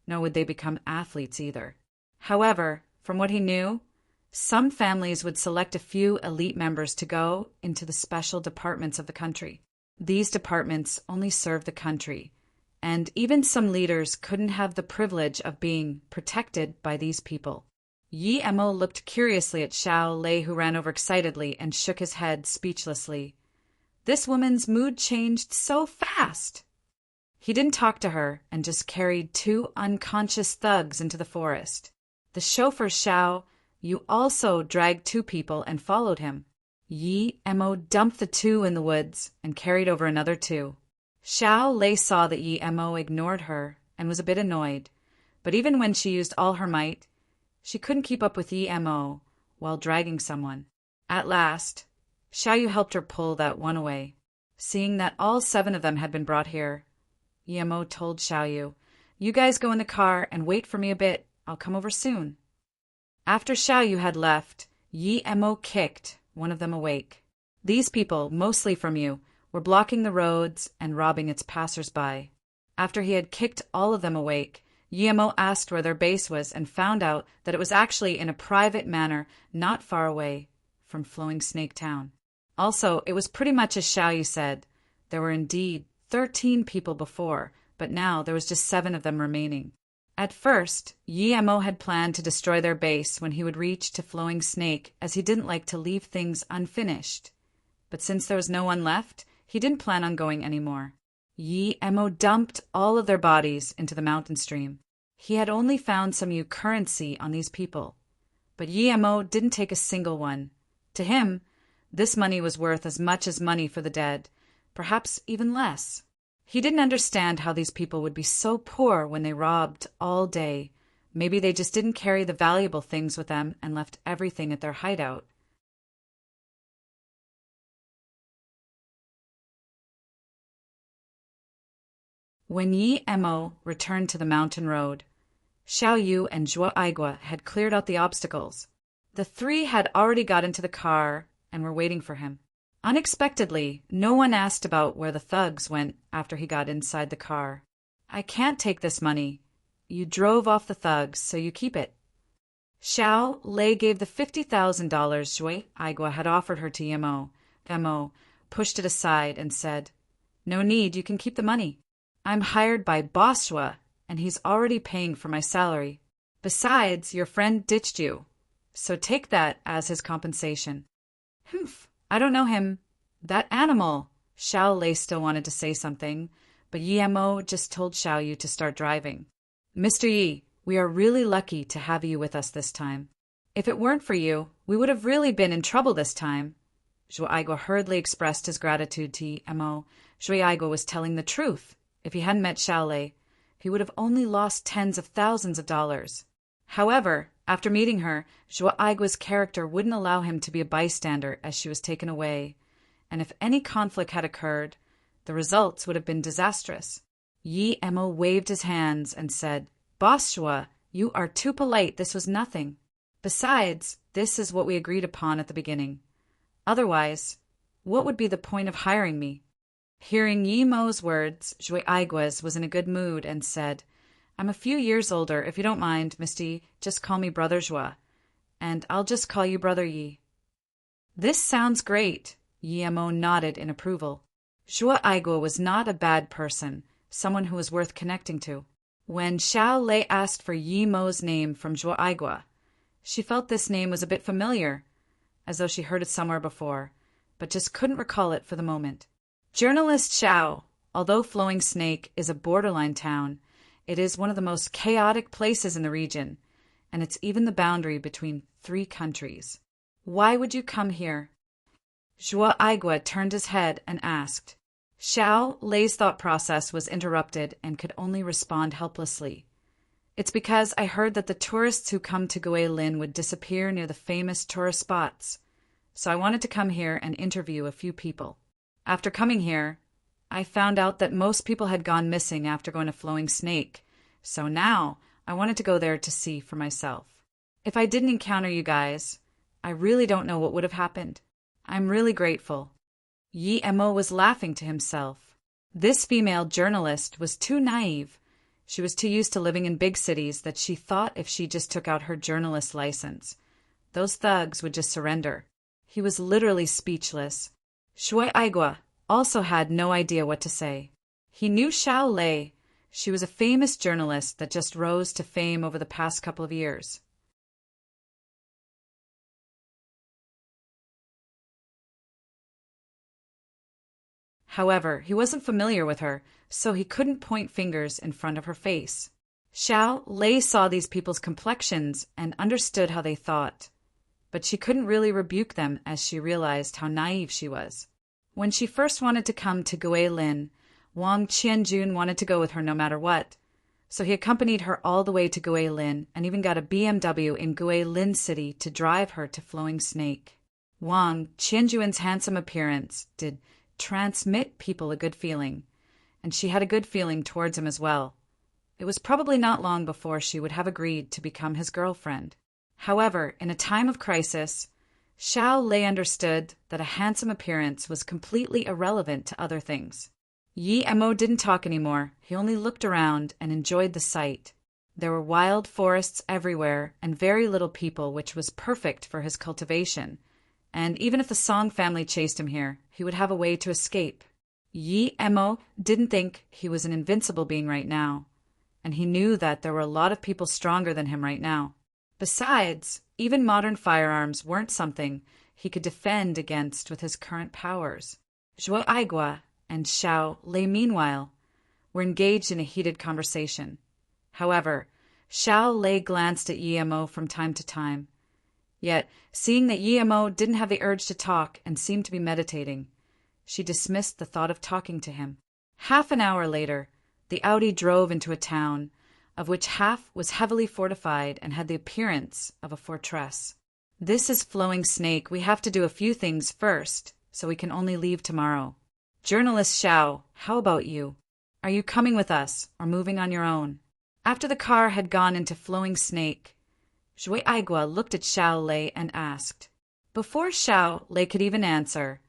Nor would they become athletes either. However, from what he knew, some families would select a few elite members to go into the special departments of the country. These departments only serve the country, and even some leaders couldn't have the privilege of being protected by these people. Yi-Mo looked curiously at Xiao Lei, who ran over excitedly and shook his head speechlessly. This woman's mood changed so fast. He didn't talk to her and just carried two unconscious thugs into the forest. The chauffeur Xiao, you also dragged two people and followed him. Yi-Mo dumped the two in the woods and carried over another two. Xiao Lei saw that Yi-Mo ignored her and was a bit annoyed, but even when she used all her might, she couldn't keep up with Yi-Mo while dragging someone. At last, Xiaoyu helped her pull that one away. Seeing that all 7 of them had been brought here, Yi-Mo told Xiaoyu, "You guys go in the car and wait for me a bit. I'll come over soon." After Xiaoyu had left, Yi-Mo kicked one of them awake. These people, mostly from you, were blocking the roads and robbing its passers-by. After he had kicked all of them awake, Yi-Mo asked where their base was and found out that it was actually in a private manor not far away from Flowing Snake Town. Also, it was pretty much as Xiaoyu said. There were indeed 13 people before, but now there was just 7 of them remaining. At first, Yi-Mo had planned to destroy their base when he would reach to Flowing Snake, as he didn't like to leave things unfinished. But since there was no one left, he didn't plan on going anymore. Yi-Mo dumped all of their bodies into the mountain stream. He had only found some currency on these people, but Yi-Mo didn't take a single one. To him, this money was worth as much as money for the dead, perhaps even less. He didn't understand how these people would be so poor when they robbed all day. Maybe they just didn't carry the valuable things with them and left everything at their hideout. When Yi-Mo returned to the mountain road, Xiaoyu and Zhuo Aigua had cleared out the obstacles. The 3 had already got into the car and were waiting for him. Unexpectedly, no one asked about where the thugs went after he got inside the car. "I can't take this money. You drove off the thugs, so you keep it." Xiao Lei gave the $50,000 Zhuo Aigua had offered her to Yi-Mo. Yi-Mo pushed it aside and said, "No need, you can keep the money. I'm hired by Boss Zhuo, and he's already paying for my salary. Besides, your friend ditched you, so take that as his compensation." "Humph, I don't know him." "That animal." Xiao Lei still wanted to say something, but Yi-Mo just told Xiaoyu to start driving. "Mr. Yi, we are really lucky to have you with us this time. If it weren't for you, we would have really been in trouble this time." Zhuo Aigua hurriedly expressed his gratitude to Yi-Mo. Zhuo Aigua was telling the truth. If he hadn't met Xiao Lei, he would have only lost tens of thousands of dollars. However, after meeting her, Zhuo Aigua's character wouldn't allow him to be a bystander as she was taken away, and if any conflict had occurred, the results would have been disastrous. Yi-Mo waved his hands and said, "Boss Zhuo, you are too polite. This was nothing. Besides, this is what we agreed upon at the beginning. Otherwise, what would be the point of hiring me?" Hearing Yi-Mo's words, Zhuo Aigua was in a good mood and said, "I'm a few years older. If you don't mind, Misty, just call me Brother Zhuo, and I'll just call you Brother Yi." "This sounds great." Yi-Mo nodded in approval. Zhuo Aigua was not a bad person, someone who was worth connecting to. When Xiao Lei asked for Yi Mo's name from Zhuo Aigua, she felt this name was a bit familiar, as though she heard it somewhere before, but just couldn't recall it for the moment. Journalist Xiao, although Flowing Snake is a borderline town, it is one of the most chaotic places in the region, and it's even the boundary between 3 countries. Why would you come here? Zhuo Aigua turned his head and asked. Xiao Lei's thought process was interrupted and could only respond helplessly. It's because I heard that the tourists who come to Guilin would disappear near the famous tourist spots, so I wanted to come here and interview a few people. After coming here, I found out that most people had gone missing after going to Flowing Snake, so now I wanted to go there to see for myself. If I didn't encounter you guys, I really don't know what would have happened. I'm really grateful. Yi Mo was laughing to himself. This female journalist was too naive. She was too used to living in big cities that she thought if she just took out her journalist license, those thugs would just surrender. He was literally speechless. Shui Aigua also had no idea what to say. He knew Xiao Lei. She was a famous journalist that just rose to fame over the past couple of years. However, he wasn't familiar with her, so he couldn't point fingers in front of her face. Xiao Lei saw these people's complexions and understood how they thought, but she couldn't really rebuke them as she realized how naive she was. When she first wanted to come to Guilin, Wang Qianjun wanted to go with her no matter what, so he accompanied her all the way to Guilin and even got a BMW in Guilin City to drive her to Flowing Snake. Wang Qianjun's handsome appearance did transmit people a good feeling, and she had a good feeling towards him as well. It was probably not long before she would have agreed to become his girlfriend. However, in a time of crisis, Xiao Lei understood that a handsome appearance was completely irrelevant to other things. Yi Mo didn't talk anymore. He only looked around and enjoyed the sight. There were wild forests everywhere and very little people, which was perfect for his cultivation. And even if the Song family chased him here, he would have a way to escape. Yi Mo didn't think he was an invincible being right now, and he knew that there were a lot of people stronger than him right now. Besides, even modern firearms weren't something he could defend against with his current powers. Zhuo Aigua and Xiao Lei, meanwhile, were engaged in a heated conversation. However, Xiao Lei glanced at Yi Mo from time to time. Yet, seeing that Yi Mo didn't have the urge to talk and seemed to be meditating, she dismissed the thought of talking to him. Half an hour later, the Audi drove into a town, of which half was heavily fortified and had the appearance of a fortress. This is Flowing Snake. We have to do a few things first, so we can only leave tomorrow. Journalist Xiao, how about you? Are you coming with us or moving on your own? After the car had gone into Flowing Snake, Zhui Aigua looked at Xiao Lei and asked. Before Xiao Lei could even answer,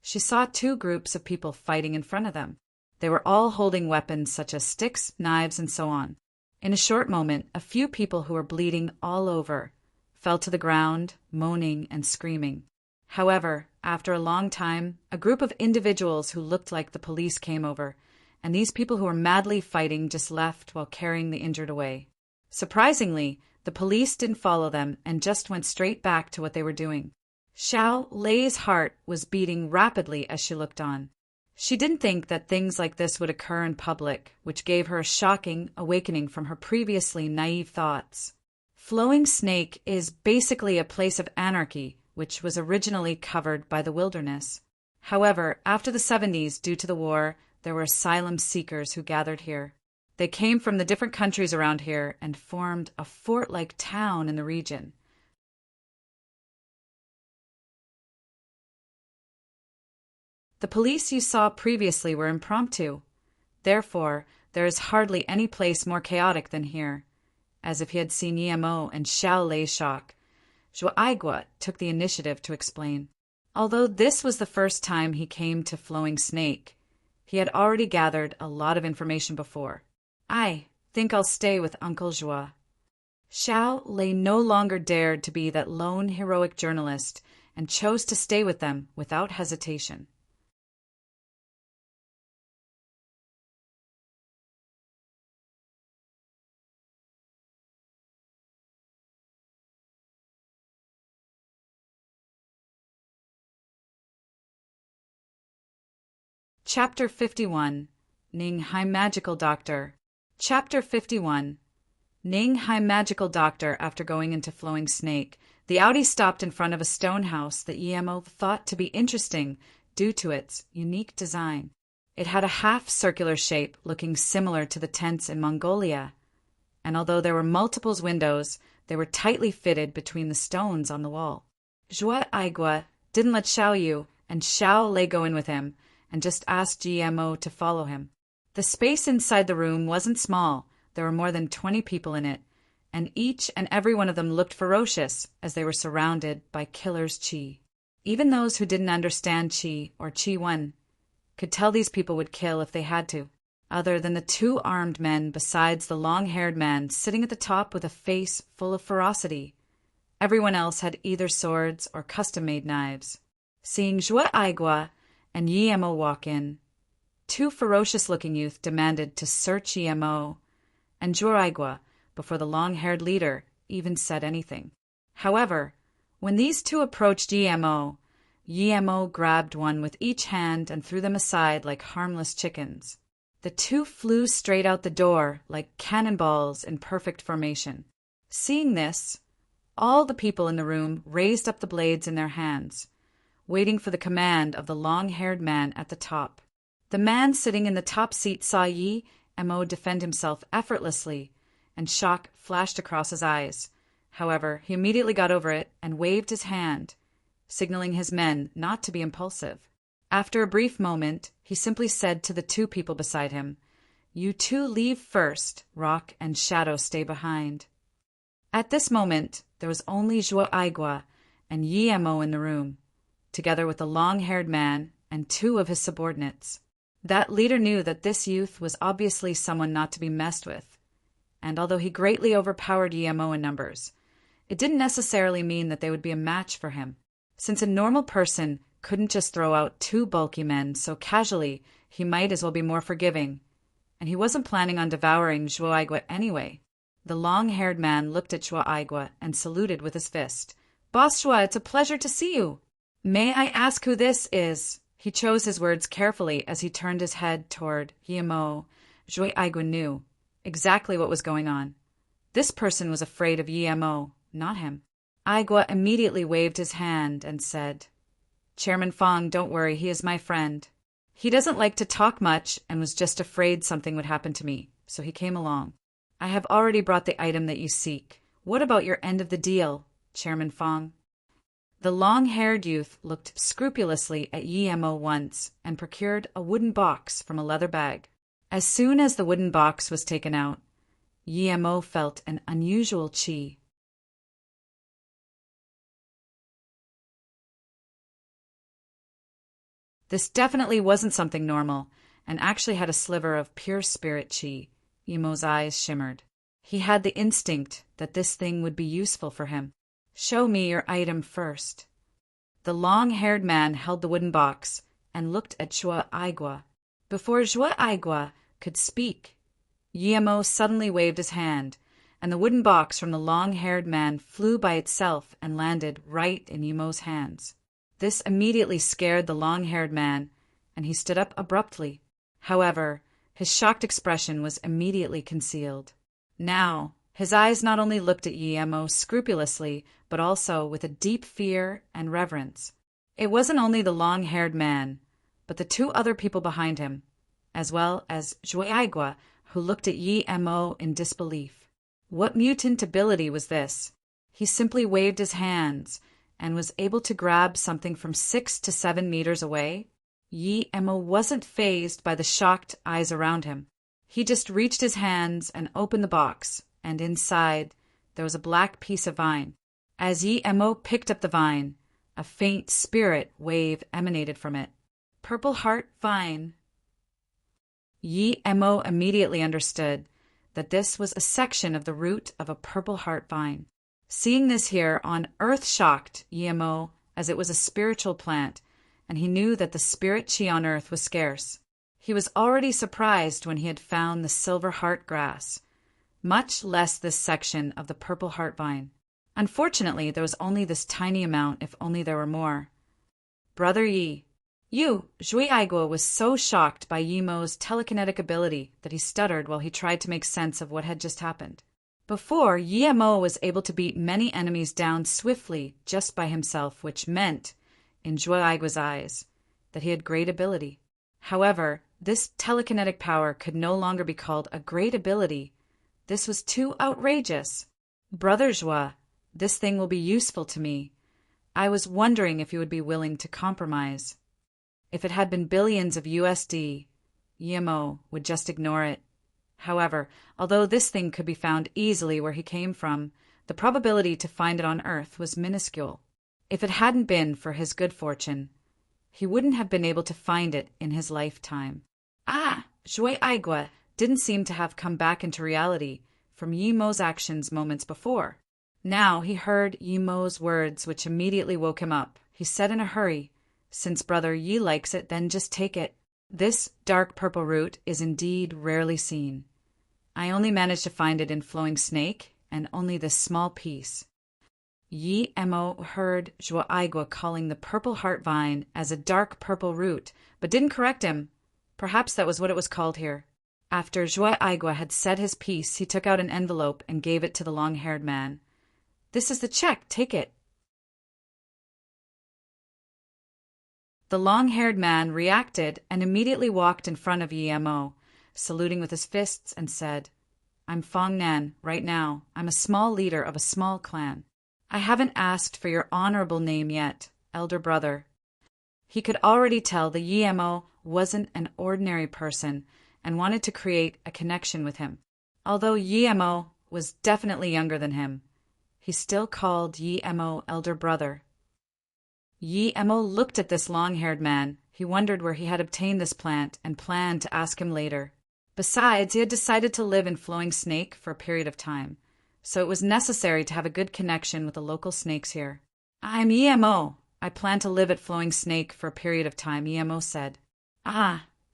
she saw 2 groups of people fighting in front of them. They were all holding weapons such as sticks, knives, and so on. In a short moment, a few people who were bleeding all over fell to the ground, moaning and screaming. However, after a long time, a group of individuals who looked like the police came over, and these people who were madly fighting just left while carrying the injured away. Surprisingly, the police didn't follow them and just went straight back to what they were doing. Xiao Lei's heart was beating rapidly as she looked on. She didn't think that things like this would occur in public, which gave her a shocking awakening from her previously naive thoughts. Flowing Snake is basically a place of anarchy, which was originally covered by the wilderness. However, after the 70s, due to the war, there were asylum seekers who gathered here. They came from the different countries around here and formed a fort-like town in the region. The police you saw previously were impromptu. Therefore, there is hardly any place more chaotic than here. As if he had seen Yi Mo and Xiao Lei's shock, Zhuo Aigua took the initiative to explain. Although this was the first time he came to Flowing Snake, he had already gathered a lot of information before. I think I'll stay with Uncle Zhuo. Xiao Lei no longer dared to be that lone heroic journalist and chose to stay with them without hesitation. Chapter 51. Ning Hai Magical Doctor. Chapter 51. Ning Hai Magical Doctor. After going into Flowing Snake, the Audi stopped in front of a stone house that Yemo thought to be interesting due to its unique design. It had a half-circular shape looking similar to the tents in Mongolia, and although there were multiple windows, they were tightly fitted between the stones on the wall. Joie Aigua didn't let Xiao Yu and Xiao Lei go in with him, and just asked GMO to follow him. The space inside the room wasn't small. There were more than 20 people in it, and each and every one of them looked ferocious as they were surrounded by killer's qi. Even those who didn't understand qi or qi one could tell these people would kill if they had to. Other than the 2 armed men besides the long-haired man sitting at the top with a face full of ferocity, everyone else had either swords or custom-made knives. Seeing Joie Aigua and Yemo walk in, 2 ferocious-looking youth demanded to search Yemo and Joie Aigua before the long-haired leader even said anything. However, when these 2 approached Yemo grabbed one with each hand and threw them aside like harmless chickens. The 2 flew straight out the door like cannonballs in perfect formation. Seeing this, all the people in the room raised up the blades in their hands, waiting for the command of the long-haired man at the top. The man sitting in the top seat saw Yemo defend himself effortlessly, and shock flashed across his eyes. However, he immediately got over it and waved his hand, signaling his men not to be impulsive. After a brief moment, he simply said to the 2 people beside him, "You 2 leave first, Rock and Shadow stay behind." At this moment, there was only Joie Aigua and Yemo in the room, together with the long-haired man and 2 of his subordinates. That leader knew that this youth was obviously someone not to be messed with, and although he greatly overpowered Yemo in numbers, it didn't necessarily mean that they would be a match for him. Since a normal person couldn't just throw out 2 bulky men so casually, he might as well be more forgiving, and he wasn't planning on devouring Joie Aigua anyway. The long-haired man looked at Joie Aigua and saluted with his fist. "Boss Joie, it's a pleasure to see you. May I ask who this is?" He chose his words carefully as he turned his head toward Yemo. Joie Aigua knew exactly what was going on. This person was afraid of Yemo, not him. Aigua immediately waved his hand and said, "Chairman Fong, don't worry, he is my friend. He doesn't like to talk much and was just afraid something would happen to me, so he came along. I have already brought the item that you seek. What about your end of the deal, Chairman Fong?" The long-haired youth looked scrupulously at Yemo once and procured a wooden box from a leather bag. As soon as the wooden box was taken out, Yemo felt an unusual qi. This definitely wasn't something normal, and actually had a sliver of pure spirit qi. Yemo's eyes shimmered. He had the instinct that this thing would be useful for him. "Show me your item first." The long-haired man held the wooden box and looked at Joie Aigua. Before Joie Aigua could speak, Yemo suddenly waved his hand, and the wooden box from the long-haired man flew by itself and landed right in Yemo's hands. This immediately scared the long-haired man, and he stood up abruptly. However, his shocked expression was immediately concealed. Now, his eyes not only looked at Yemo scrupulously, but also with a deep fear and reverence. It wasn't only the long-haired man, but the 2 other people behind him, as well as Joie Aigua, who looked at Yemo in disbelief. What mutant ability was this? He simply waved his hands and was able to grab something from 6 to 7 meters away. Yemo wasn't fazed by the shocked eyes around him. He just reached his hands and opened the box, and inside there was a black piece of vine. As Yemo picked up the vine, a faint spirit wave emanated from it. "Purple heart vine." Yemo immediately understood that this was a section of the root of a purple heart vine. Seeing this here on Earth shocked Yemo, as it was a spiritual plant, and he knew that the spirit chi on Earth was scarce. He was already surprised when he had found the silver heart grass, much less this section of the purple heart vine. Unfortunately, there was only this tiny amount, if only there were more. "Brother Yi," Zhui Aigua was so shocked by Yimo's telekinetic ability that he stuttered while he tried to make sense of what had just happened. Before, Yimo was able to beat many enemies down swiftly just by himself, which meant, in Zhui Aigua's eyes, that he had great ability. However, this telekinetic power could no longer be called a great ability. This was too outrageous. Brother Zhui, this thing will be useful to me. I was wondering if you would be willing to compromise. If it had been billions of USD, Yimo would just ignore it. However, although this thing could be found easily where he came from, the probability to find it on Earth was minuscule. If it hadn't been for his good fortune, he wouldn't have been able to find it in his lifetime. Zhui Aigua didn't seem to have come back into reality from Yimo's actions moments before. Now he heard Yimo's words, which immediately woke him up. He said in a hurry, "Since Brother Yi likes it, then just take it. This dark purple root is indeed rarely seen. I only managed to find it in Flowing Snake, and only this small piece." Yi Mo heard Zhui Aigua calling the purple heart vine as a dark purple root, but didn't correct him. Perhaps that was what it was called here. After Zhui Aigua had said his piece, he took out an envelope and gave it to the long-haired man. "This is the check, take it." The long-haired man reacted and immediately walked in front of Yi Mo, saluting with his fists, and said, "I'm Fong Nan, right now. I'm a small leader of a small clan. I haven't asked for your honorable name yet, elder brother." He could already tell the Yi Mo wasn't an ordinary person and wanted to create a connection with him. Although Yi Mo was definitely younger than him, he still called Yi Mo elder brother. Yi Mo looked at this long-haired man. He wondered where he had obtained this plant and planned to ask him later. Besides, he had decided to live in Flowing Snake for a period of time, so it was necessary to have a good connection with the local snakes here. "I'm Yi Mo. I plan to live at Flowing Snake for a period of time," Yi Mo said.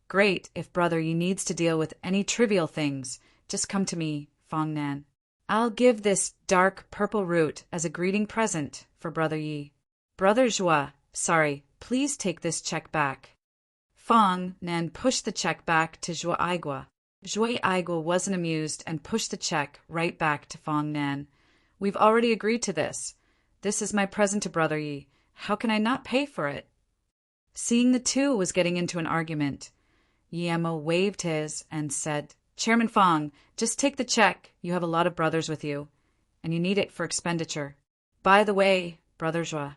Great. If Brother Yi needs to deal with any trivial things, just come to me, Fong Nan. I'll give this dark purple root as a greeting present for Brother Yi. Brother Zhui, please take this check back." Fong Nan pushed the check back to Zhui Aigua. Zhui Aigua wasn't amused and pushed the check right back to Fong Nan. "We've already agreed to this. This is my present to Brother Yi. How can I not pay for it?" Seeing the two was getting into an argument, Yi Mo waved his and said, "Chairman Fong, just take the check. You have a lot of brothers with you, and you need it for expenditure. By the way, Brother Zhui,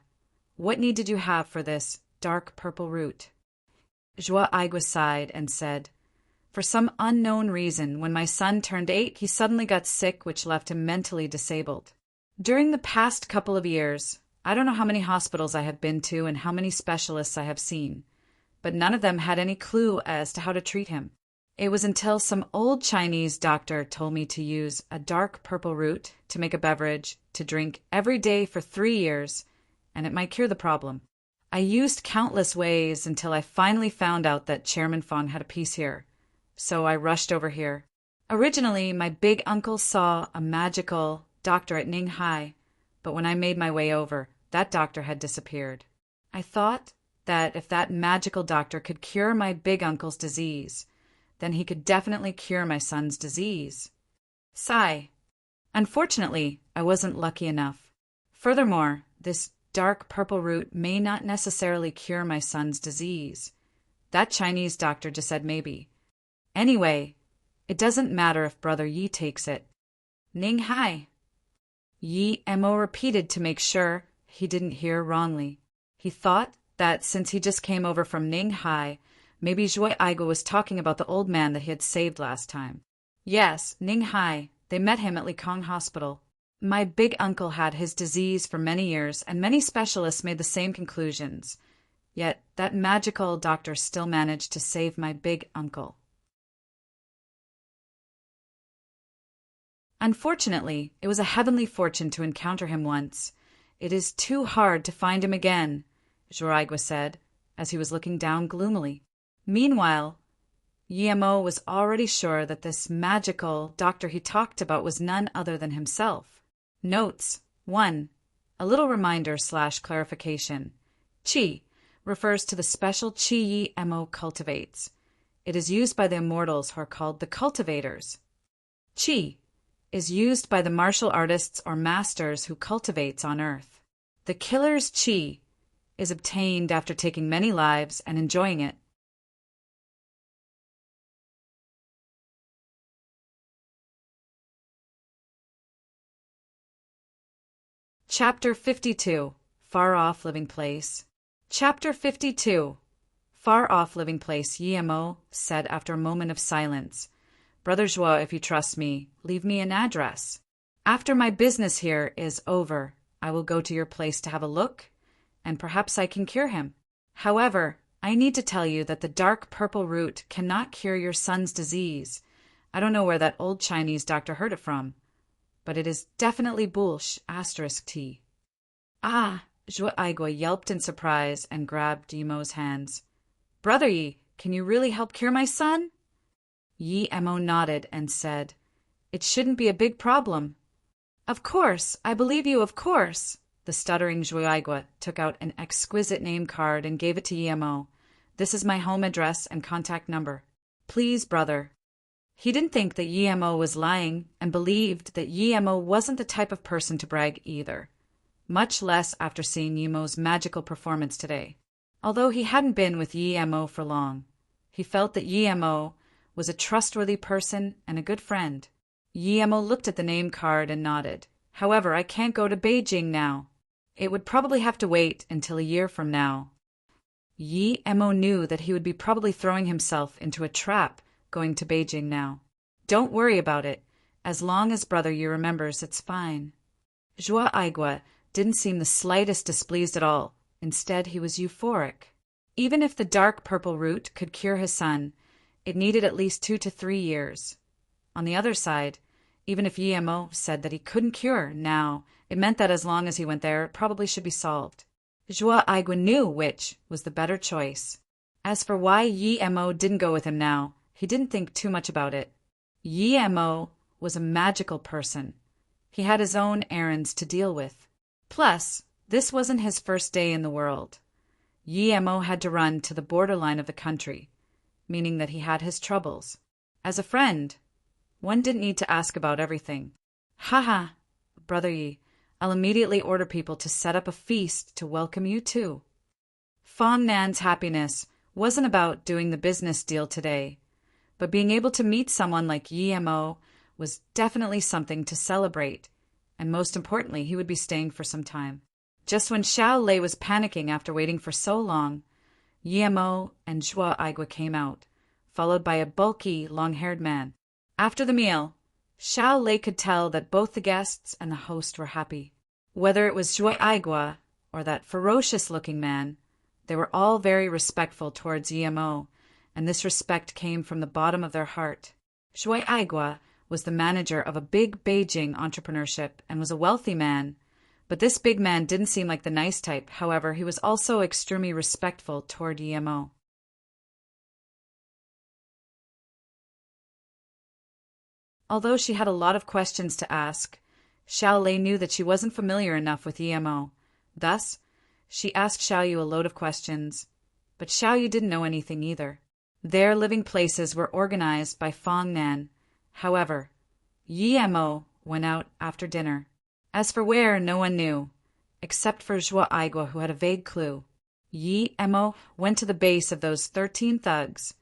what need did you have for this dark purple root?" Zhui Aigua sighed and said, "For some unknown reason, when my son turned 8, he suddenly got sick, which left him mentally disabled. During the past couple of years, I don't know how many hospitals I have been to and how many specialists I have seen, but none of them had any clue as to how to treat him. It was until some old Chinese doctor told me to use a dark purple root to make a beverage to drink every day for 3 years, and it might cure the problem. I used countless ways until I finally found out that Chairman Fong had a piece here, so I rushed over here. Originally, my big uncle saw a magical doctor at Ninghai, but when I made my way over, that doctor had disappeared. I thought that if that magical doctor could cure my big uncle's disease, then he could definitely cure my son's disease. Sigh. Unfortunately, I wasn't lucky enough. Furthermore, this dark purple root may not necessarily cure my son's disease. That Chinese doctor just said maybe. Anyway, it doesn't matter if Brother Yi takes it. Ninghai. Yi Mo repeated to make sure he didn't hear wrongly. He thought that since he just came over from Ninghai, maybe Zhui Aigua was talking about the old man that he had saved last time. Yes, Ninghai. They met him at Likong Hospital. My big uncle had his disease for many years, and many specialists made the same conclusions. Yet that magical doctor still managed to save my big uncle. Unfortunately, it was a heavenly fortune to encounter him once. It is too hard to find him again, Zhui Aigua said, as he was looking down gloomily. Meanwhile, Yi Mo was already sure that this magical doctor he talked about was none other than himself. Notes. 1. A little reminder / clarification. Qi. refers to the special chi Yi Mo cultivates. It is used by the immortals who are called the cultivators. Chi is used by the martial artists or masters who cultivates on earth. The killer's chi is obtained after taking many lives and enjoying it. Chapter 52. Far-Off Living Place. Chapter 52. Far-Off Living Place, Yi Mo said after a moment of silence. Brother Joie, if you trust me, leave me an address. After my business here is over, I will go to your place to have a look, and perhaps I can cure him. However, I need to tell you that the dark purple root cannot cure your son's disease. I don't know where that old Chinese doctor heard it from, but it is definitely **T. Ah, Zhuo Aigua yelped in surprise and grabbed Yi Mo's hands. Brother Yi, can you really help cure my son? Yi Mo nodded and said, It shouldn't be a big problem. Of course, I believe you, of course. The stuttering Zhuo Aigua took out an exquisite name card and gave it to Yi Mo. This is my home address and contact number. Please, brother. He didn't think that Yi Mo was lying and believed that Yi Mo wasn't the type of person to brag either, much less after seeing Yi Mo's magical performance today. Although he hadn't been with Yi Mo for long, he felt that Yi Mo was a trustworthy person and a good friend. Yi Mo looked at the name card and nodded. However, I can't go to Beijing now. It would probably have to wait until a year from now. Yi Mo knew that he would be probably throwing himself into a trap going to Beijing now. Don't worry about it. As long as Brother Yi remembers, it's fine. Zhuo Aigua didn't seem the slightest displeased at all. Instead, he was euphoric. Even if the dark purple root could cure his son, it needed at least 2 to 3 years. On the other side, even if Yi Mo said that he couldn't cure now, it meant that as long as he went there, it probably should be solved. Zhuo Aigua knew which was the better choice. As for why Yi Mo didn't go with him now, he didn't think too much about it. Yi Mo was a magical person. He had his own errands to deal with. Plus, this wasn't his first day in the world. Yi Mo had to run to the borderline of the country, meaning that he had his troubles. As a friend, one didn't need to ask about everything. Haha, Brother Yi, I'll immediately order people to set up a feast to welcome you too. Fong Nan's happiness wasn't about doing the business deal today, but being able to meet someone like Yi Mo was definitely something to celebrate, and most importantly, he would be staying for some time. Just when Xiao Lei was panicking after waiting for so long, Yi Mo and Zhuo Aigua came out, followed by a bulky, long-haired man. After the meal, Xiao Lei could tell that both the guests and the host were happy. Whether it was Zhuo Aigua or that ferocious-looking man, they were all very respectful towards Yi Mo, and this respect came from the bottom of their heart. Zhuo Aigua was the manager of a big Beijing entrepreneurship and was a wealthy man, but this big man didn't seem like the nice type. However, he was also extremely respectful toward Yi Mo. Although she had a lot of questions to ask, Xiao Lei knew that she wasn't familiar enough with Yi Mo. Thus, she asked Xiao Yu a load of questions, but Xiao Yu didn't know anything either. Their living places were organized by Fong Nan. However, Yi Mo went out after dinner. As for where, no one knew, except for Zhuo Aigua, who had a vague clue. Yi Mo went to the base of those 13 thugs,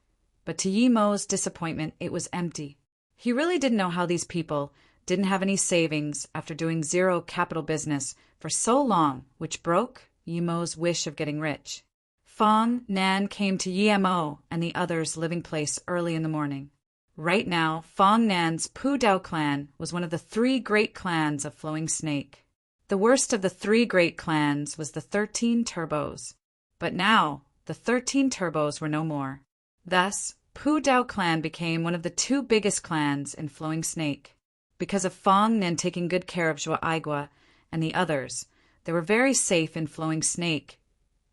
but to Yi Mo's disappointment, it was empty. He really didn't know how these people didn't have any savings after doing zero capital business for so long, which broke Yi Mo's wish of getting rich. Fong Nan came to Yi Mo and the others' living place early in the morning. Right now, Fong Nan's Pu Dao clan was one of the 3 great clans of Flowing Snake. The worst of the 3 great clans was the 13 Turbos. But now, the 13 Turbos were no more. Thus, Pu Dao clan became one of the 2 biggest clans in Flowing Snake. Because of Fong Nan taking good care of Zhuo Aigua and the others, they were very safe in Flowing Snake,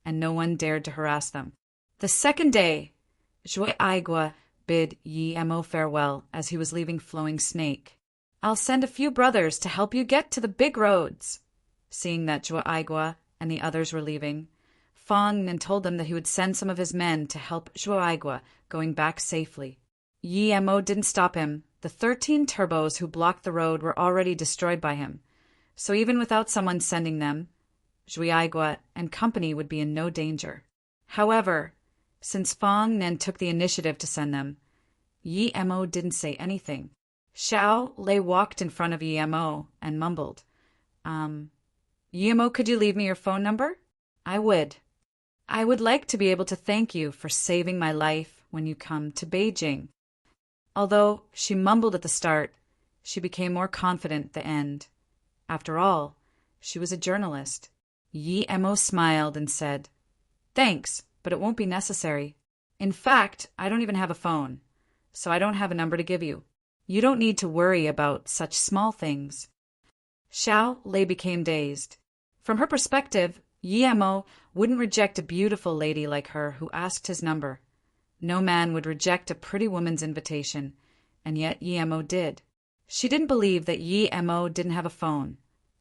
and no one dared to harass them. The second day, Zhuo Aigua bid Yi Mo farewell as he was leaving Flowing Snake. I'll send a few brothers to help you get to the big roads. Seeing that Zhuo Aigua and the others were leaving, Fong Nen told them that he would send some of his men to help Zhuaigua going back safely. Yi Mo didn't stop him. The 13 turbos who blocked the road were already destroyed by him. So even without someone sending them, Zhuaigua and company would be in no danger. However, since Fong Nen took the initiative to send them, Yi Mo didn't say anything. Xiao Lei walked in front of Yi Mo and mumbled, Yi Mo, could you leave me your phone number? I would. I would like to be able to thank you for saving my life when you come to Beijing. Although she mumbled at the start, she became more confident at the end. After all, she was a journalist. Yi Mo smiled and said, Thanks, but it won't be necessary. In fact, I don't even have a phone, so I don't have a number to give you. You don't need to worry about such small things. Xiao Lei became dazed. From her perspective, Yi Mo wouldn't reject a beautiful lady like her who asked his number. No man would reject a pretty woman's invitation, and yet Yi Mo did. She didn't believe that Yi Mo didn't have a phone.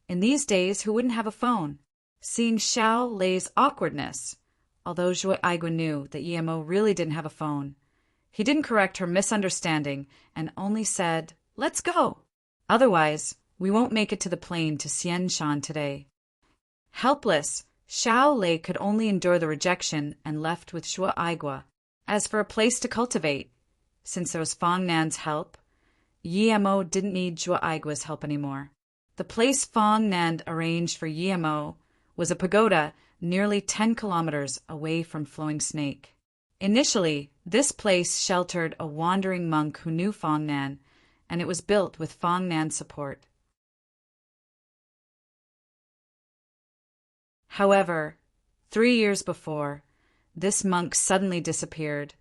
In these days, who wouldn't have a phone? Seeing Xiao Lei's awkwardness, although Zhuaigua knew that Yi Mo really didn't have a phone, he didn't correct her misunderstanding and only said, Let's go. Otherwise, we won't make it to the plane to Xianshan today. Helpless, Xiao Lei could only endure the rejection and left with Zhuaigua. As for a place to cultivate, since there was Fong Nan's help, Yi Mo didn't need Zhuaigua's help anymore. The place Fong Nan arranged for Yi Mo was a pagoda nearly 10 kilometers away from Flowing Snake. Initially, this place sheltered a wandering monk who knew Fong Nan, and it was built with Fong Nan's support. However, 3 years before, this monk suddenly disappeared,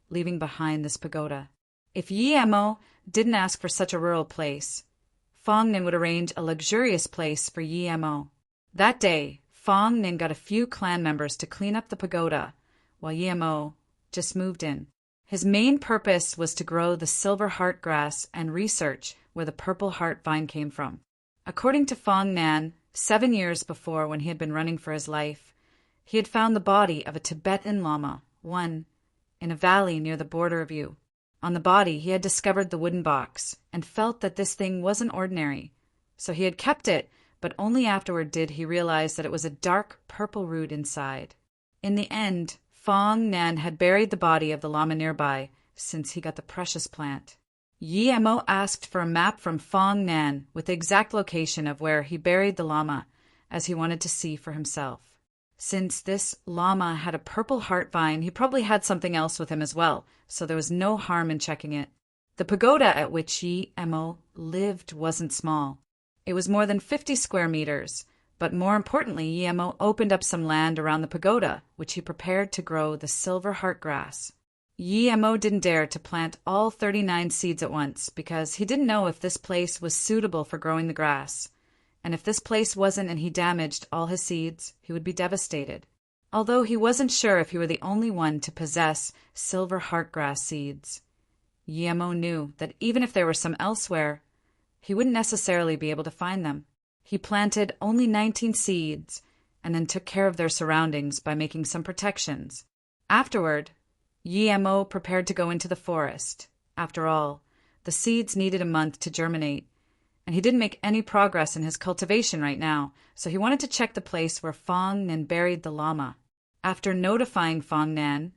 leaving behind this pagoda. If Yi Mo didn't ask for such a rural place, Fong Nen would arrange a luxurious place for Yi Mo. That day, Fong Nen got a few clan members to clean up the pagoda, while Yi Mo just moved in. His main purpose was to grow the silver heart grass and research where the purple heart vine came from. According to Fong Nan, 7 years before, when he had been running for his life, he had found the body of a Tibetan Lama, one, in a valley near the border of Yu. On the body, he had discovered the wooden box and felt that this thing wasn't ordinary. So he had kept it, but only afterward did he realize that it was a dark purple root inside. In the end, Fong Nan had buried the body of the Lama nearby, since he got the precious plant. Yi Mo asked for a map from Fong Nan with the exact location of where he buried the Lama, as he wanted to see for himself. Since this Lama had a purple heart vine, he probably had something else with him as well, so there was no harm in checking it. The pagoda at which Yi Mo lived wasn't small. It was more than 50 square meters, but more importantly, Yi Mo opened up some land around the pagoda, which he prepared to grow the silver heart grass. Yi Mo didn't dare to plant all 39 seeds at once because he didn't know if this place was suitable for growing the grass. And if this place wasn't and he damaged all his seeds, he would be devastated. Although he wasn't sure if he were the only one to possess silver heartgrass seeds. Yi Mo knew that even if there were some elsewhere, he wouldn't necessarily be able to find them. He planted only 19 seeds and then took care of their surroundings by making some protections. Afterward, Yi Mo prepared to go into the forest. After all, the seeds needed a month to germinate, and he didn't make any progress in his cultivation right now, so he wanted to check the place where Fong Nan buried the Lama. After notifying Fong Nan,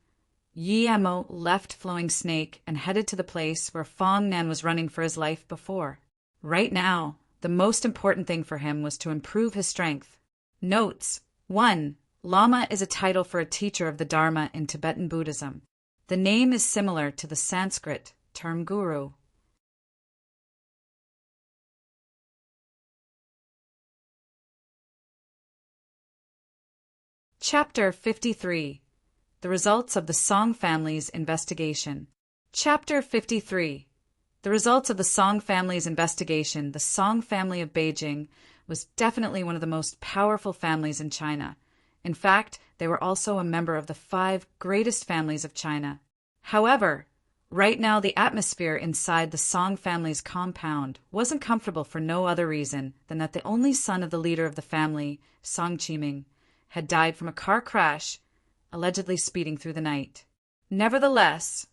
Yi Mo left Flowing Snake and headed to the place where Fong Nan was running for his life before. Right now, the most important thing for him was to improve his strength. Notes: 1. Lama is a title for a teacher of the Dharma in Tibetan Buddhism. The name is similar to the Sanskrit term guru. Chapter 53. The Results of the Song Family's Investigation. Chapter 53. The results of the Song family's investigation. The Song family of Beijing was definitely one of the most powerful families in China. In fact, they were also a member of the 5 greatest families of China. However, right now the atmosphere inside the Song family's compound wasn't comfortable for no other reason than that the only son of the leader of the family, Song Qiming, had died from a car crash, allegedly speeding through the night. Nevertheless,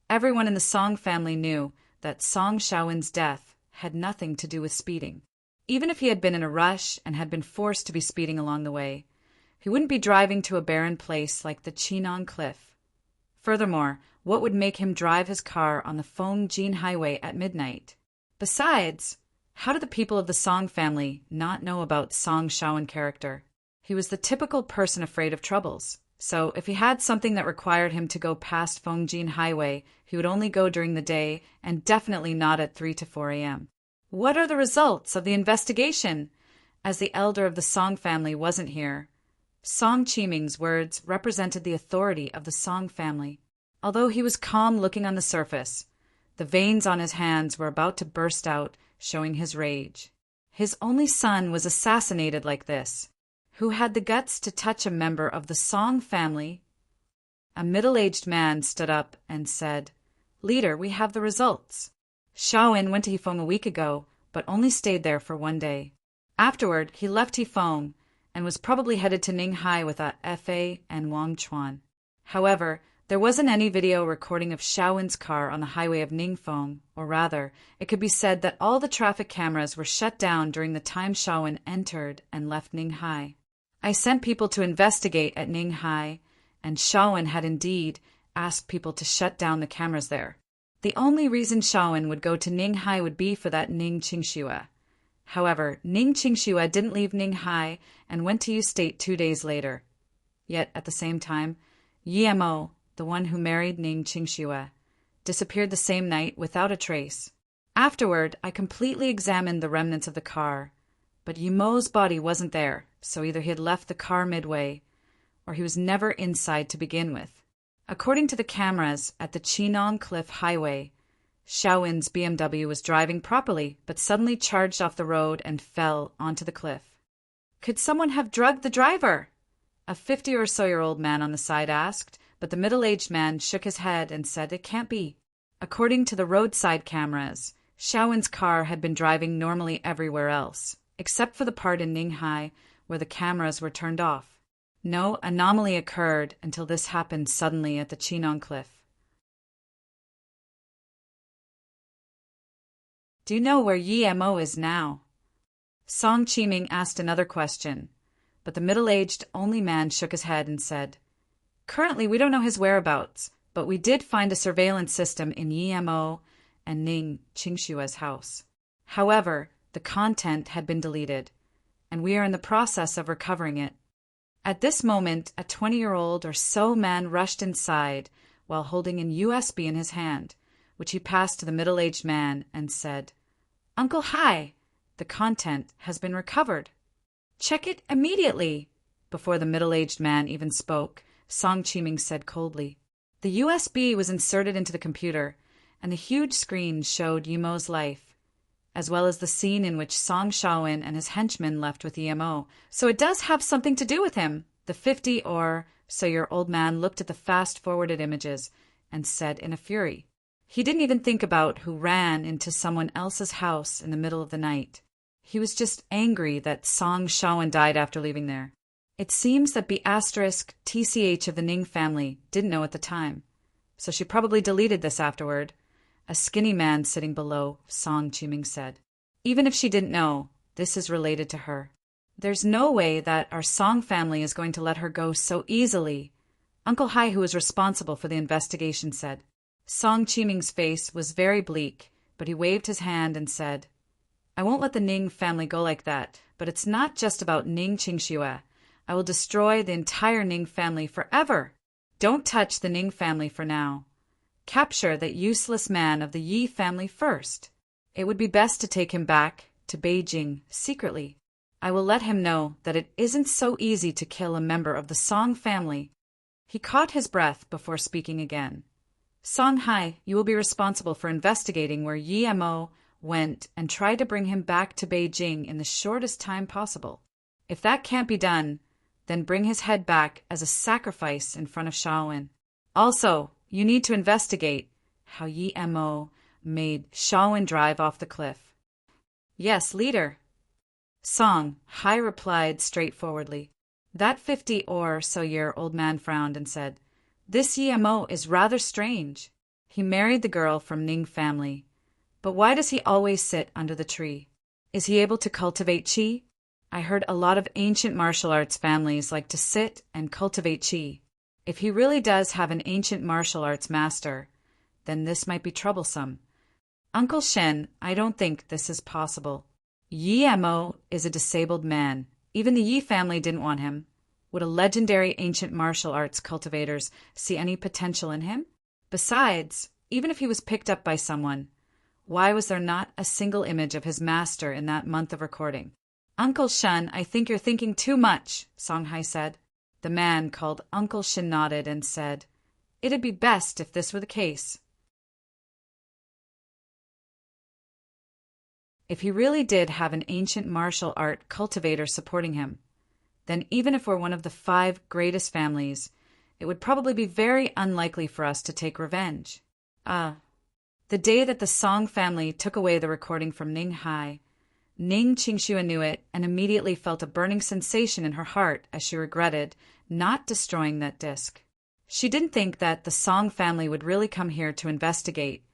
everyone in the Song family knew that Song Shaowen's death had nothing to do with speeding. Even if he had been in a rush and had been forced to be speeding along the way, he wouldn't be driving to a barren place like the Chinon Cliff. Furthermore, what would make him drive his car on the Fengjin Highway at midnight? Besides, how did the people of the Song family not know about Song Shaowen's character? He was the typical person afraid of troubles. So if he had something that required him to go past Fengjin Highway, he would only go during the day and definitely not at 3 to 4 a.m. What are the results of the investigation? As the elder of the Song family wasn't here, Song Qiming's words represented the authority of the Song family. Although he was calm looking on the surface, the veins on his hands were about to burst out, showing his rage. His only son was assassinated like this. Who had the guts to touch a member of the Song family? A middle-aged man stood up and said, "Leader, we have the results. Shaowen went to Heifeng a week ago, but only stayed there for 1 day. Afterward, he left Heifeng and was probably headed to Ninghai with a Fa and Wang Chuan. However, there wasn't any video recording of Shaowen's car on the highway of Ningfeng, or rather, it could be said that all the traffic cameras were shut down during the time Shaowen entered and left Ninghai. I sent people to investigate at Ninghai, and Shaowen had indeed asked people to shut down the cameras there. The only reason Shaowen would go to Ninghai would be for that Ning Qingxue. However, Ning Qingxue didn't leave Ninghai and went to Yu State 2 days later. Yet, at the same time, Yimo, the one who married Ning Qingxue, disappeared the same night without a trace. Afterward, I completely examined the remnants of the car, but Yimo's body wasn't there, so either he had left the car midway, or he was never inside to begin with. According to the cameras at the Chinon Cliff Highway, Shaowen's BMW was driving properly, but suddenly charged off the road and fell onto the cliff. Could someone have drugged the driver? A 50-or-so-year-old man on the side asked, but the middle-aged man shook his head and said it can't be. According to the roadside cameras, Shaowen's car had been driving normally everywhere else, except for the part in Ninghai where the cameras were turned off. No anomaly occurred until this happened suddenly at the Chinon Cliff. Do you know where Yimo is now? Song Qiming asked another question, but the middle-aged only man shook his head and said, "Currently, we don't know his whereabouts, but we did find a surveillance system in Yimo and Ning Qingxue's house. However, the content had been deleted, and we are in the process of recovering it." At this moment, a 20-year-old or so man rushed inside while holding an USB in his hand, which he passed to the middle-aged man and said, "Uncle Hai, the content has been recovered. Check it immediately." Before the middle-aged man even spoke, Song Qiming said coldly. The USB was inserted into the computer, and the huge screen showed Yimo's life, as well as the scene in which Song Shaowen and his henchmen left with Yimo. So it does have something to do with him. The 50-or-so-year-old man looked at the fast-forwarded images and said in a fury. He didn't even think about who ran into someone else's house in the middle of the night. He was just angry that Song Shaowen died after leaving there. It seems that B*TCH of the Ning family didn't know at the time, so she probably deleted this afterward. A skinny man sitting below, Song Qiming said. Even if she didn't know, this is related to her. There's no way that our Song family is going to let her go so easily, Uncle Hai, who was responsible for the investigation, said. Song Qiming's face was very bleak, but he waved his hand and said, "I won't let the Ning family go like that, but it's not just about Ning Qingxue. I will destroy the entire Ning family forever. Don't touch the Ning family for now. Capture that useless man of the Yi family first. It would be best to take him back to Beijing secretly. I will let him know that it isn't so easy to kill a member of the Song family." He caught his breath before speaking again. "Song Hai, you will be responsible for investigating where Yimo went and try to bring him back to Beijing in the shortest time possible. If that can't be done, then bring his head back as a sacrifice in front of Shaowen. Also, you need to investigate how Yimo made Shaowen drive off the cliff." "Yes, leader." Song Hai replied straightforwardly. That 50 or so year old man frowned and said, "This Yemo is rather strange. He married the girl from Ning family. But why does he always sit under the tree? Is he able to cultivate qi? I heard a lot of ancient martial arts families like to sit and cultivate qi. If he really does have an ancient martial arts master, then this might be troublesome. Uncle Shen, I don't think this is possible. Yi Mo is a disabled man. Even the Yi family didn't want him. Would a legendary ancient martial arts cultivators see any potential in him? Besides, even if he was picked up by someone, why was there not a single image of his master in that month of recording?" "Uncle Shen, I think you're thinking too much," Songhai said. The man called Uncle Shen nodded and said, "It'd be best if this were the case. If he really did have an ancient martial art cultivator supporting him, then even if we're one of the 5 greatest families, it would probably be very unlikely for us to take revenge." The day that the Song family took away the recording from Ning Hai, Ning Qingxue knew it and immediately felt a burning sensation in her heart as she regretted not destroying that disc. She didn't think that the Song family would really come here to investigate,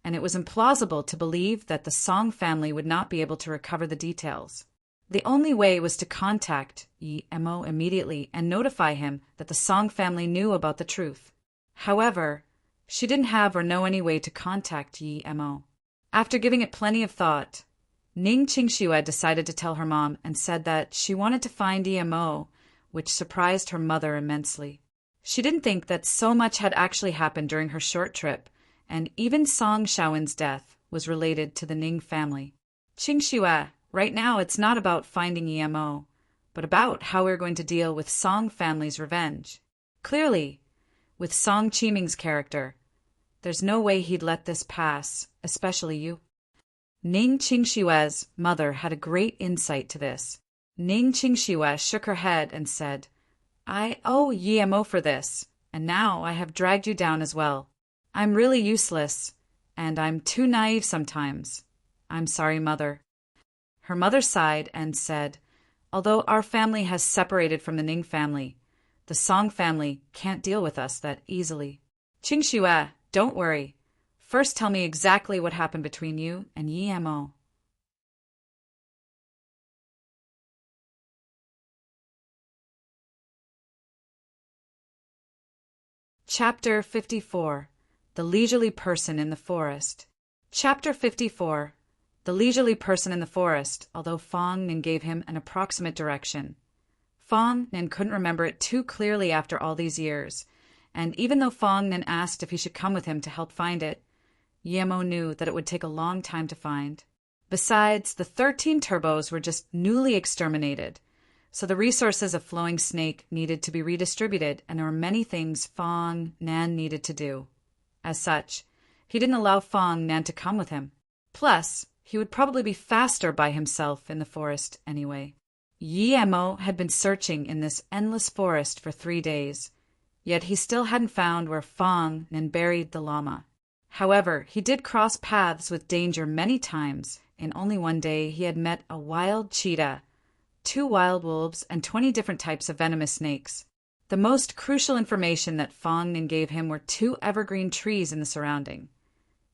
and it was implausible to believe that the Song family would not be able to recover the details. The only way was to contact Yi Mo immediately and notify him that the Song family knew about the truth. However, she didn't have or know any way to contact Yi Mo. After giving it plenty of thought, Ning Qingxue decided to tell her mom and said that she wanted to find Yi Mo, which surprised her mother immensely. She didn't think that so much had actually happened during her short trip, and even Song Shaowen's death was related to the Ning family. "Qingxue, right now it's not about finding Yi Mo, but about how we're going to deal with Song family's revenge. Clearly, with Song Qiming's character, there's no way he'd let this pass, especially you." Ning Qingxue's mother had a great insight to this. Ning Qingxue shook her head and said, "I owe Yi Mo for this, and now I have dragged you down as well. I'm really useless, and I'm too naive sometimes. I'm sorry, Mother." Her mother sighed and said, "Although our family has separated from the Ning family, the Song family can't deal with us that easily. Qingxue, don't worry. First tell me exactly what happened between you and Yi Mo." Chapter 54. The Leisurely Person in the Forest. Chapter 54. The Leisurely Person in the Forest, although Fong Nin gave him an approximate direction. Fong Nin couldn't remember it too clearly after all these years, and even though Fong Nin asked if he should come with him to help find it, Yi Mo knew that it would take a long time to find. Besides, the 13 turbos were just newly exterminated, so the resources of Flowing Snake needed to be redistributed, and there were many things Fong Nan needed to do. As such, he didn't allow Fong Nan to come with him. Plus, he would probably be faster by himself in the forest anyway. Yi Mo had been searching in this endless forest for 3 days, yet he still hadn't found where Fong Nan buried the llama. However, he did cross paths with danger many times. In only one day, he had met a wild cheetah, 2 wild wolves, and 20 different types of venomous snakes. The most crucial information that Fong Nin gave him were 2 evergreen trees in the surrounding.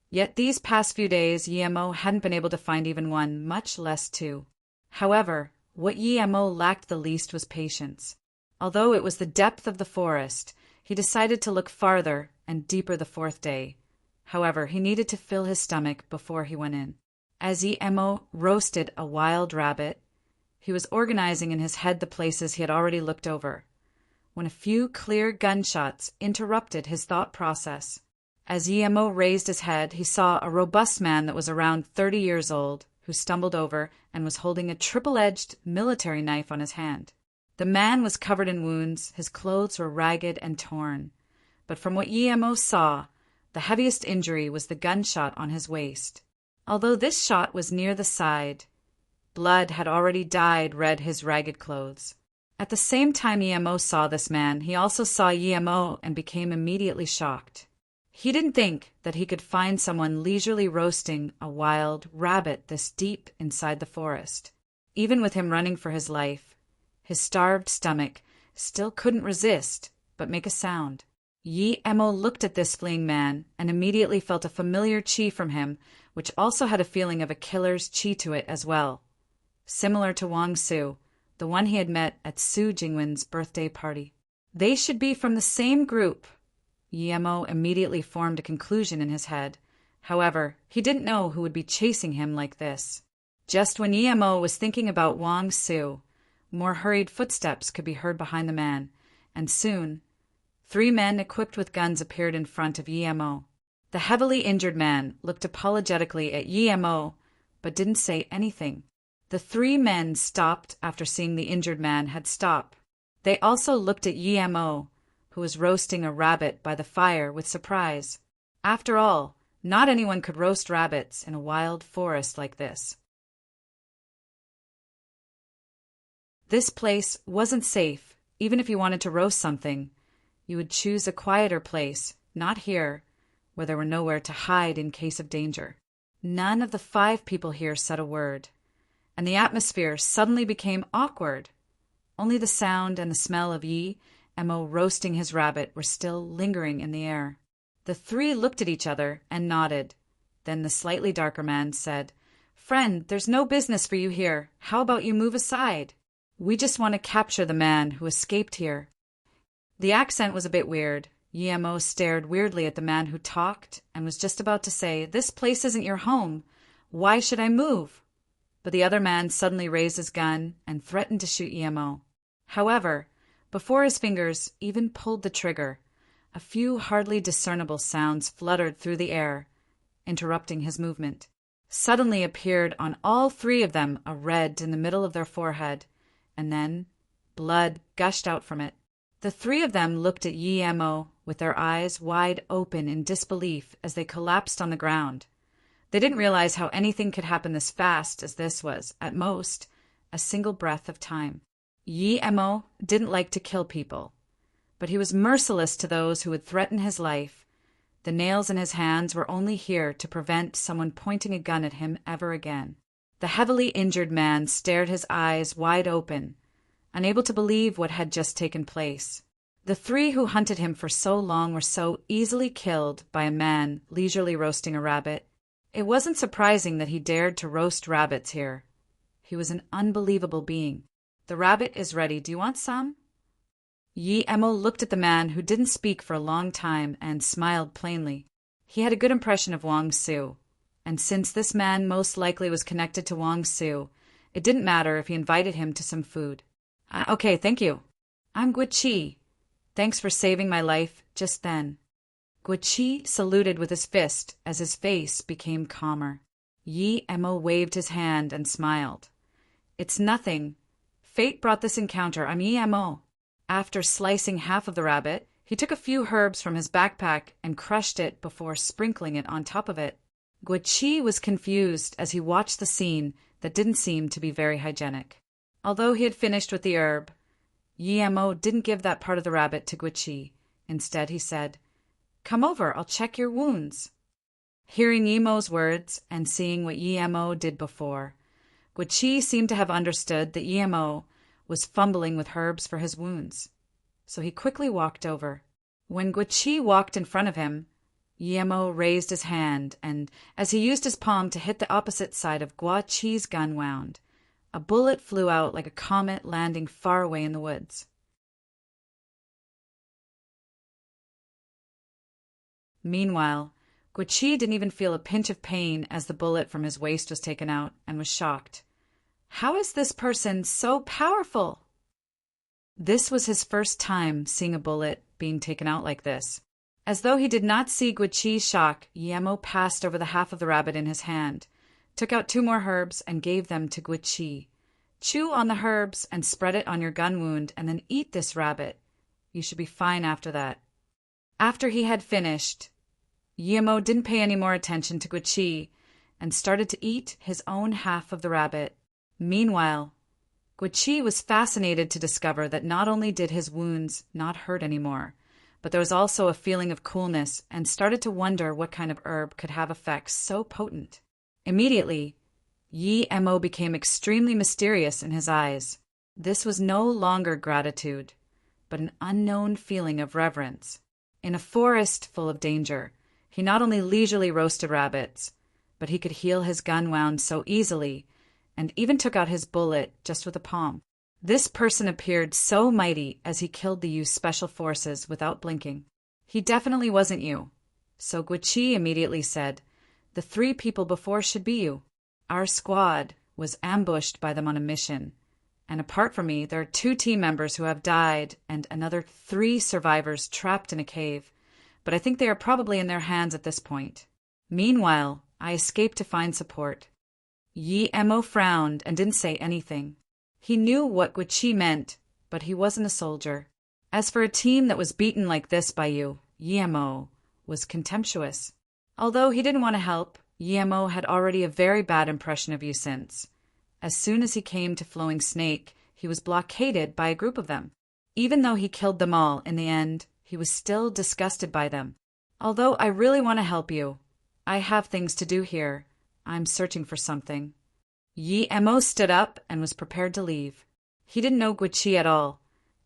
Yet these past few days, Yi Mo hadn't been able to find even one, much less 2. However, what Yi Mo lacked the least was patience. Although it was the depth of the forest, he decided to look farther and deeper the 4th day. However, he needed to fill his stomach before he went in. As Yi Mo roasted a wild rabbit, he was organizing in his head the places he had already looked over, when a few clear gunshots interrupted his thought process. As Yi Mo raised his head, he saw a robust man that was around 30 years old, who stumbled over and was holding a triple-edged military knife on his hand. The man was covered in wounds, his clothes were ragged and torn, but from what Yi Mo saw, the heaviest injury was the gunshot on his waist. Although this shot was near the side, blood had already dyed red his ragged clothes. At the same time Yi Mo saw this man, he also saw Yi Mo and became immediately shocked. He didn't think that he could find someone leisurely roasting a wild rabbit this deep inside the forest. Even with him running for his life, his starved stomach, still couldn't resist but make a sound. Yi Emo looked at this fleeing man and immediately felt a familiar chi from him, which also had a feeling of a killer's chi to it as well. Similar to Wang Su, the one he had met at Su Jingwen's birthday party. They should be from the same group. Yi Emo immediately formed a conclusion in his head. However, he didn't know who would be chasing him like this. Just when Yi Emo was thinking about Wang Su, more hurried footsteps could be heard behind the man, and soon 3 men equipped with guns appeared in front of Yi Emo. The heavily injured man looked apologetically at Yi Emo, but didn't say anything. The 3 men stopped after seeing the injured man had stopped. They also looked at Yi Emo, who was roasting a rabbit by the fire, with surprise. After all, not anyone could roast rabbits in a wild forest like this. This place wasn't safe. Even if you wanted to roast something, you would choose a quieter place, not here, where there were nowhere to hide in case of danger. None of the 5 people here said a word, and the atmosphere suddenly became awkward. Only the sound and the smell of Yi Emo roasting his rabbit were still lingering in the air. The 3 looked at each other and nodded. Then the slightly darker man said, "Friend, there's no business for you here. How about you move aside? We just want to capture the man who escaped here." The accent was a bit weird. Yi Emo stared weirdly at the man who talked and was just about to say, "This place isn't your home. Why should I move?" But the other man suddenly raised his gun and threatened to shoot Yi Emo. However, before his fingers even pulled the trigger, a few hardly discernible sounds fluttered through the air, interrupting his movement. Suddenly appeared on all 3 of them a red in the middle of their forehead, and then blood gushed out from it. The 3 of them looked at Yi Emo with their eyes wide open in disbelief as they collapsed on the ground. They didn't realize how anything could happen this fast, as this was, at most, a single breath of time. Yi Emo didn't like to kill people, but he was merciless to those who would threaten his life. The nails in his hands were only here to prevent someone pointing a gun at him ever again. The heavily injured man stared, his eyes wide open, unable to believe what had just taken place. The 3 who hunted him for so long were so easily killed by a man leisurely roasting a rabbit. It wasn't surprising that he dared to roast rabbits here. He was an unbelievable being. "The rabbit is ready. Do you want some?" Yi Emo looked at the man who didn't speak for a long time and smiled plainly. He had a good impression of Wang Su, and since this man most likely was connected to Wang Su, it didn't matter if he invited him to some food. "Okay, thank you. I'm Guichi. Thanks for saving my life just then." Guichi saluted with his fist as his face became calmer. Yi Emo waved his hand and smiled. "It's nothing. Fate brought this encounter. I'm Yi Emo." After slicing half of the rabbit, he took a few herbs from his backpack and crushed it before sprinkling it on top of it. Guichi was confused as he watched the scene that didn't seem to be very hygienic. Although he had finished with the herb, Yi Emo didn't give that part of the rabbit to Guichi. Instead, he said, "Come over, I'll check your wounds." Hearing Yi Emo's words and seeing what Yi Emo did before, Guichi seemed to have understood that Yi Emo was fumbling with herbs for his wounds. So he quickly walked over. When Guichi walked in front of him, Yi Emo raised his hand, and as he used his palm to hit the opposite side of Guichi's gun wound, a bullet flew out like a comet, landing far away in the woods. Meanwhile, Guichi didn't even feel a pinch of pain as the bullet from his waist was taken out, and was shocked. How is this person so powerful? This was his first time seeing a bullet being taken out like this. As though he did not see Guichi's shock, Yi Emo passed over the half of the rabbit in his hand, took out 2 more herbs, and gave them to Guichi. "Chew on the herbs and spread it on your gun wound, and then eat this rabbit. You should be fine after that." After he had finished, Yi Emo didn't pay any more attention to Guichi and started to eat his own half of the rabbit. Meanwhile, Guichi was fascinated to discover that not only did his wounds not hurt anymore, but there was also a feeling of coolness, and started to wonder what kind of herb could have effects so potent. Immediately, Yi Emo became extremely mysterious in his eyes. This was no longer gratitude. but an unknown feeling of reverence. In a forest full of danger, he not only leisurely roasted rabbits, but he could heal his gun wound so easily, and even took out his bullet just with a palm. This person appeared so mighty as he killed the Yu's special forces without blinking. He definitely wasn't you. So Guichi immediately said, "The 3 people before should be you. Our squad was ambushed by them on a mission. And apart from me, there are 2 team members who have died and another 3 survivors trapped in a cave. But I think they are probably in their hands at this point. Meanwhile, I escaped to find support." Yi Emo frowned and didn't say anything. He knew what Guichi meant, but he wasn't a soldier. As for a team that was beaten like this by you, Yi Emo was contemptuous. Although he didn't want to help, Yi Emo had already a very bad impression of you since. As soon as he came to Flowing Snake, he was blockaded by a group of them. Even though he killed them all in the end, he was still disgusted by them. "Although I really want to help you, I have things to do here. I'm searching for something." Yi Emo stood up and was prepared to leave. He didn't know Guichi at all,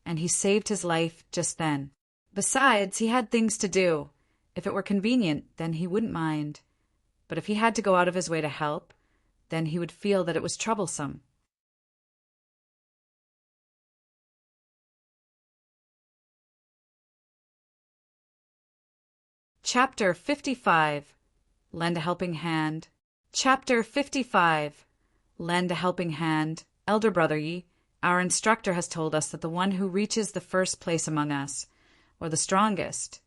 and he saved his life just then. Besides, he had things to do. If it were convenient, then he wouldn't mind. But if he had to go out of his way to help, then he would feel that it was troublesome. Chapter 55. Lend a Helping Hand. Chapter 55. Lend a helping hand. Elder Brother Yi, our instructor has told us that the one who reaches the first place among us, or the strongest,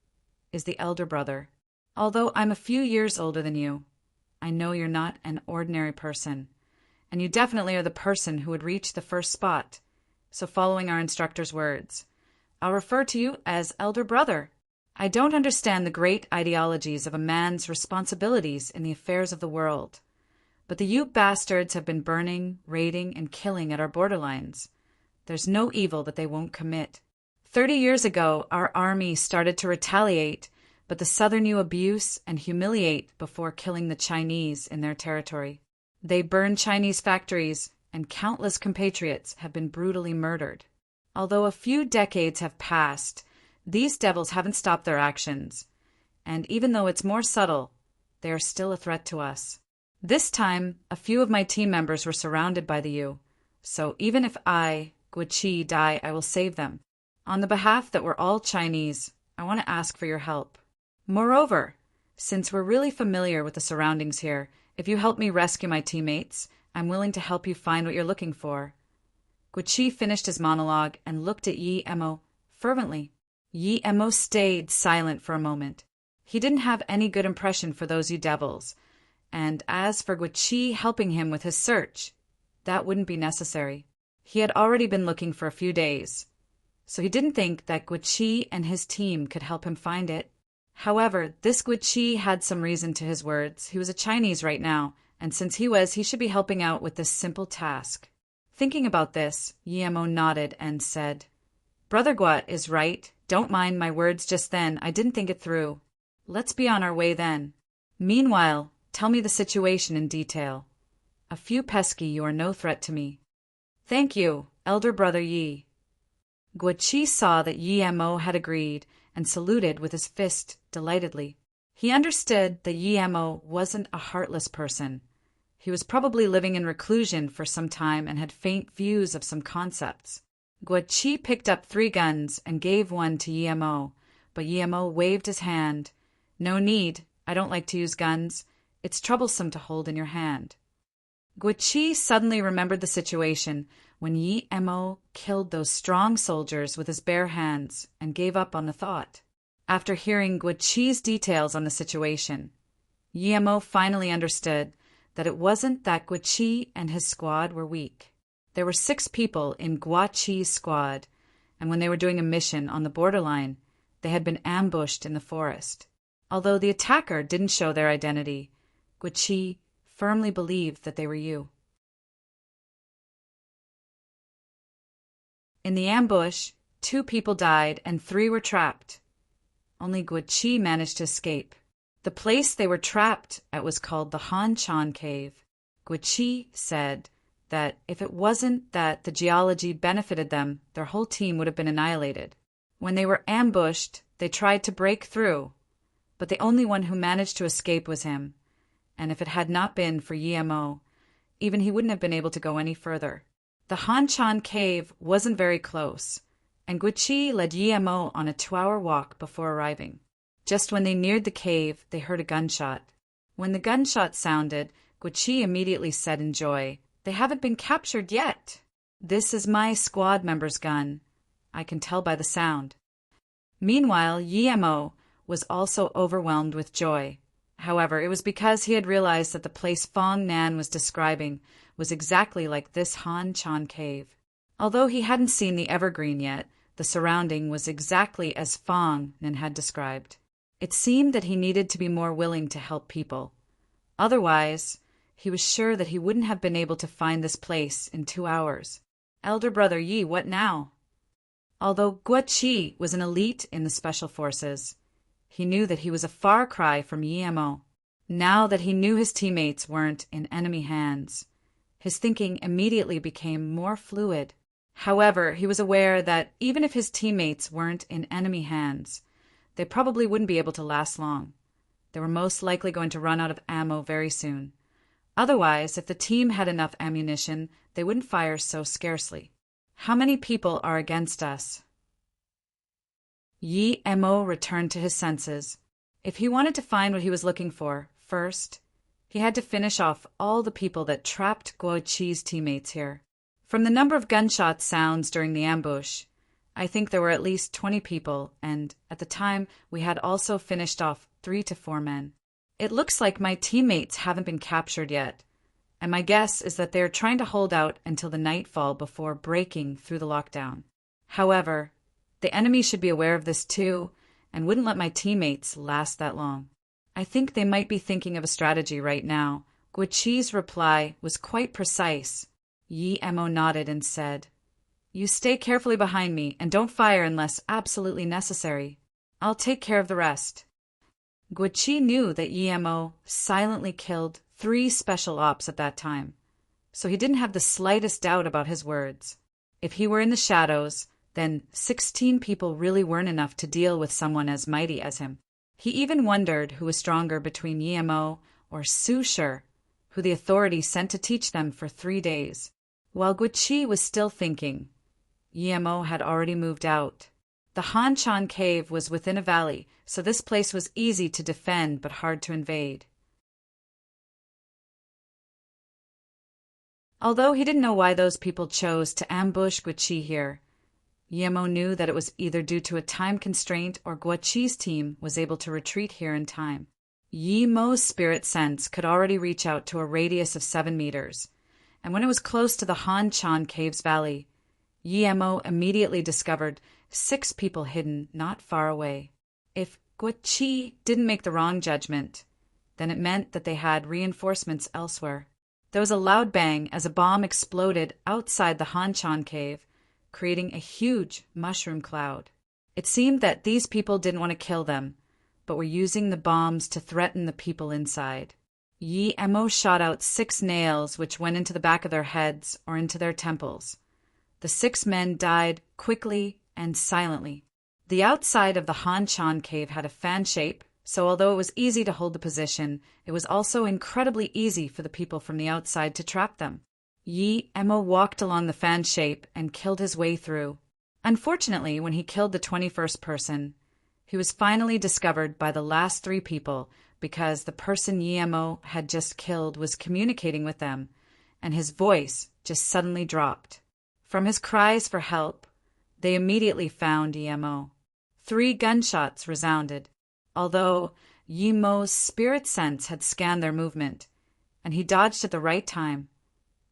is the elder brother. Although I'm a few years older than you, I know you're not an ordinary person, and you definitely are the person who would reach the first spot. So following our instructor's words, I'll refer to you as elder brother. I don't understand the great ideologies of a man's responsibilities in the affairs of the world. But the Ute bastards have been burning, raiding, and killing at our borderlines. There's no evil that they won't commit. 30 years ago, our army started to retaliate, but the Southern Ute abuse and humiliate before killing the Chinese in their territory. They burned Chinese factories, and countless compatriots have been brutally murdered. Although a few decades have passed, these devils haven't stopped their actions, and even though it's more subtle, they are still a threat to us. This time, a few of my team members were surrounded by the Yu, so even if I, Guichi, die, I will save them. On the behalf that we're all Chinese, I want to ask for your help. Moreover, since we're really familiar with the surroundings here, if you help me rescue my teammates, I'm willing to help you find what you're looking for. Guichi finished his monologue and looked at Yi Emo fervently. Yi Emo stayed silent for a moment. He didn't have any good impression for those Yu devils, and as for Guichi helping him with his search, that wouldn't be necessary. He had already been looking for a few days, so he didn't think that Guichi and his team could help him find it. However, this Guichi had some reason to his words. He was a Chinese right now, and since he should be helping out with this simple task. Thinking about this, Yi Emo nodded and said, "Brother Guat is right. Don't mind my words just then. I didn't think it through. Let's be on our way then. Meanwhile, tell me the situation in detail. A few pesky, you are no threat to me." "Thank you, Elder Brother Yi." Guichi saw that Yi Emo had agreed and saluted with his fist delightedly. He understood that Yi Emo wasn't a heartless person. He was probably living in reclusion for some time and had faint views of some concepts. Guichi picked up 3 guns and gave one to Yi Emo, but Yi Emo waved his hand. "No need. I don't like to use guns. It's troublesome to hold in your hand." Guichi suddenly remembered the situation when Yi Emo killed those strong soldiers with his bare hands and gave up on the thought. After hearing Guichi's details on the situation, Yi Emo finally understood that it wasn't that Guichi and his squad were weak. There were 6 people in Guachi's squad, and when they were doing a mission on the borderline, they had been ambushed in the forest. Although the attacker didn't show their identity, Guichi firmly believed that they were you. In the ambush, 2 people died and 3 were trapped. Only Guichi managed to escape. The place they were trapped at was called the Han Chan Cave. Guichi said that if it wasn't that the geology benefited them, their whole team would have been annihilated. When they were ambushed, they tried to break through, but the only one who managed to escape was him, and if it had not been for Yemo, even he wouldn't have been able to go any further. The Han-chan cave wasn't very close, and Guichi led Yemo on a 2-hour walk before arriving. Just when they neared the cave, they heard a gunshot. When the gunshot sounded, Guichi immediately said in joy, "They haven't been captured yet. This is my squad member's gun. I can tell by the sound." Meanwhile, Yemo was also overwhelmed with joy. However, it was because he had realized that the place Fong Nan was describing was exactly like this Han-chan cave. Although he hadn't seen the evergreen yet, the surrounding was exactly as Fong Nan had described. It seemed that he needed to be more willing to help people. Otherwise, he was sure that he wouldn't have been able to find this place in 2 hours. Elder brother Yi, what now? Although Guichi was an elite in the special forces, he knew that he was a far cry from Yemo. Now that he knew his teammates weren't in enemy hands, his thinking immediately became more fluid. However, he was aware that even if his teammates weren't in enemy hands, they probably wouldn't be able to last long. They were most likely going to run out of ammo very soon. Otherwise, if the team had enough ammunition, they wouldn't fire so scarcely. How many people are against us? Yemo returned to his senses. If he wanted to find what he was looking for, first, he had to finish off all the people that trapped Guichi's teammates here. From the number of gunshot sounds during the ambush, I think there were at least 20 people, and at the time we had also finished off 3 to 4 men. It looks like my teammates haven't been captured yet, and my guess is that they are trying to hold out until the nightfall before breaking through the lockdown. However, the enemy should be aware of this too, and wouldn't let my teammates last that long. I think they might be thinking of a strategy right now. Guichi's reply was quite precise. Yemo nodded and said, "You stay carefully behind me and don't fire unless absolutely necessary. I'll take care of the rest." Guichi knew that Yemo silently killed 3 special ops at that time, so he didn't have the slightest doubt about his words. If he were in the shadows, then 16 people really weren't enough to deal with someone as mighty as him. He even wondered who was stronger between Yemo or Su-Shi, who the authorities sent to teach them for 3 days. While Guichi was still thinking, Yemo had already moved out. The Han-chan cave was within a valley, so this place was easy to defend but hard to invade. Although he didn't know why those people chose to ambush Guichi here, Yemo knew that it was either due to a time constraint or Guichi's team was able to retreat here in time. Yemo's spirit sense could already reach out to a radius of 7 meters, and when it was close to the Han-chan cave's valley, Yemo immediately discovered 6 people hidden not far away. If Guichi didn't make the wrong judgment, then it meant that they had reinforcements elsewhere. There was a loud bang as a bomb exploded outside the Han-chan cave, creating a huge mushroom cloud. It seemed that these people didn't want to kill them, but were using the bombs to threaten the people inside. Yemo shot out 6 nails which went into the back of their heads or into their temples. The 6 men died quickly and silently. The outside of the Han-chan cave had a fan shape, so although it was easy to hold the position, it was also incredibly easy for the people from the outside to trap them. Yemo walked along the fan shape and killed his way through. Unfortunately, when he killed the 21st person, he was finally discovered by the last 3 people because the person Yemo had just killed was communicating with them, and his voice just suddenly dropped. From his cries for help, they immediately found Yemo. 3 gunshots resounded, although Yemo's spirit sense had scanned their movement, and he dodged at the right time.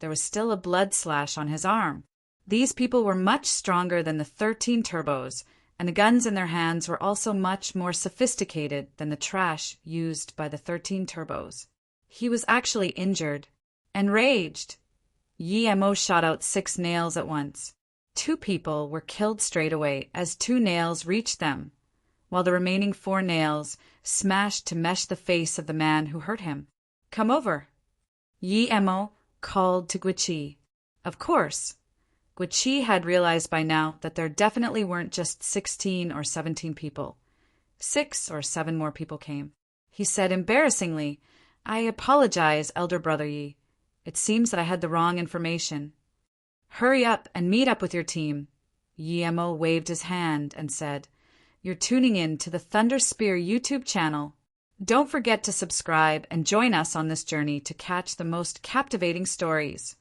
There was still a blood slash on his arm. These people were much stronger than the 13 turbos, and the guns in their hands were also much more sophisticated than the trash used by the 13 turbos. He was actually injured. Enraged, Yemo shot out 6 nails at once. 2 people were killed straight away as 2 nails reached them, while the remaining 4 nails smashed to mesh the face of the man who hurt him. "Come over," Yemo called to Guichi. Of course, Guichi had realized by now that there definitely weren't just 16 or 17 people. 6 or 7 more people came. He said embarrassingly, "I apologize, elder brother Yi. It seems that I had the wrong information." "Hurry up and meet up with your team." Yi Emo waved his hand and said, "You're tuning in to the Thunder Spear YouTube channel. Don't forget to subscribe and join us on this journey to catch the most captivating stories."